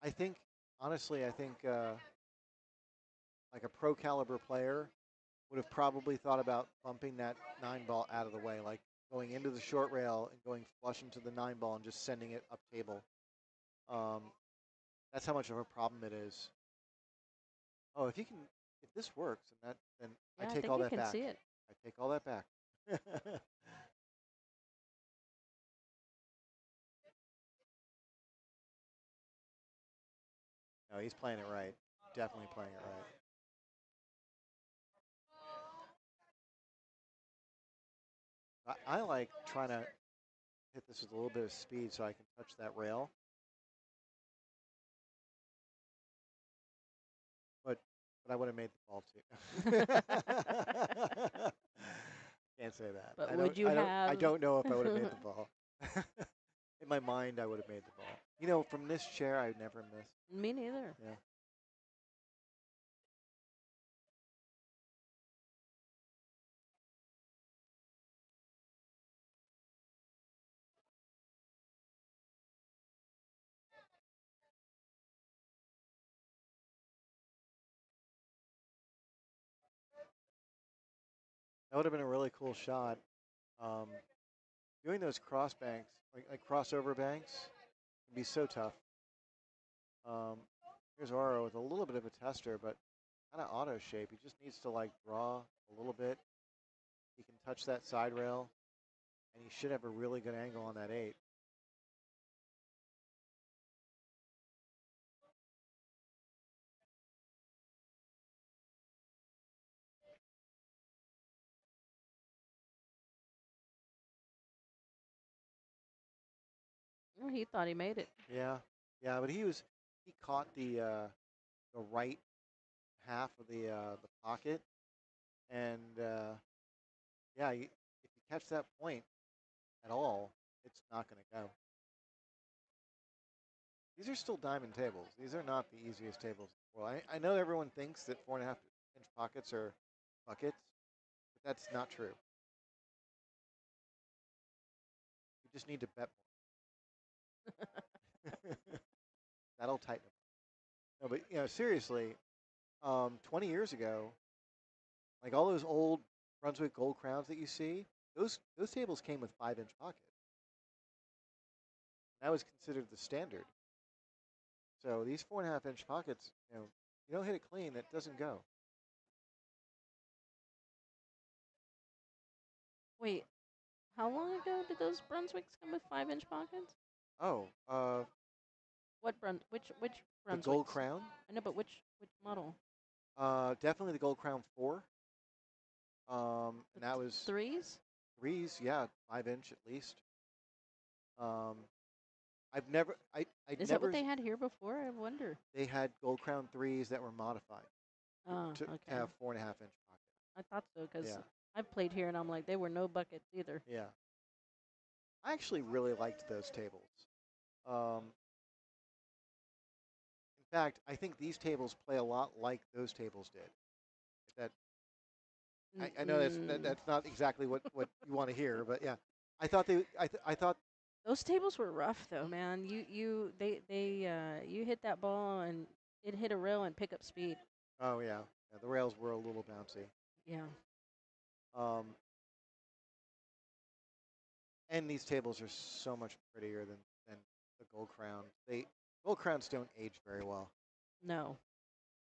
I think, honestly, like a pro caliber player would have probably thought about bumping that 9 ball out of the way, like going into the short rail and going flush into the 9 ball and just sending it up table. That's how much of a problem it is. Oh, if this works, then Yeah, I take all that back. I think you can see it. I take all that back. No, he's playing it right. Definitely playing it right. I like trying to hit this with a little bit of speed so I can touch that rail. But I would have made the ball too. Can't say that. But would you have? I don't know if I would have made the ball. In my mind, I would have made the ball. You know, from this chair, I would never miss. Me neither. Yeah. That would have been a really cool shot. Doing those cross banks, like crossover banks, can be so tough. Here's Oro with a little bit of a tester, but kind of auto shape. He just needs to like draw a little bit. He can touch that side rail, and he should have a really good angle on that 8. Well, he thought he made it. Yeah, but he caught the right half of the pocket, and yeah, if you catch that point at all, it's not going to go. These are still diamond tables. These are not the easiest tables in the world. I know everyone thinks that 4.5-inch pockets are buckets, but that's not true. You just need to bet more. That'll tighten them. No, but you know, seriously, 20 years ago, like all those old Brunswick gold crowns that you see, those tables came with 5-inch pockets. That was considered the standard. So these 4.5-inch pockets, you don't hit it clean, that doesn't go. Wait, how long ago did those Brunswicks come with 5-inch pockets? Oh, What Which The Gold Brunswicks. Crown. I know, but which model? Definitely the Gold Crown 4. And that was Threes? threes, yeah, 5 inch at least. Um, I've never, I'd Is that what never. they had here before? I wonder. They had Gold Crown 3s that were modified Oh, to okay. have 4.5 inch pocket. I thought so because Yeah. I've played here and I'm like, they were no buckets either. Yeah. I actually really liked those tables. Um, in fact, I think these tables play a lot like those tables did. If that I know that's not exactly what you want to hear, but yeah, I thought I thought Those tables were rough though, man. You hit that ball and it hit a rail and pick up speed. oh yeah, the rails were a little bouncy. Yeah. Um, and these tables are so much prettier than the Gold Crown. Gold Crowns don't age very well. No.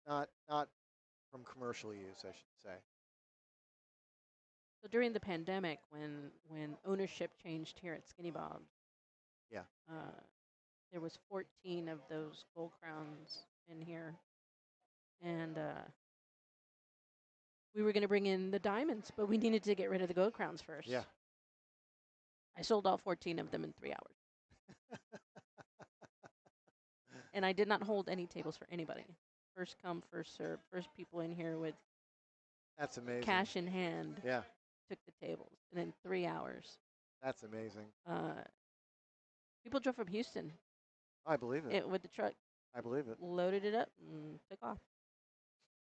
Not from commercial use, I should say. So during the pandemic, when ownership changed here at Skinny Bob's, Yeah. there was 14 of those gold crowns in here, and we were going to bring in the diamonds, but we needed to get rid of the gold crowns first. Yeah. I sold all 14 of them in 3 hours, and I did not hold any tables for anybody. First come, first serve. First people in here with That's amazing. cash in hand Yeah. took the tables, and in 3 hours, That's amazing. people drove from Houston I believe it. with the truck, I believe it. loaded it up, and took off.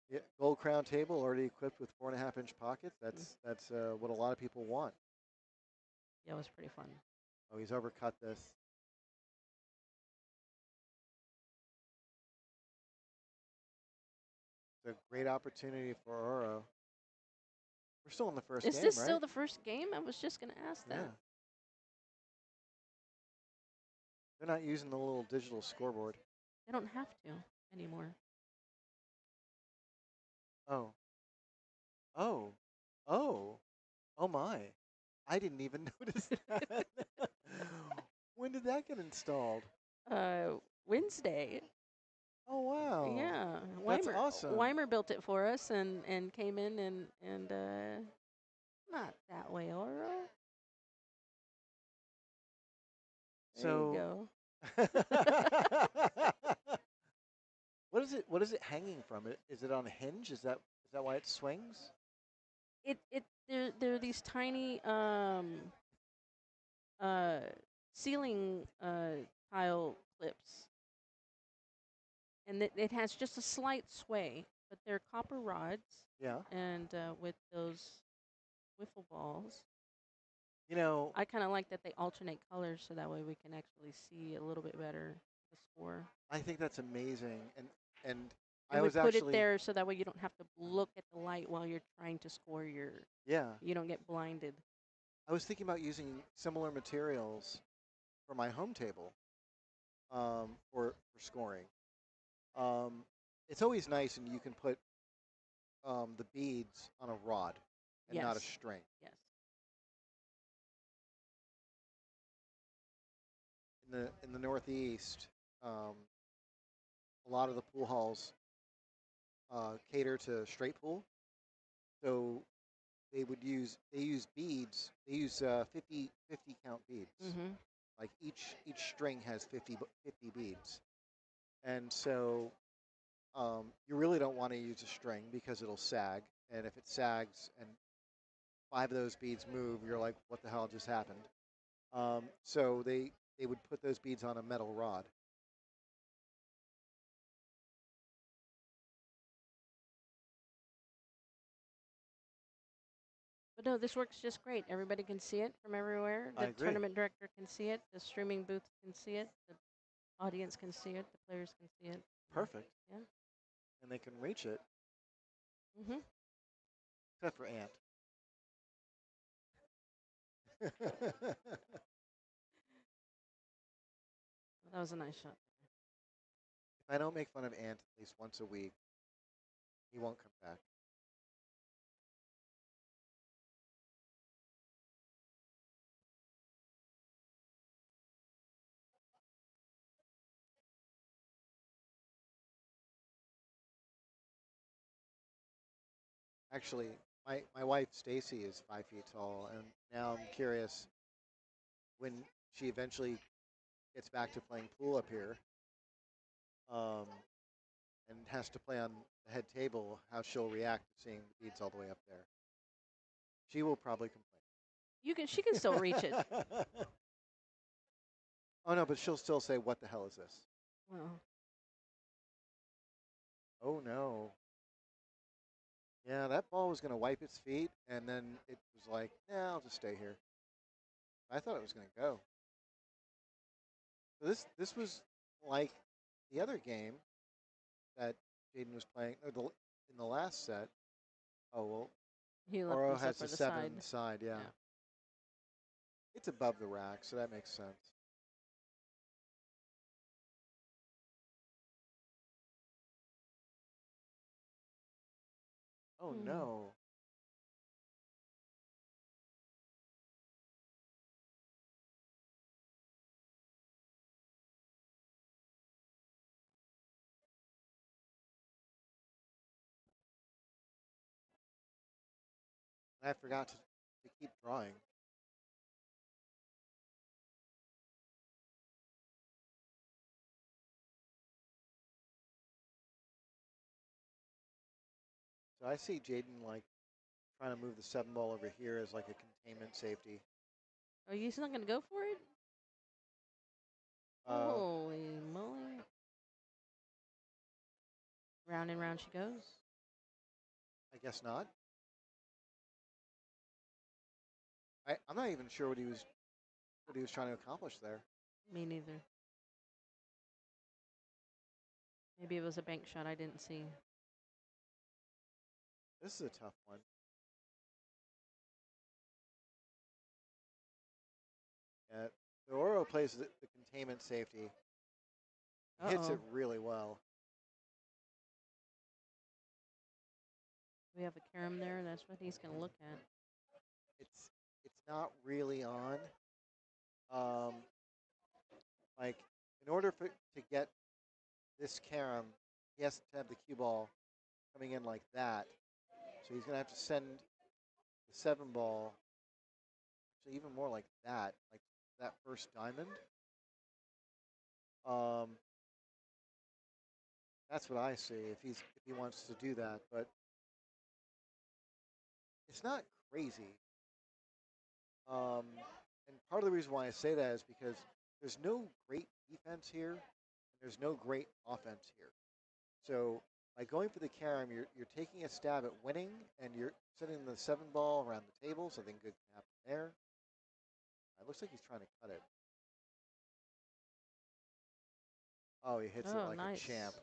Yeah, Gold Crown table already equipped with 4.5 inch pockets. That's what a lot of people want. Yeah, it was pretty fun. Oh, he's overcut this. It's a great opportunity for Oro. We're still in the first Is game, this right? still the first game? I was just going to ask that. Yeah. They're not using the little digital scoreboard. They don't have to anymore. Oh. Oh. Oh. Oh my. I didn't even notice that. When did that get installed? Wednesday. Oh wow. Yeah, That's Weimer. awesome. Weimer built it for us and came in and not that way, Oro. There you So go. What is it hanging from? Is it on a hinge? Is that why it swings? There are these tiny ceiling tile clips, and it has just a slight sway, but they're copper rods. Yeah. And with those wiffle balls, You know, I kind of like that they alternate colors so that way we can actually see a little bit better the score. I think that's amazing, and And I we was put actually it there so that way you don't have to look at the light while you're trying to score your. yeah. You don't get blinded. I was thinking about using similar materials for my home table for scoring. It's always nice, and you can put the beads on a rod and not a Yes. string. Yes. In the Northeast, a lot of the pool halls cater to straight pool, so they use beads. They use 50 count beads. Mm-hmm. Like each string has 50 beads, and so you really don't want to use a string because it'll sag, and if it sags and 5 of those beads move, you're like, what the hell just happened? So they would put those beads on a metal rod. But no, this works just great. Everybody can see it from everywhere. I The agree. tournament director can see it. The streaming booth can see it. The audience can see it. The players can see it. Perfect. Yeah. And they can reach it, Mm-hmm. except for Ant. That was a nice shot. If I don't make fun of Ant at least once a week, he won't come back. Actually, my wife Stacy is 5 feet tall, and now I'm curious when she eventually gets back to playing pool up here, um, and has to play on the head table, how she'll react to seeing the beads all the way up there. She will probably complain. She can still reach it. Oh no, but she'll still say, "What the hell is this?" Well, Oh no. Yeah, that ball was going to wipe its feet, and then it was like, "Yeah, I'll just stay here." I thought it was going to go. So this was like the other game that Jaden was playing in the last set. Oh well, he left Oro this up has for the the 7 side. on the side. Yeah. Yeah. It's above the rack, so that makes sense. Oh no. I forgot to keep drawing. So I see Jaden like trying to move the 7 ball over here as like a containment safety. Are you not going to go for it? Holy moly. Round and round she goes. I guess not. I'm not even sure what he was trying to accomplish there. Me neither. Maybe it was a bank shot I didn't see. This is a tough one. Yeah, the Oro plays the containment safety. Hits it really well. We have a carom there. That's what he's going to look at. It's not really on. Like in order to get this carom, he has to have the cue ball coming in like that. So he's gonna have to send the 7 ball, actually even more like that first diamond. That's what I see if he wants to do that, but it's not crazy. And part of the reason why I say that is because there's no great defense here, and there's no great offense here. So by going for the carom, you're taking a stab at winning, and you're sending the 7 ball around the table. Something good can happen there. It looks like he's trying to cut it. Oh, he hits it like a champ.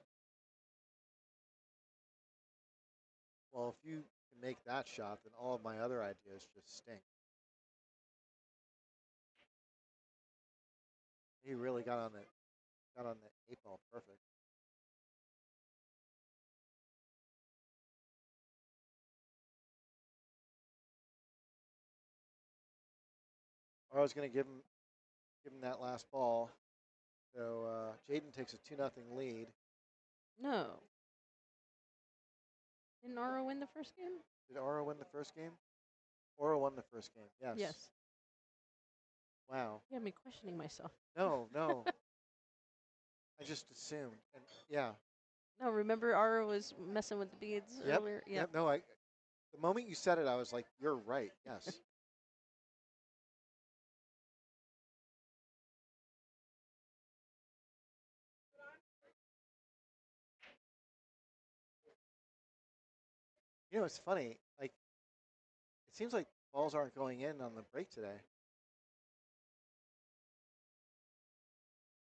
Well, if you can make that shot, then all of my other ideas just stink. He really got on the 8 ball perfect. Or I was going to give him that last ball. So Jaden takes a 2-0 lead. No. Didn't Oro win the first game? Did Oro win the first game? Oro won the first game. Yes. Yes. Wow. You had me questioning myself. No. I just assumed. And yeah. No, remember Oro was messing with the beads earlier? Yep. No, the moment you said it, I was like, you're right. Yes. You know, it's funny. Like, it seems like balls aren't going in on the break today.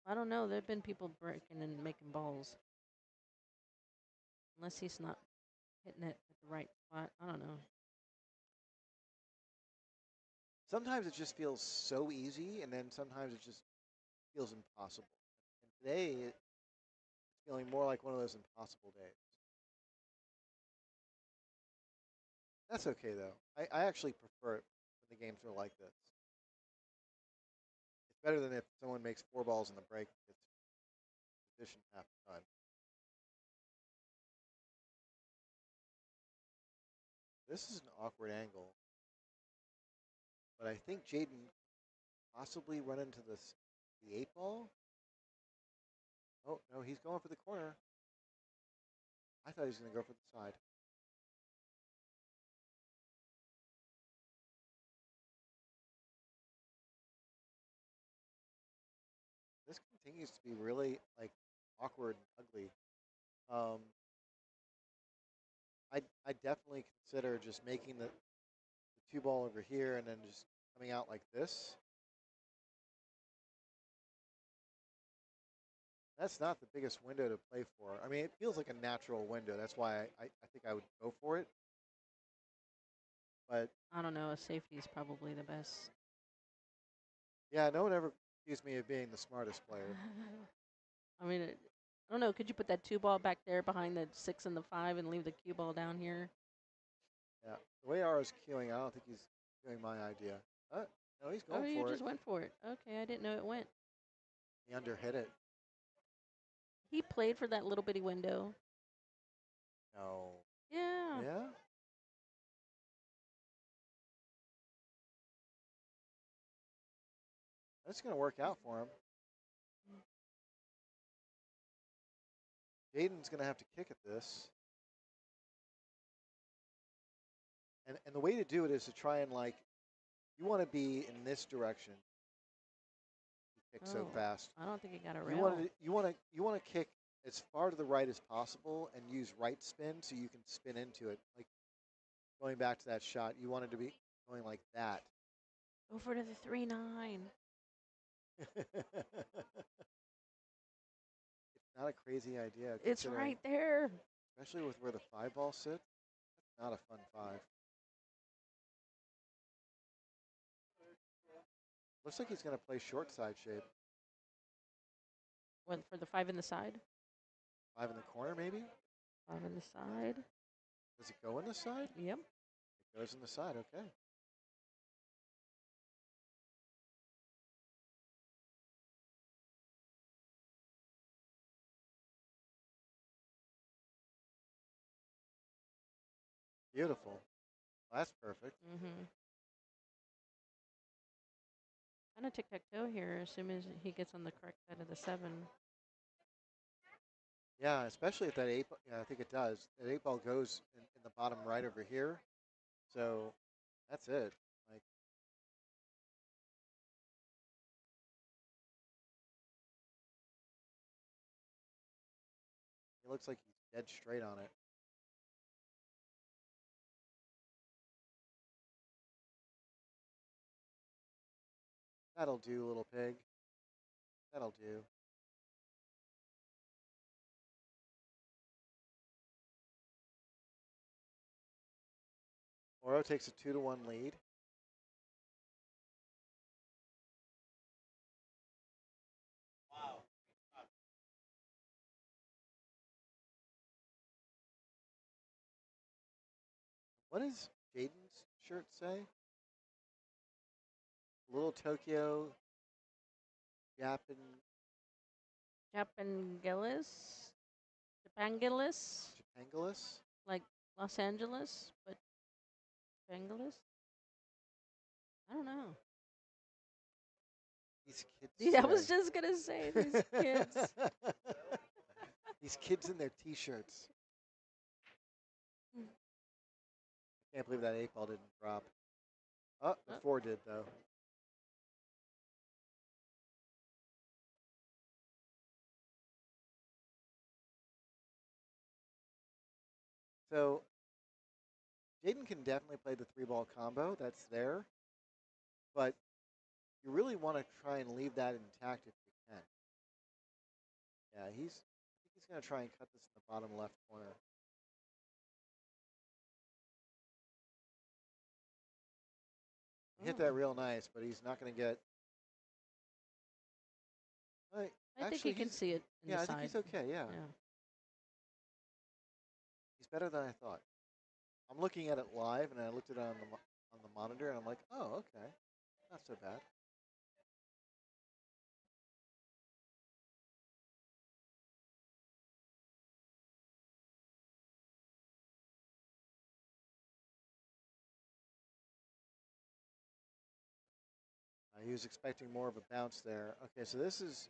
I don't know. There have been people breaking and making balls. Unless he's not hitting it at the right spot. I don't know. Sometimes it just feels so easy, and then sometimes it just feels impossible. And today, it's feeling more like one of those impossible days. That's okay, though. I actually prefer it when the games are like this. It's better than if someone makes 4 balls in the break and gets position half the time. This is an awkward angle, but I think Jaden possibly run into the 8 ball. Oh, no, he's going for the corner. I thought he was going to go for the side. This continues to be really like awkward and ugly. Um, I definitely consider just making the 2 ball over here and then just coming out like this. That's not the biggest window to play for. I mean, it feels like a natural window. That's why I think I would go for it. But I don't know. A safety is probably the best. yeah, no one ever accused me of being the smartest player. I mean, I don't know. Could you put that 2 ball back there behind the 6 and the 5 and leave the cue ball down here? Yeah, the way I was queuing, I don't think he's doing my idea. No, he's Oh, going you for it. just went for it. Okay, I didn't know it went. He underhit it. He played for that little bitty window. No. Yeah. Yeah? That's going to work out for him. Jaden's going to have to kick at this. And the way to do it is to try and, like, you want to be in this direction. He kicks so Oh, fast. I don't think he got a You rail. want to kick as far to the right as possible and use right spin so you can spin into it. Like going back to that shot, you want it to be going like that. Over to the 3-9. It's not a crazy idea. It's right there. Especially with where the 5 ball sits. Not a fun 5. Looks like he's going to play short side shape. What, for the 5 in the side? 5 in the corner, maybe? 5 in the side. Does it go in the side? Yep. It goes in the side, okay. Beautiful. That's perfect. Mm-hmm. Kind of tic-tac-toe here as soon as he gets on the correct side of the 7. Yeah, especially if that 8 ball, yeah, I think it does. That 8 ball goes in the bottom right over here. So that's it. Like, it looks like he's dead straight on it. That'll do, little pig. That'll do. Oro takes a 2-1 lead. What does Jaden's shirt say? Little Tokyo, Japan, Japangelis? Japangelis? Japangelis? Like Los Angeles, but Japangelis? I don't know. These kids. Yeah, I was just going to say, these kids. These kids in their T-shirts. I can't believe that 8 ball didn't drop. Oh, the 4 did, though. So Jaden can definitely play the 3 ball combo. That's there. But you really want to try and leave that intact if you can. Yeah, I think he's going to try and cut this in the bottom left corner. He hit that real nice, but he's not going to get. I think you can see it in the I side. think he's okay. Yeah, he's better than I thought. I'm looking at it live, and I looked at it on the monitor, and I'm like, oh, okay, not so bad. He was expecting more of a bounce there. Okay, so this is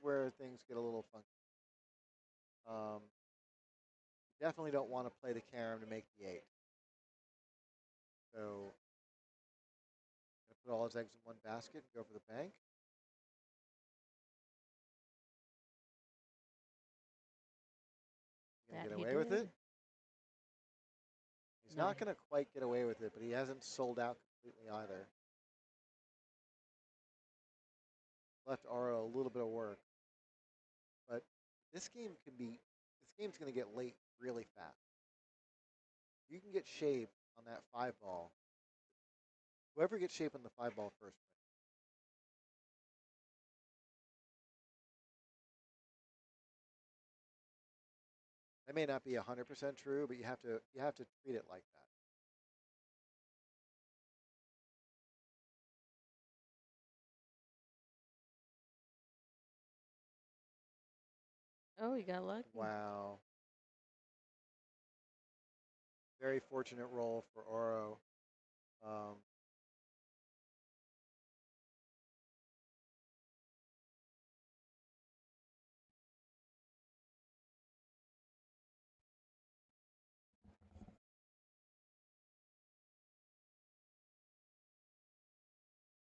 where things get a little funky. You definitely don't want to play the carom to make the 8. So gonna put all his eggs in one basket and go for the bank. He's gonna That get he away with did. it. He's No. not gonna quite get away with it, but he hasn't sold out completely either. Left Aro a little bit of work, but this game's gonna get late really fast. You can get shape on that 5 ball. Whoever gets shape on the 5 ball first wins. That may not be 100% true, but you have to treat it like that. Oh, he got lucky. Wow. Very fortunate roll for Oro.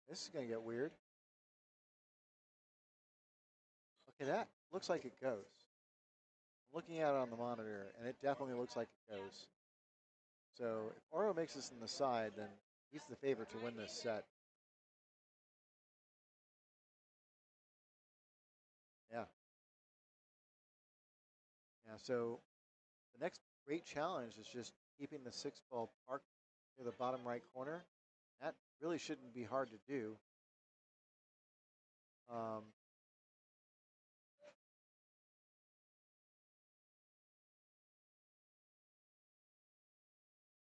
This is going to get weird. Okay, that looks like it goes. I'm looking at it on the monitor, and it definitely looks like it goes. So if Oro makes this in the side, then he's the favorite to win this set. Yeah. Yeah, so the next great challenge is just keeping the 6 ball parked near the bottom right corner. That really shouldn't be hard to do.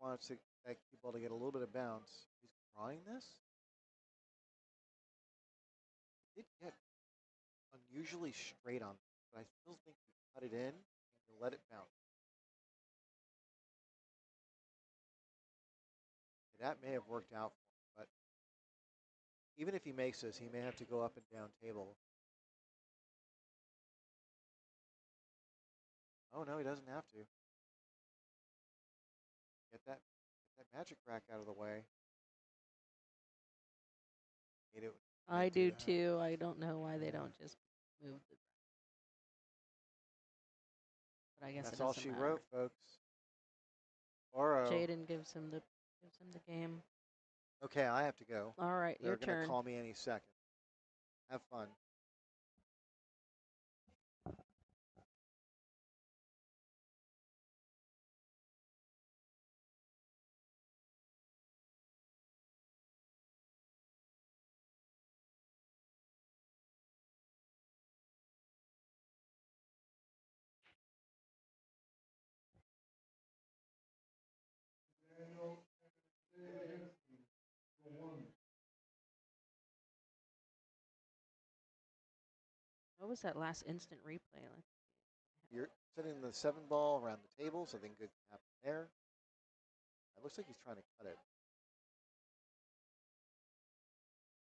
Wants that cue ball to get a little bit of bounce. He's drawing this. He did get unusually straight on, but I still think you cut it in and you let it bounce. That may have worked out for him, but even if he makes this, he may have to go up and down table. Oh no, he doesn't have to. Get that magic rack out of the way. I Do do that. too. I don't know why they Yeah. don't just move the. But I guess That's it all doesn't she matter. wrote, folks. Oro. Jaden gives him the game. Okay, I have to go. All right, They're your going to turn. call me any second. Have fun. Daniel, for 1. What was that last instant replay? Like, You're sitting the 7 ball around the table, so something good can happen there. It looks like he's trying to cut it.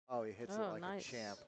Oh, he hits it like nice. a champ.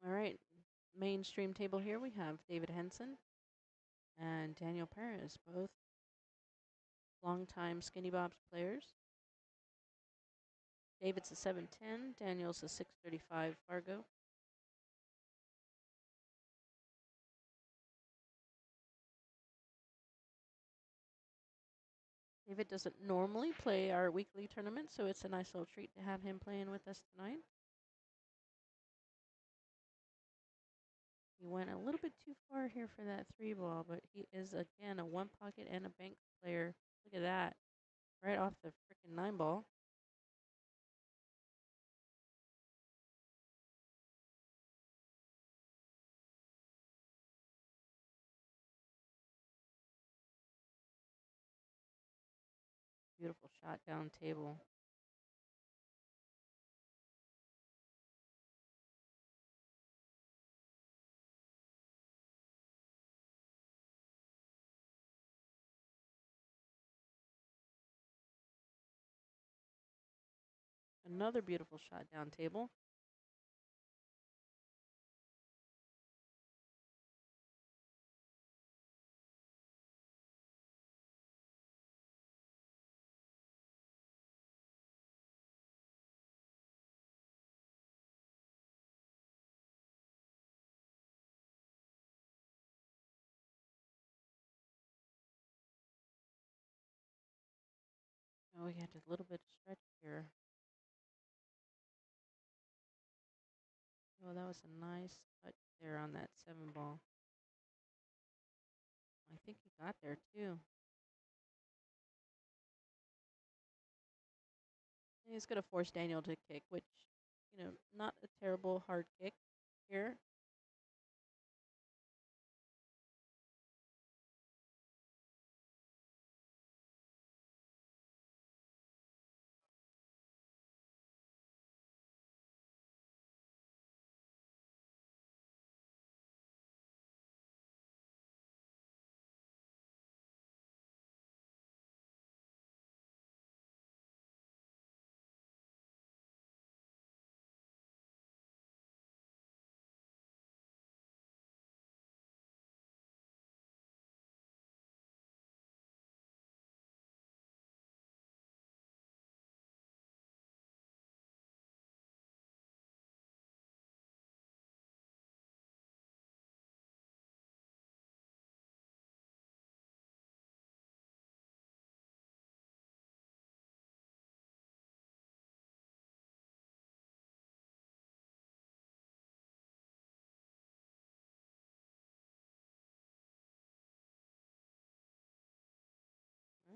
All right, mainstream table here we have David Henson and Daniel Perez, both longtime Skinny Bobs players. David's a 7'10", Daniel's a 6'35" Fargo. David doesn't normally play our weekly tournament, so it's a nice little treat to have him playing with us tonight. He went a little bit too far here for that 3-ball, but he is, again, a one pocket and a bank player. Look at that. Right off the freaking 9-ball. Beautiful shot down table. Another beautiful shot down table. Oh, we had a little bit of stretch here. Oh, that was a nice touch there on that 7-ball. I think he got there too. And he's going to force Daniel to kick, which, not a terrible hard kick here.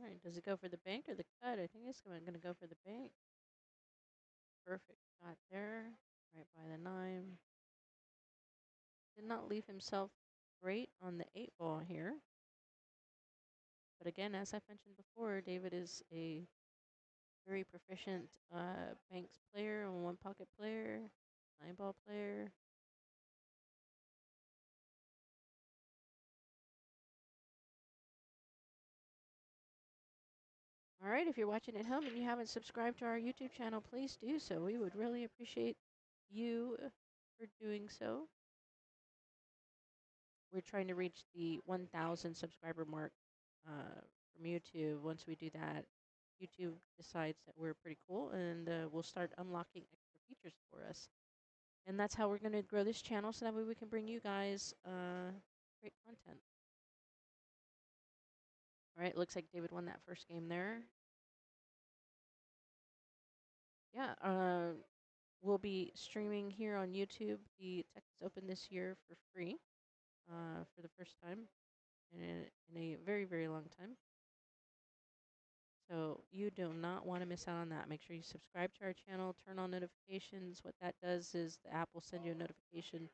All right, does it go for the bank or the cut? I think it's going to go for the bank. Perfect shot there, right by the 9. Did not leave himself great on the 8-ball here. But again, as I mentioned before, David is a very proficient banks player, a one-pocket player, 9-ball player. All right, if you're watching at home and you haven't subscribed to our YouTube channel, please do so. We would really appreciate you for doing so. We're trying to reach the 1,000 subscriber mark from YouTube. Once we do that, YouTube decides that we're pretty cool and will start unlocking extra features for us. And that's how we're going to grow this channel so that way we can bring you guys great content. All right, looks like David won that first game there. Yeah, we'll be streaming here on YouTube the Texas Open this year for free for the first time in a very, very long time. So you do not want to miss out on that. Make sure you subscribe to our channel, turn on notifications. What that does is the app will send you a notification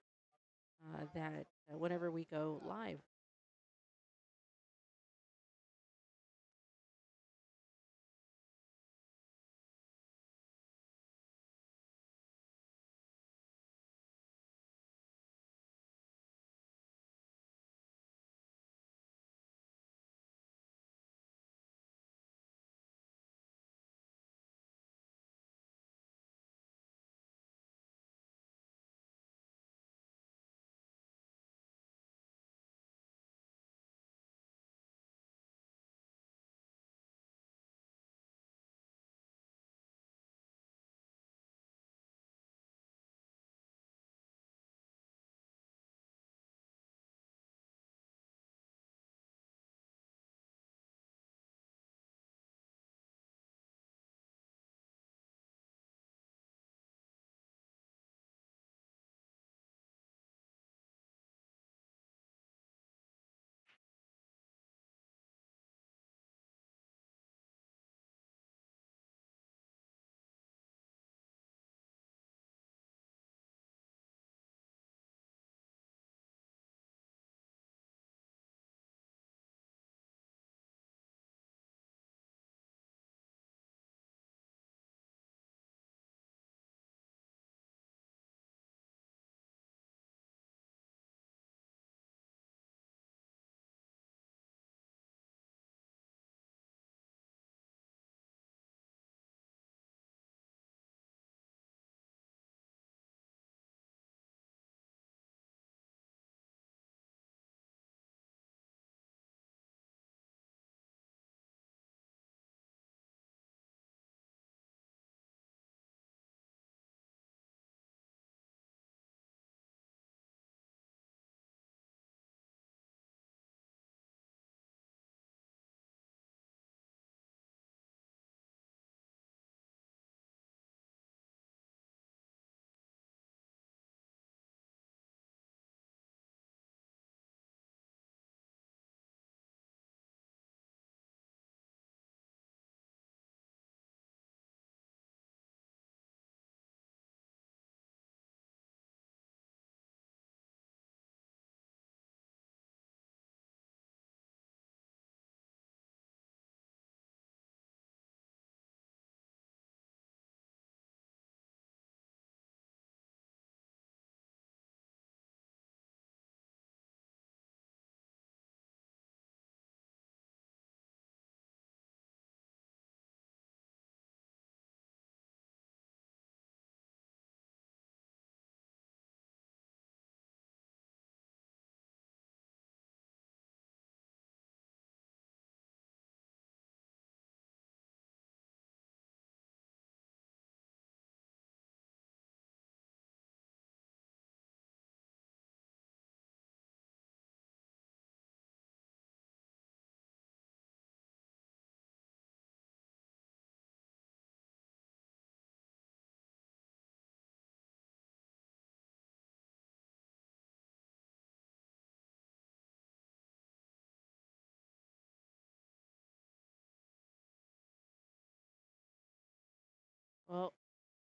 that whenever we go live.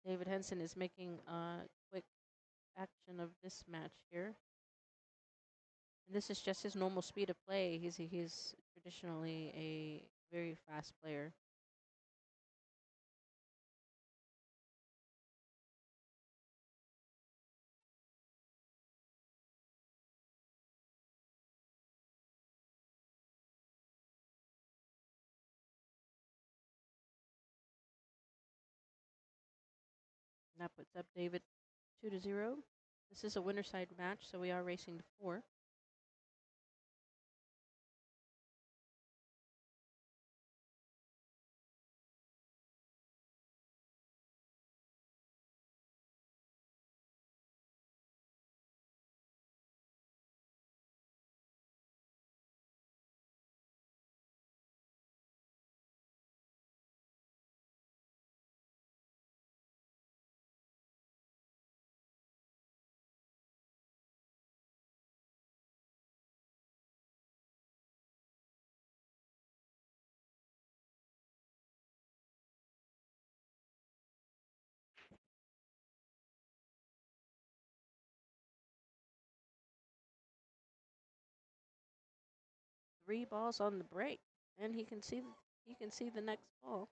David Henson is making a quick action of this match here. And this is just his normal speed of play. He's traditionally a very fast player. And that puts up David 2-0. This is a winner side match, so we are racing to 4. Three balls on the break, and he can see the next ball.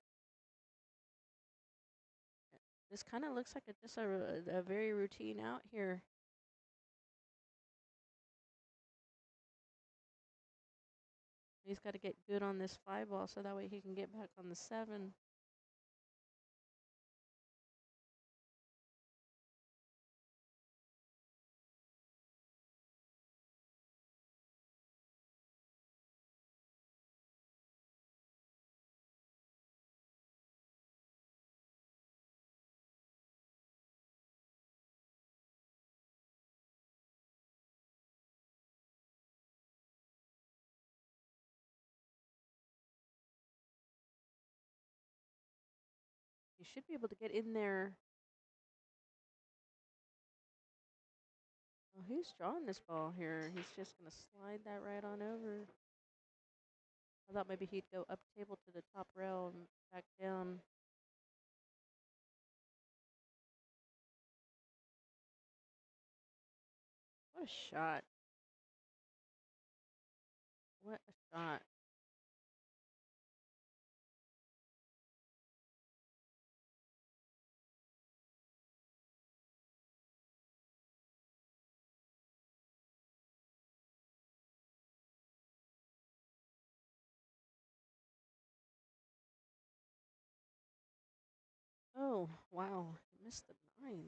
This kind of looks like just a very routine out here. He's got to get good on this 5 ball so that way he can get back on the 7. He should be able to get in there. Oh, he's drawing this ball here. He's just going to slide that right on over. I thought maybe he'd go up table to the top rail and back down. What a shot. What a shot. Oh, wow. Missed the 9.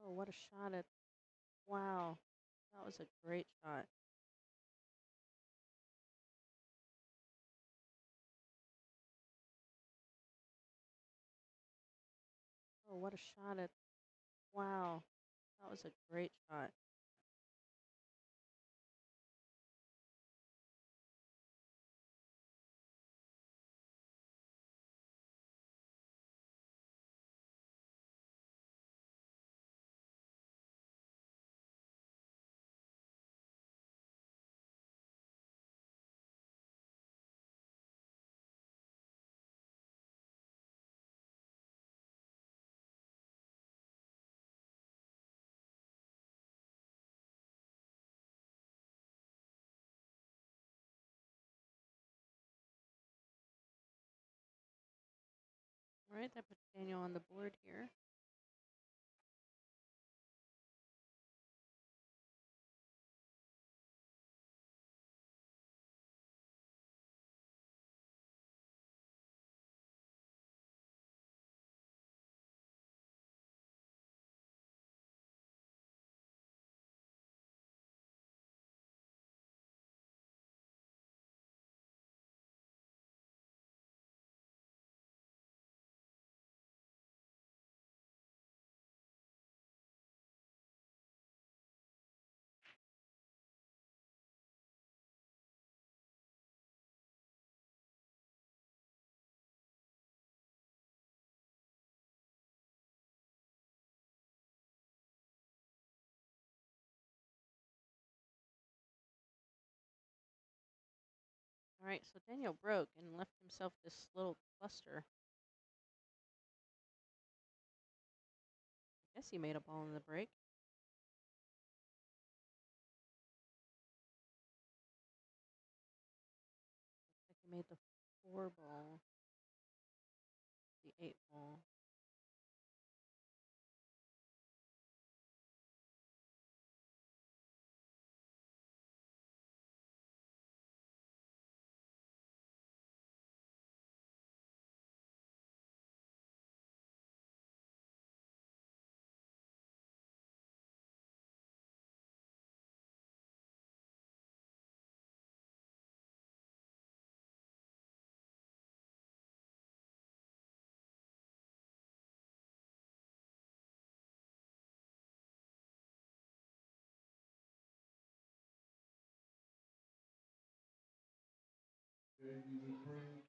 Oh, what a shot at. Wow. That was a great shot. Oh, what a shot at. Wow. That was a great shot. All right, that puts Daniel on the board here. All right, so Daniel broke and left himself this little cluster. I guess he made a ball in the break. Looks like he made the 4 ball, the 8 ball. JD Dupree,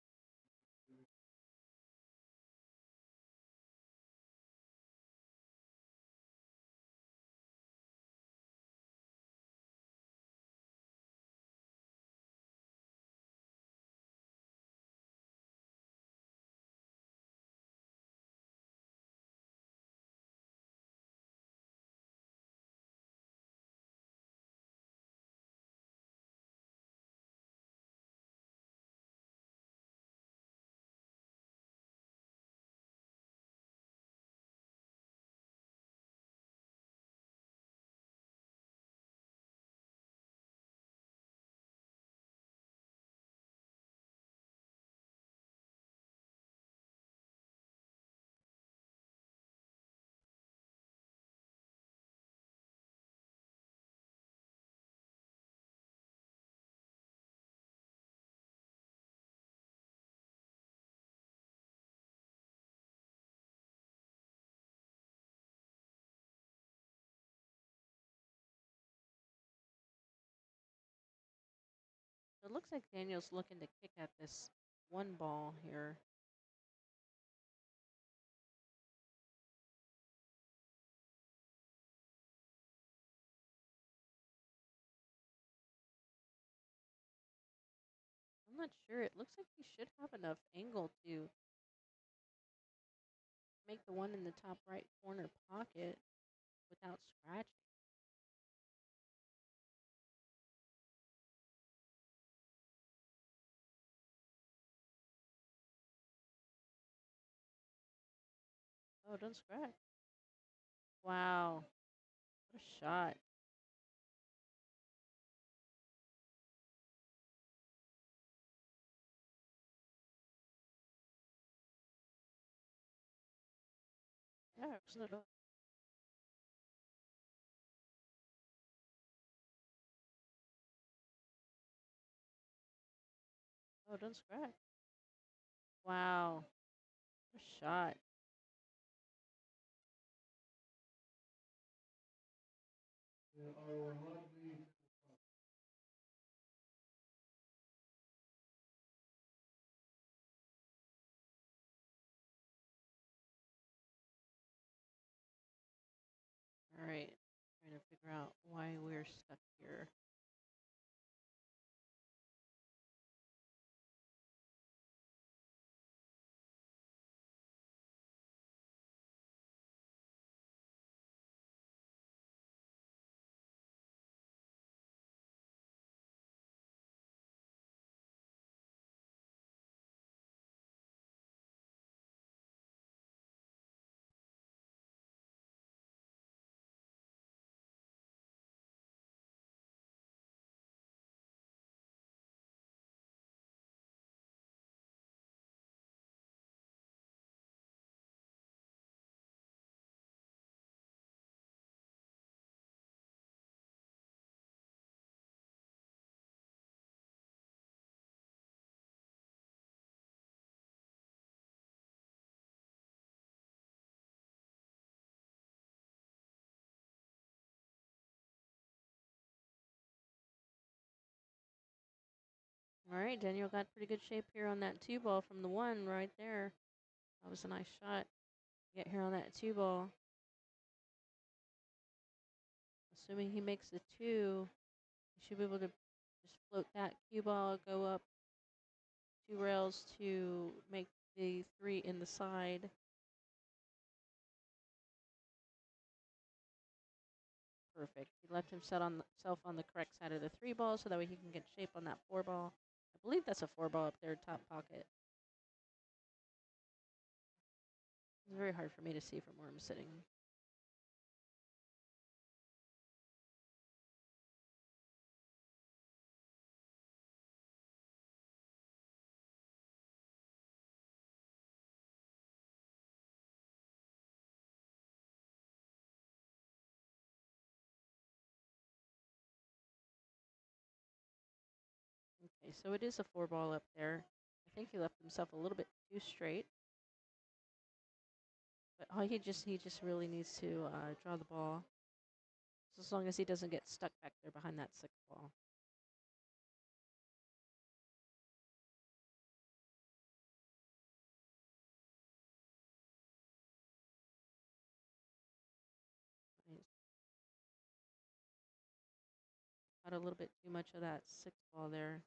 So it looks like Daniel's looking to kick at this 1 ball here. I'm not sure. It looks like he should have enough angle to make the one in the top right corner pocket without scratching. Oh, don't scratch. Wow. What a shot. Yeah, excellent. Oh, don't scratch. Wow. What a shot. and Arlen Rodney, All right. Trying to figure out why we're stuck here. All right, Daniel got pretty good shape here on that 2 ball from the 1 right there. That was a nice shot. Get here on that 2 ball. Assuming he makes the 2, he should be able to just float that cue ball, go up 2 rails to make the 3 in the side. Perfect. He left himself on the correct side of the 3 ball so that way he can get shape on that 4 ball. I believe that's a 4 ball up there, top pocket. It's very hard for me to see from where I'm sitting. Okay, so it is a 4 ball up there. I think he left himself a little bit too straight. But he just really needs to draw the ball. So as long as he doesn't get stuck back there behind that 6 ball. Nice. Caught a little bit too much of that 6 ball there.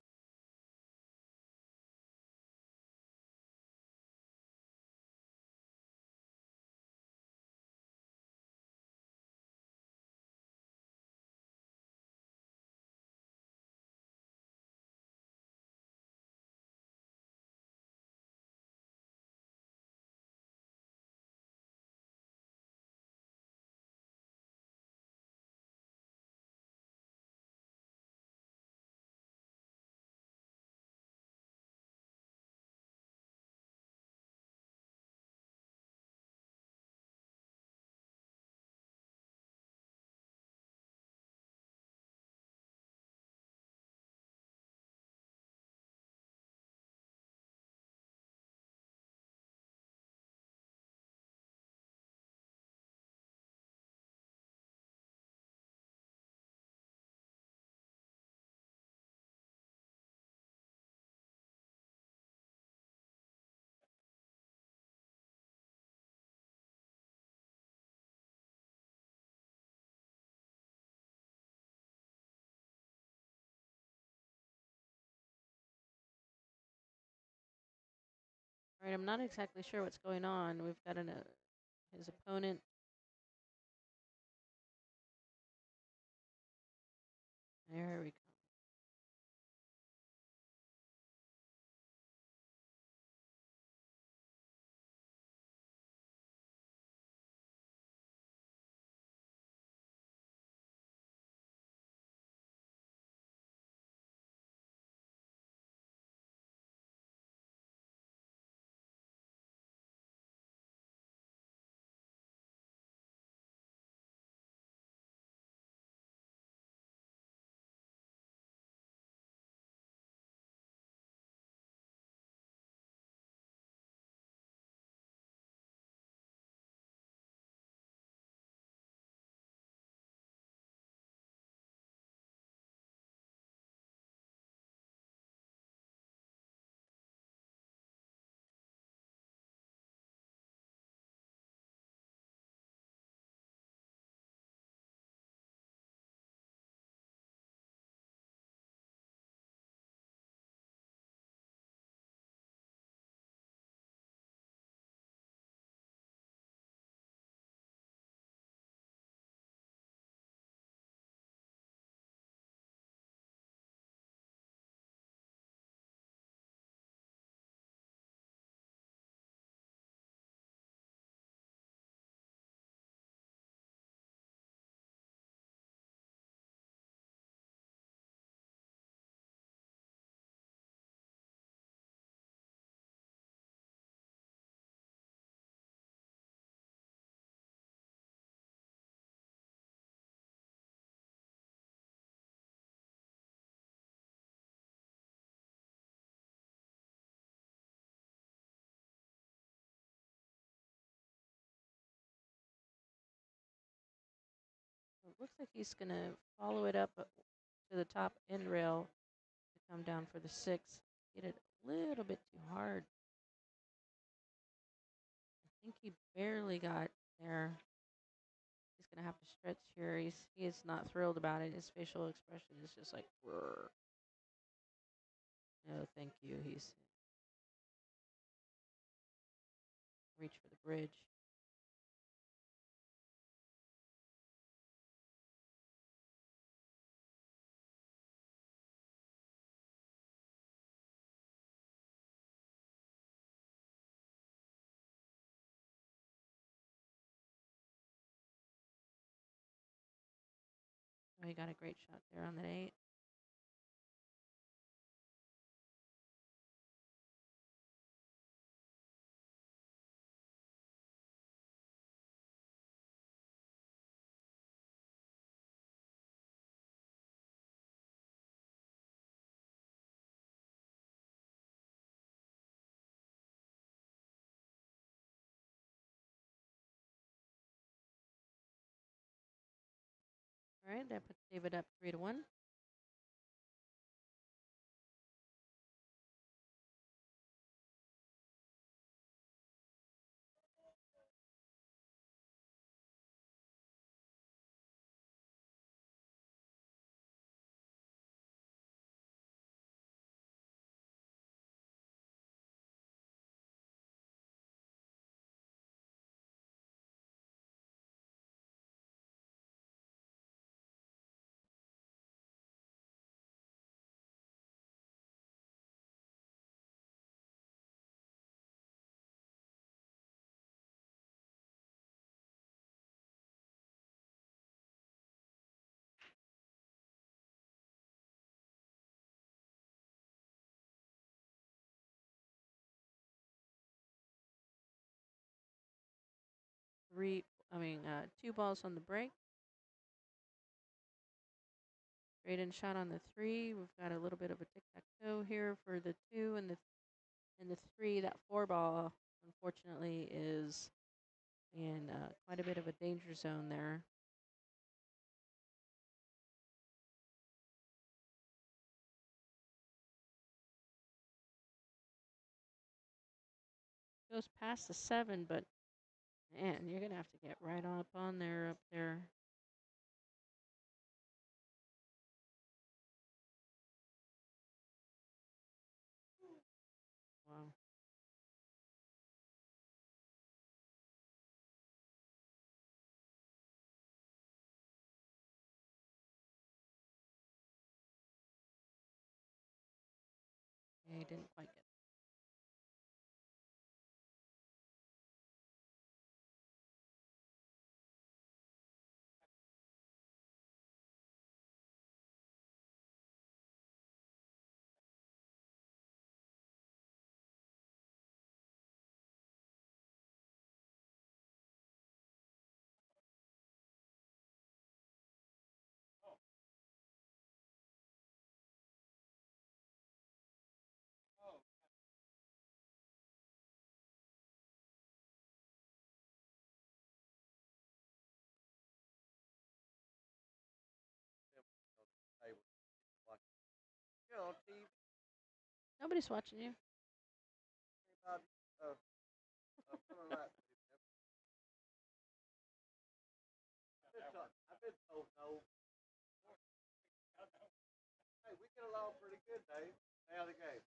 All right, I'm not exactly sure what's going on. We've got his opponent. There we go. It looks like he's going to follow it up to the top end rail to come down for the 6. Hit it a little bit too hard. I think he barely got there. He's going to have to stretch here. He is not thrilled about it. His facial expression is just like, "Brr." No, thank you. He's reach for the bridge. Oh, he got a great shot there on that 8. All right, that puts David up 3-1. Two balls on the break. Jaden shot on the 3. We've got a little bit of a tic-tac-toe here for the 2 and the 3. That 4 ball, unfortunately, is in quite a bit of a danger zone there. Goes past the 7, but man, you're gonna have to get right up on there, up there. Wow. Yeah, he didn't quite get. You know, TV. Nobody's watching you. About feeling like I've been told no. Hey, we get along pretty good, Dave. How the game?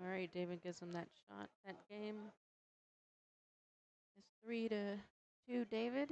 All right, David gives him that shot. That game is 3-2, David.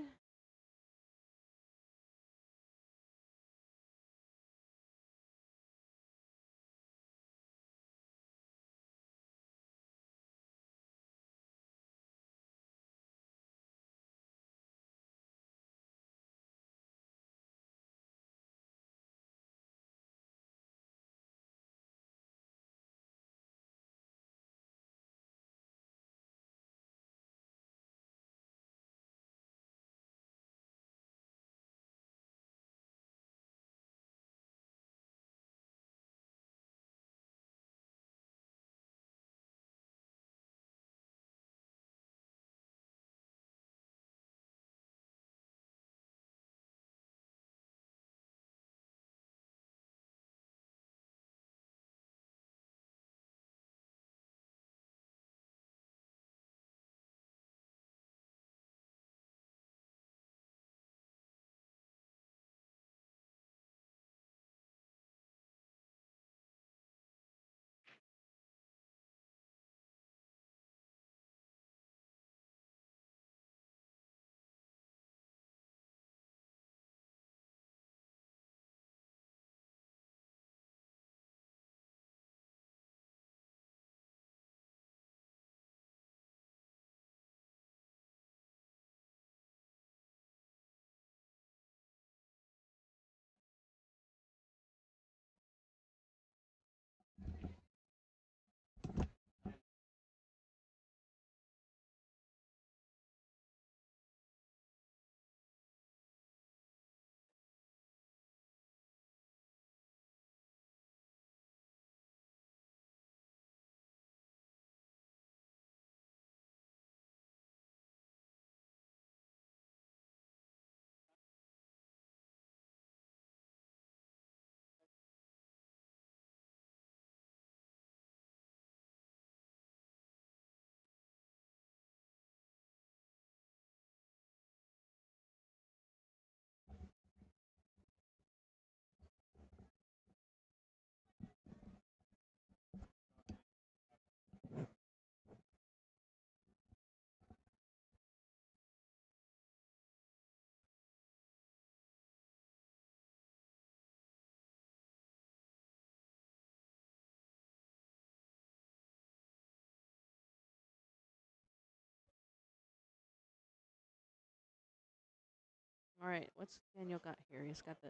All right, what's Daniel got here? He's got the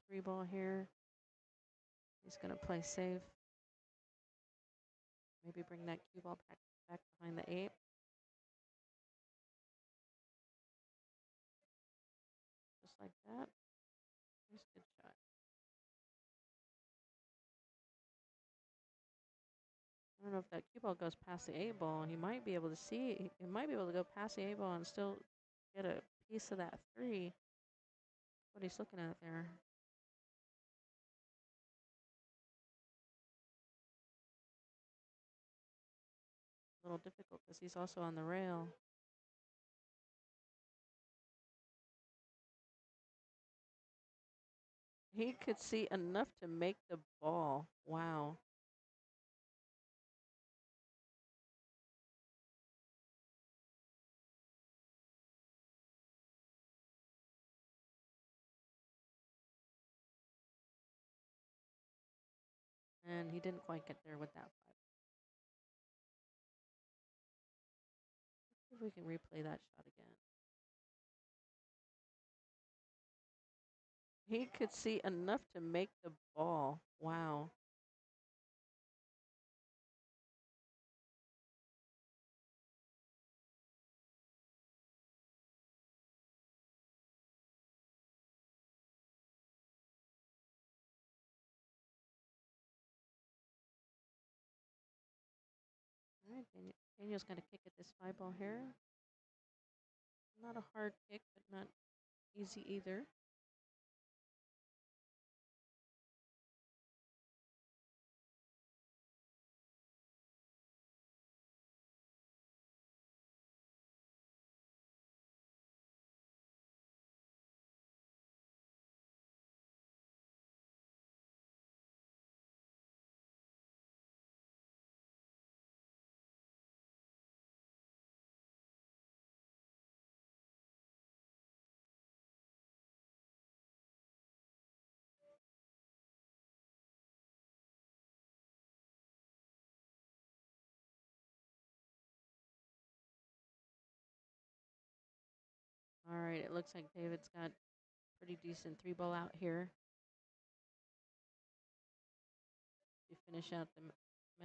3 ball here. He's going to play safe. Maybe bring that cue ball back behind the 8. Just like that. Nice, good shot. I don't know if that cue ball goes past the 8 ball. He might be able to see. He might be able to go past the 8 ball and still get a piece of that 3. What he's looking at there. A little difficult because he's also on the rail. He could see enough to make the ball. Wow. And he didn't quite get there with that 5. Let's see if we can replay that shot again. He could see enough to make the ball. Wow. All right, Daniel's going to kick at this 5 ball here. Not a hard kick, but not easy either. All right, it looks like David's got pretty decent 3-ball out here to finish out the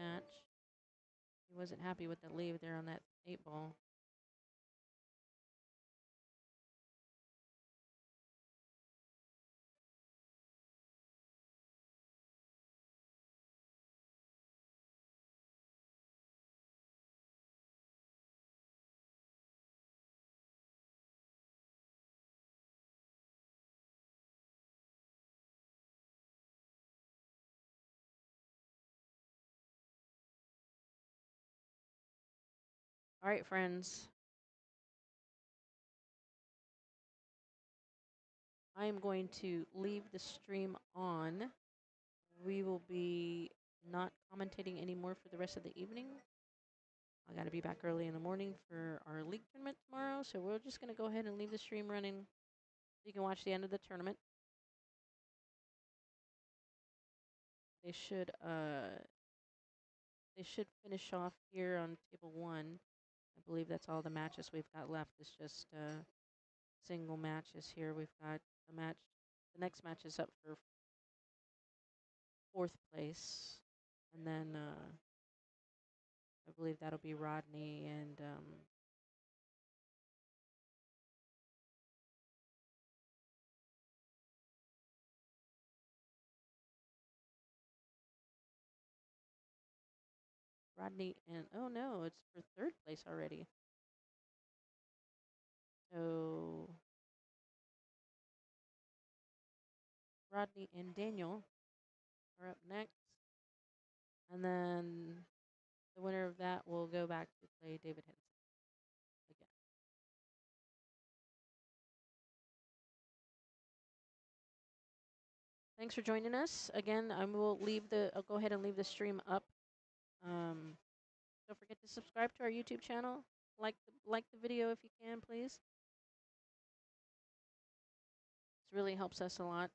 match. He wasn't happy with the leave there on that 8-ball. All right, friends. I am going to leave the stream on. We will be not commentating anymore for the rest of the evening. I got to be back early in the morning for our league tournament tomorrow, so we're just going to go ahead and leave the stream running so you can watch the end of the tournament. They should finish off here on table 1. I believe that's all the matches we've got left. It's just single matches here. We've got a match. The next match is up for 4th place, and then I believe that'll be Rodney and oh no, it's for 3rd place already. So Rodney and Daniel are up next, and then the winner of that will go back to play David Henson again. Thanks for joining us again. I'll go ahead and leave the stream up. Don't forget to subscribe to our YouTube channel. Like the video if you can, please. This really helps us a lot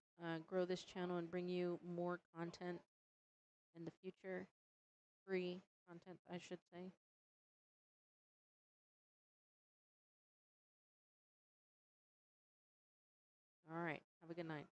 grow this channel and bring you more content in the future. Free content, I should say. All right. Have a good night.